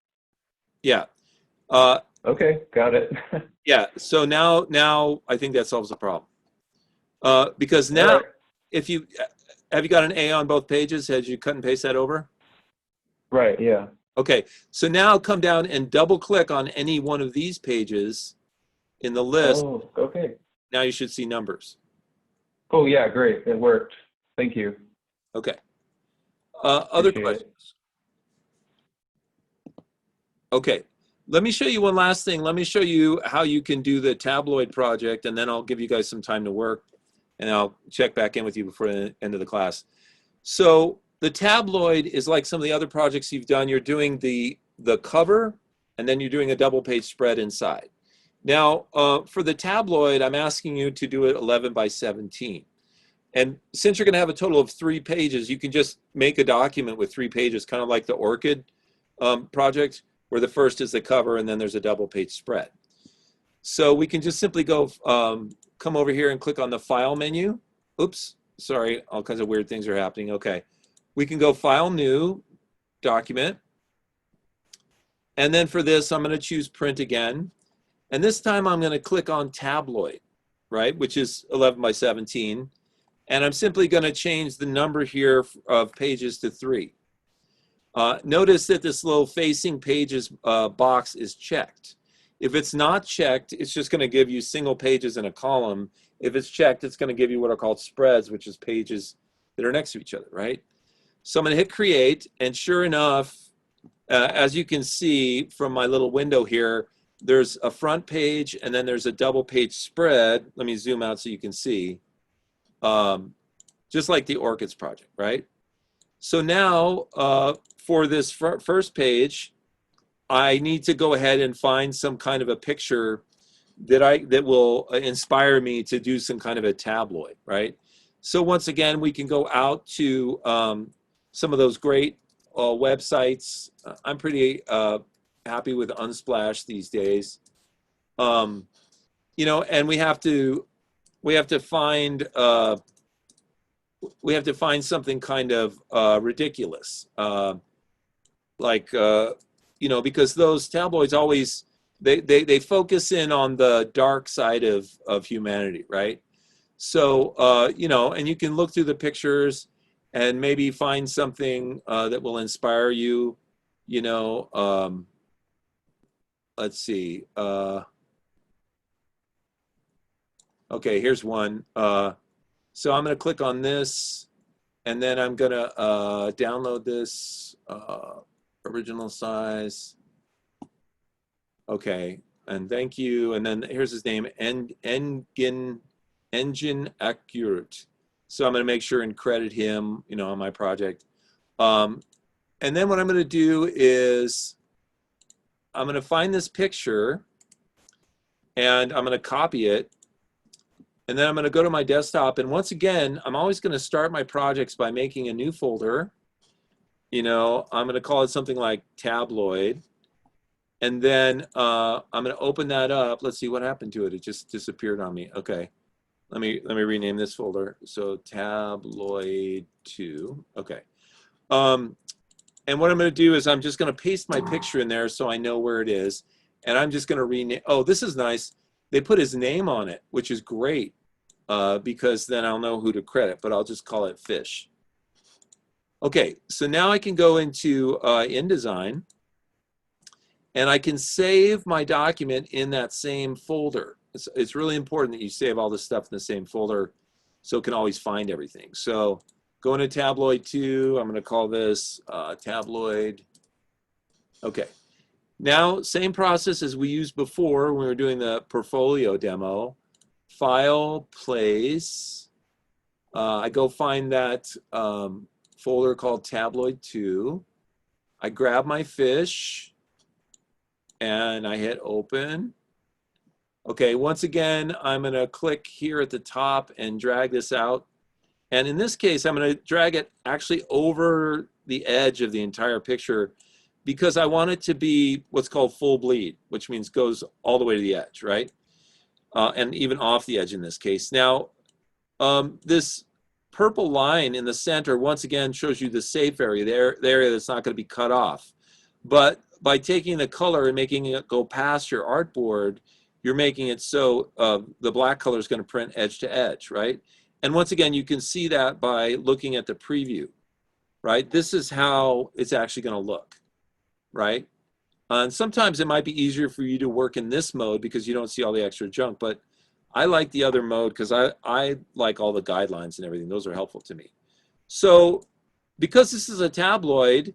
Yeah. Okay, got it. Yeah. So now I think that solves the problem. Because now, if you have you got an A on both pages? Had you cut and paste that over? Right. Yeah. Okay. So now come down and double click on any one of these pages in the list. Oh, okay. Now you should see numbers. Oh yeah, great. It worked. Thank you. Okay. Other Appreciate questions? Okay. Let me show you one last thing. Let me show you how you can do the tabloid project, and then I'll give you guys some time to work, and I'll check back in with you before the end of the class. So the tabloid is like some of the other projects you've done. You're doing the cover, and then you're doing a double page spread inside. Now, for the tabloid, I'm asking you to do it 11 by 17. And since you're going to have a total of 3 pages, you can just make a document with 3 pages, kind of like the Orchid project, where the first is the cover and then there's a double page spread. So we can just simply go come over here and click on the File menu. Oops, sorry, all kinds of weird things are happening. Okay, we can go File, New, Document. And then for this, I'm going to choose Print again. And this time I'm going to click on Tabloid, right, which is 11 by 17. And I'm simply going to change the number here of pages to 3. Notice that this little facing pages box is checked. If it's not checked, it's just going to give you single pages in a column. If it's checked, it's going to give you what are called spreads, which is pages that are next to each other, right? So I'm going to hit create, and sure enough, as you can see from my little window here, there's a front page and then there's a double page spread. Let me zoom out so you can see. Just like the Orchids project, right? So now for this first page, I need to go ahead and find some kind of a picture that will inspire me to do some kind of a tabloid, right? So once again, we can go out to some of those great websites. I'm pretty happy with Unsplash these days. You know, and we have to find something kind of ridiculous, like you know, because those tabloids always they focus in on the dark side of humanity, right? So you know, and you can look through the pictures and maybe find something that will inspire you. You know, let's see. Okay, here's one. So I'm going to click on this, and then I'm going to download this original size. Okay, and thank you. And then here's his name, Engin Accurate. So I'm going to make sure and credit him, you know, on my project. And then what I'm going to do is I'm going to find this picture, and I'm going to copy it. And then I'm going to go to my desktop. And once again, I'm always going to start my projects by making a new folder. You know, I'm going to call it something like tabloid. And then I'm going to open that up. Let's see what happened to it. It just disappeared on me. Okay. Let me rename this folder. So tabloid 2. Okay. And what I'm going to do is I'm just going to paste my picture in there so I know where it is. And I'm just going to rename. Oh, this is nice. They put his name on it, which is great because then I'll know who to credit, but I'll just call it Fish. Okay, so now I can go into InDesign, and I can save my document in that same folder. It's really important that you save all this stuff in the same folder so it can always find everything. So go into Tabloid 2. I'm going to call this Tabloid. Okay. Now, same process as we used before when we were doing the portfolio demo. File, place. I go find that folder called Tabloid 2. I grab my fish, and I hit open. Okay, once again, I'm going to click here at the top and drag this out. And in this case, I'm going to drag it actually over the edge of the entire picture because I want it to be what's called full bleed, which means goes all the way to the edge, right? And even off the edge in this case. Now, this purple line in the center, once again, shows you the safe area, the area that's not going to be cut off. But by taking the color and making it go past your artboard, you're making it so the black color is going to print edge to edge, right? And once again, you can see that by looking at the preview, right? This is how it's actually going to look, right? And sometimes it might be easier for you to work in this mode because you don't see all the extra junk, but I like the other mode because I like all the guidelines and everything. Those are helpful to me. So because this is a tabloid,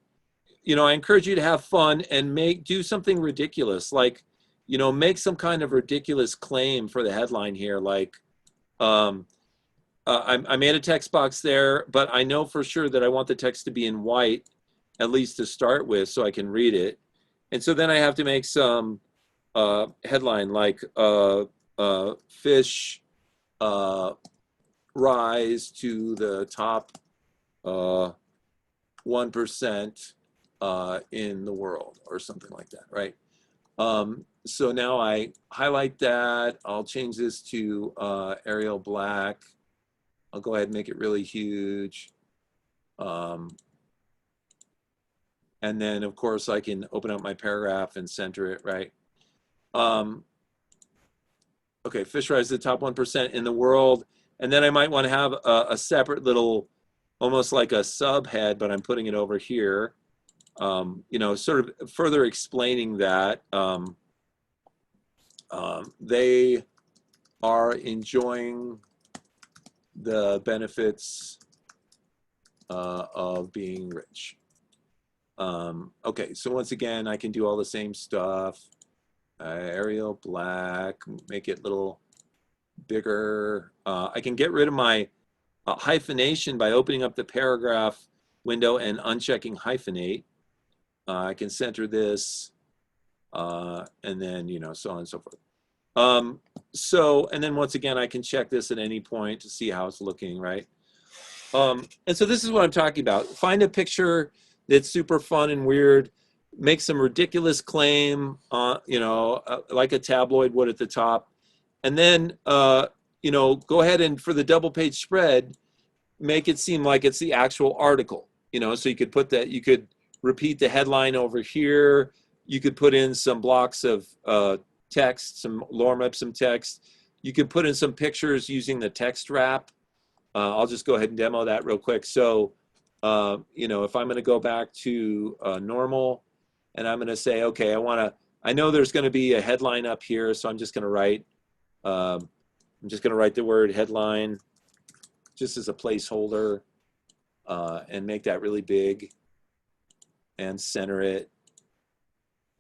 you know, I encourage you to have fun and do something ridiculous, like, you know, make some kind of ridiculous claim for the headline here, like, I made a text box there, but I know for sure that I want the text to be in white, at least to start with, so I can read it. And so then I have to make some headline like fish rise to the top 1% in the world or something like that, right? So now I highlight that. I'll change this to Arial Black. I'll go ahead and make it really huge. And then, of course, I can open up my paragraph and center it, right? Okay, fish rise to the top 1% in the world. And then I might want to have a separate little, almost like a subhead, but I'm putting it over here. You know, sort of further explaining that they are enjoying the benefits of being rich. Okay, so once again, I can do all the same stuff. Arial black, make it a little bigger. I can get rid of my hyphenation by opening up the paragraph window and unchecking hyphenate. I can center this, and then, you know, so on and so forth. And then once again, I can check this at any point to see how it's looking, right? And so this is what I'm talking about. Find a picture that's super fun and weird, make some ridiculous claim, you know, like a tabloid would at the top, and then, you know, go ahead and for the double page spread, make it seem like it's the actual article, you know, so you could put that, you could repeat the headline over here, you could put in some blocks of text, some lorem ipsum text, you could put in some pictures using the text wrap. I'll just go ahead and demo that real quick. So, you know, if I'm going to go back to normal, and I'm going to say, okay, I know there's going to be a headline up here, so I'm just going to write, the word headline just as a placeholder, and make that really big and center it.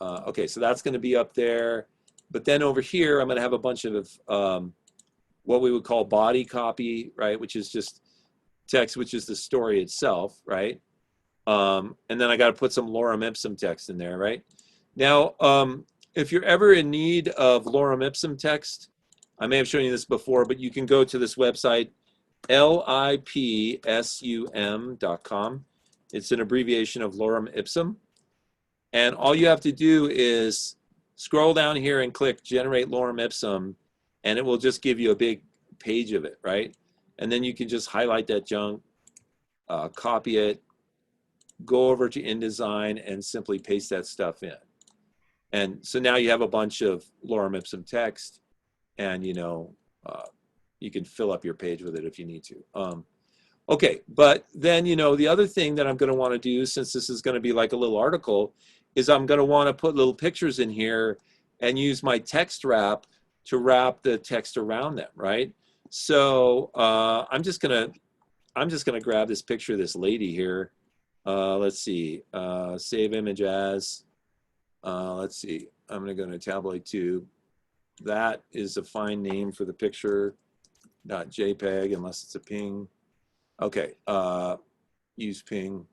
Okay, so that's going to be up there. But then over here, I'm going to have a bunch of what we would call body copy, right? Which is just text, which is the story itself, right? And then I got to put some lorem ipsum text in there, right? Now, if you're ever in need of lorem ipsum text, I may have shown you this before, but you can go to this website, lipsum.com. It's an abbreviation of lorem ipsum. And all you have to do is scroll down here and click generate lorem ipsum, and it will just give you a big page of it, right? And then you can just highlight that junk, copy it, go over to InDesign and simply paste that stuff in. And so now you have a bunch of lorem ipsum text, and you know, you can fill up your page with it if you need to. Okay, but then, you know, the other thing that I'm going to want to do, since this is going to be like a little article, is I'm going to want to put little pictures in here and use my text wrap to wrap the text around them, right? So I'm just gonna grab this picture of this lady here. Let's see, save image as. Let's see, I'm gonna go to tabloid 2. That is a fine name for the picture, not JPEG unless it's a ping. Okay, use ping.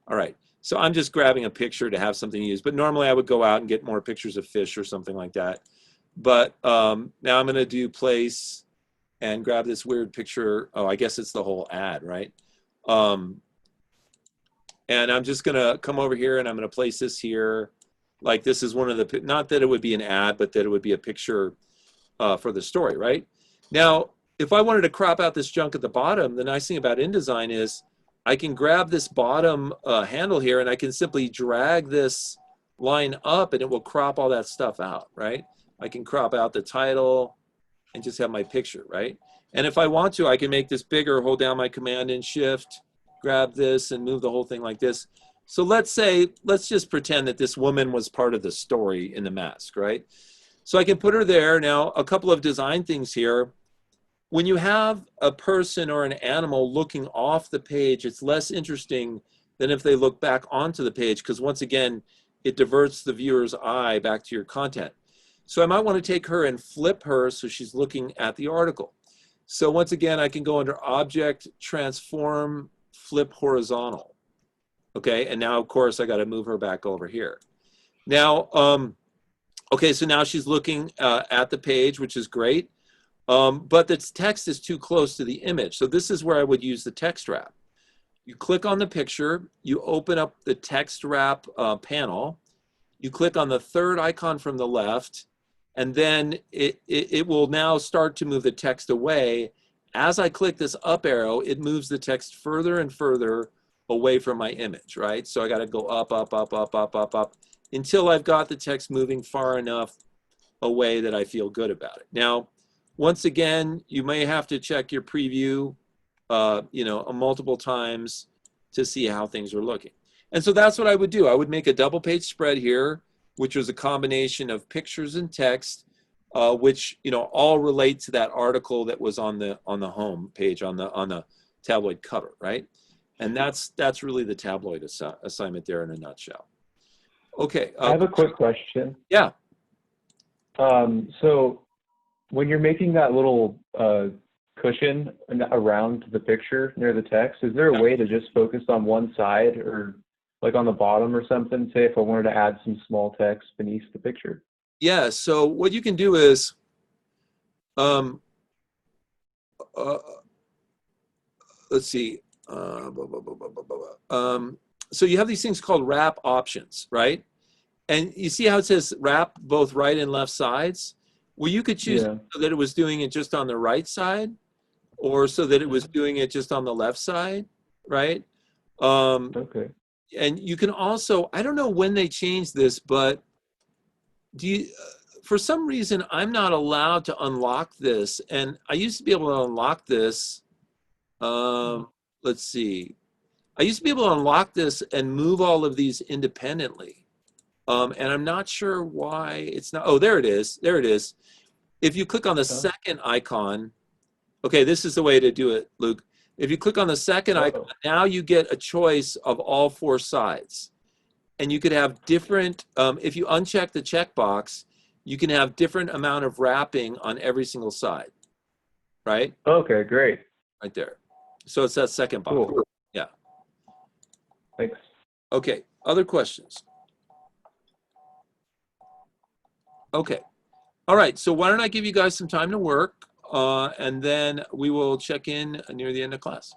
All right, so I'm just grabbing a picture to have something to use, but normally I would go out and get more pictures of fish or something like that. But now I'm gonna do place and grab this weird picture. Oh, I guess it's the whole ad, right? And I'm just gonna come over here and I'm gonna place this here. Like this is one of the, not that it would be an ad, but that it would be a picture for the story, right? Now, if I wanted to crop out this junk at the bottom, the nice thing about InDesign is I can grab this bottom handle here and I can simply drag this line up and it will crop all that stuff out, right? I can crop out the title and just have my picture, right? And if I want to, I can make this bigger, hold down my Command and Shift, grab this and move the whole thing like this. So let's just pretend that this woman was part of the story in the mask, right? So I can put her there. Now, a couple of design things here. When you have a person or an animal looking off the page, it's less interesting than if they look back onto the page, because once again, it diverts the viewer's eye back to your content. So I might want to take her and flip her so she's looking at the article. So once again, I can go under Object, Transform, Flip Horizontal. Okay, and now of course I got to move her back over here. Now, okay, so now she's looking at the page, which is great, but the text is too close to the image. So this is where I would use the text wrap. You click on the picture, you open up the text wrap panel, you click on the third icon from the left, and then it will now start to move the text away. As I click this up arrow, it moves the text further and further away from my image, right? So I got to go up, up, up, up, up, up, up, until I've got the text moving far enough away that I feel good about it. Now, once again, you may have to check your preview, you know, multiple times to see how things are looking. And so that's what I would do. I would make a double page spread here, which was a combination of pictures and text, which, you know, all relate to that article that was on the home page, on the tabloid cover, right? And that's really the tabloid assignment there in a nutshell. Okay. I have a quick question. Yeah. So when you're making that little cushion around the picture near the text, is there a way to just focus on one side or like on the bottom or something? Say if I wanted to add some small text beneath the picture. Yeah. So what you can do is, let's see. So you have these things called wrap options, right? And you see how it says wrap both right and left sides? Well, you could choose so that it was doing it just on the right side, or so that it was doing it just on the left side, right? Okay. And you can also, I don't know when they changed this, but for some reason, I'm not allowed to unlock this. And I used to be able to unlock this. Let's see. I used to be able to unlock this and move all of these independently. And I'm not sure why it's not. Oh, there it is. There it is. If you click on the second icon, okay, this is the way to do it, Luke. If you click on the second icon, now you get a choice of all four sides. And you could have different, if you uncheck the checkbox, you can have different amount of wrapping on every single side, right? Okay, great. Right there. So it's that second box. Cool. Yeah. Thanks. Okay, other questions? Okay. All right, so why don't I give you guys some time to work, and then we will check in near the end of class.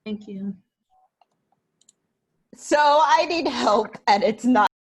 Thank you. So I need help, and it's not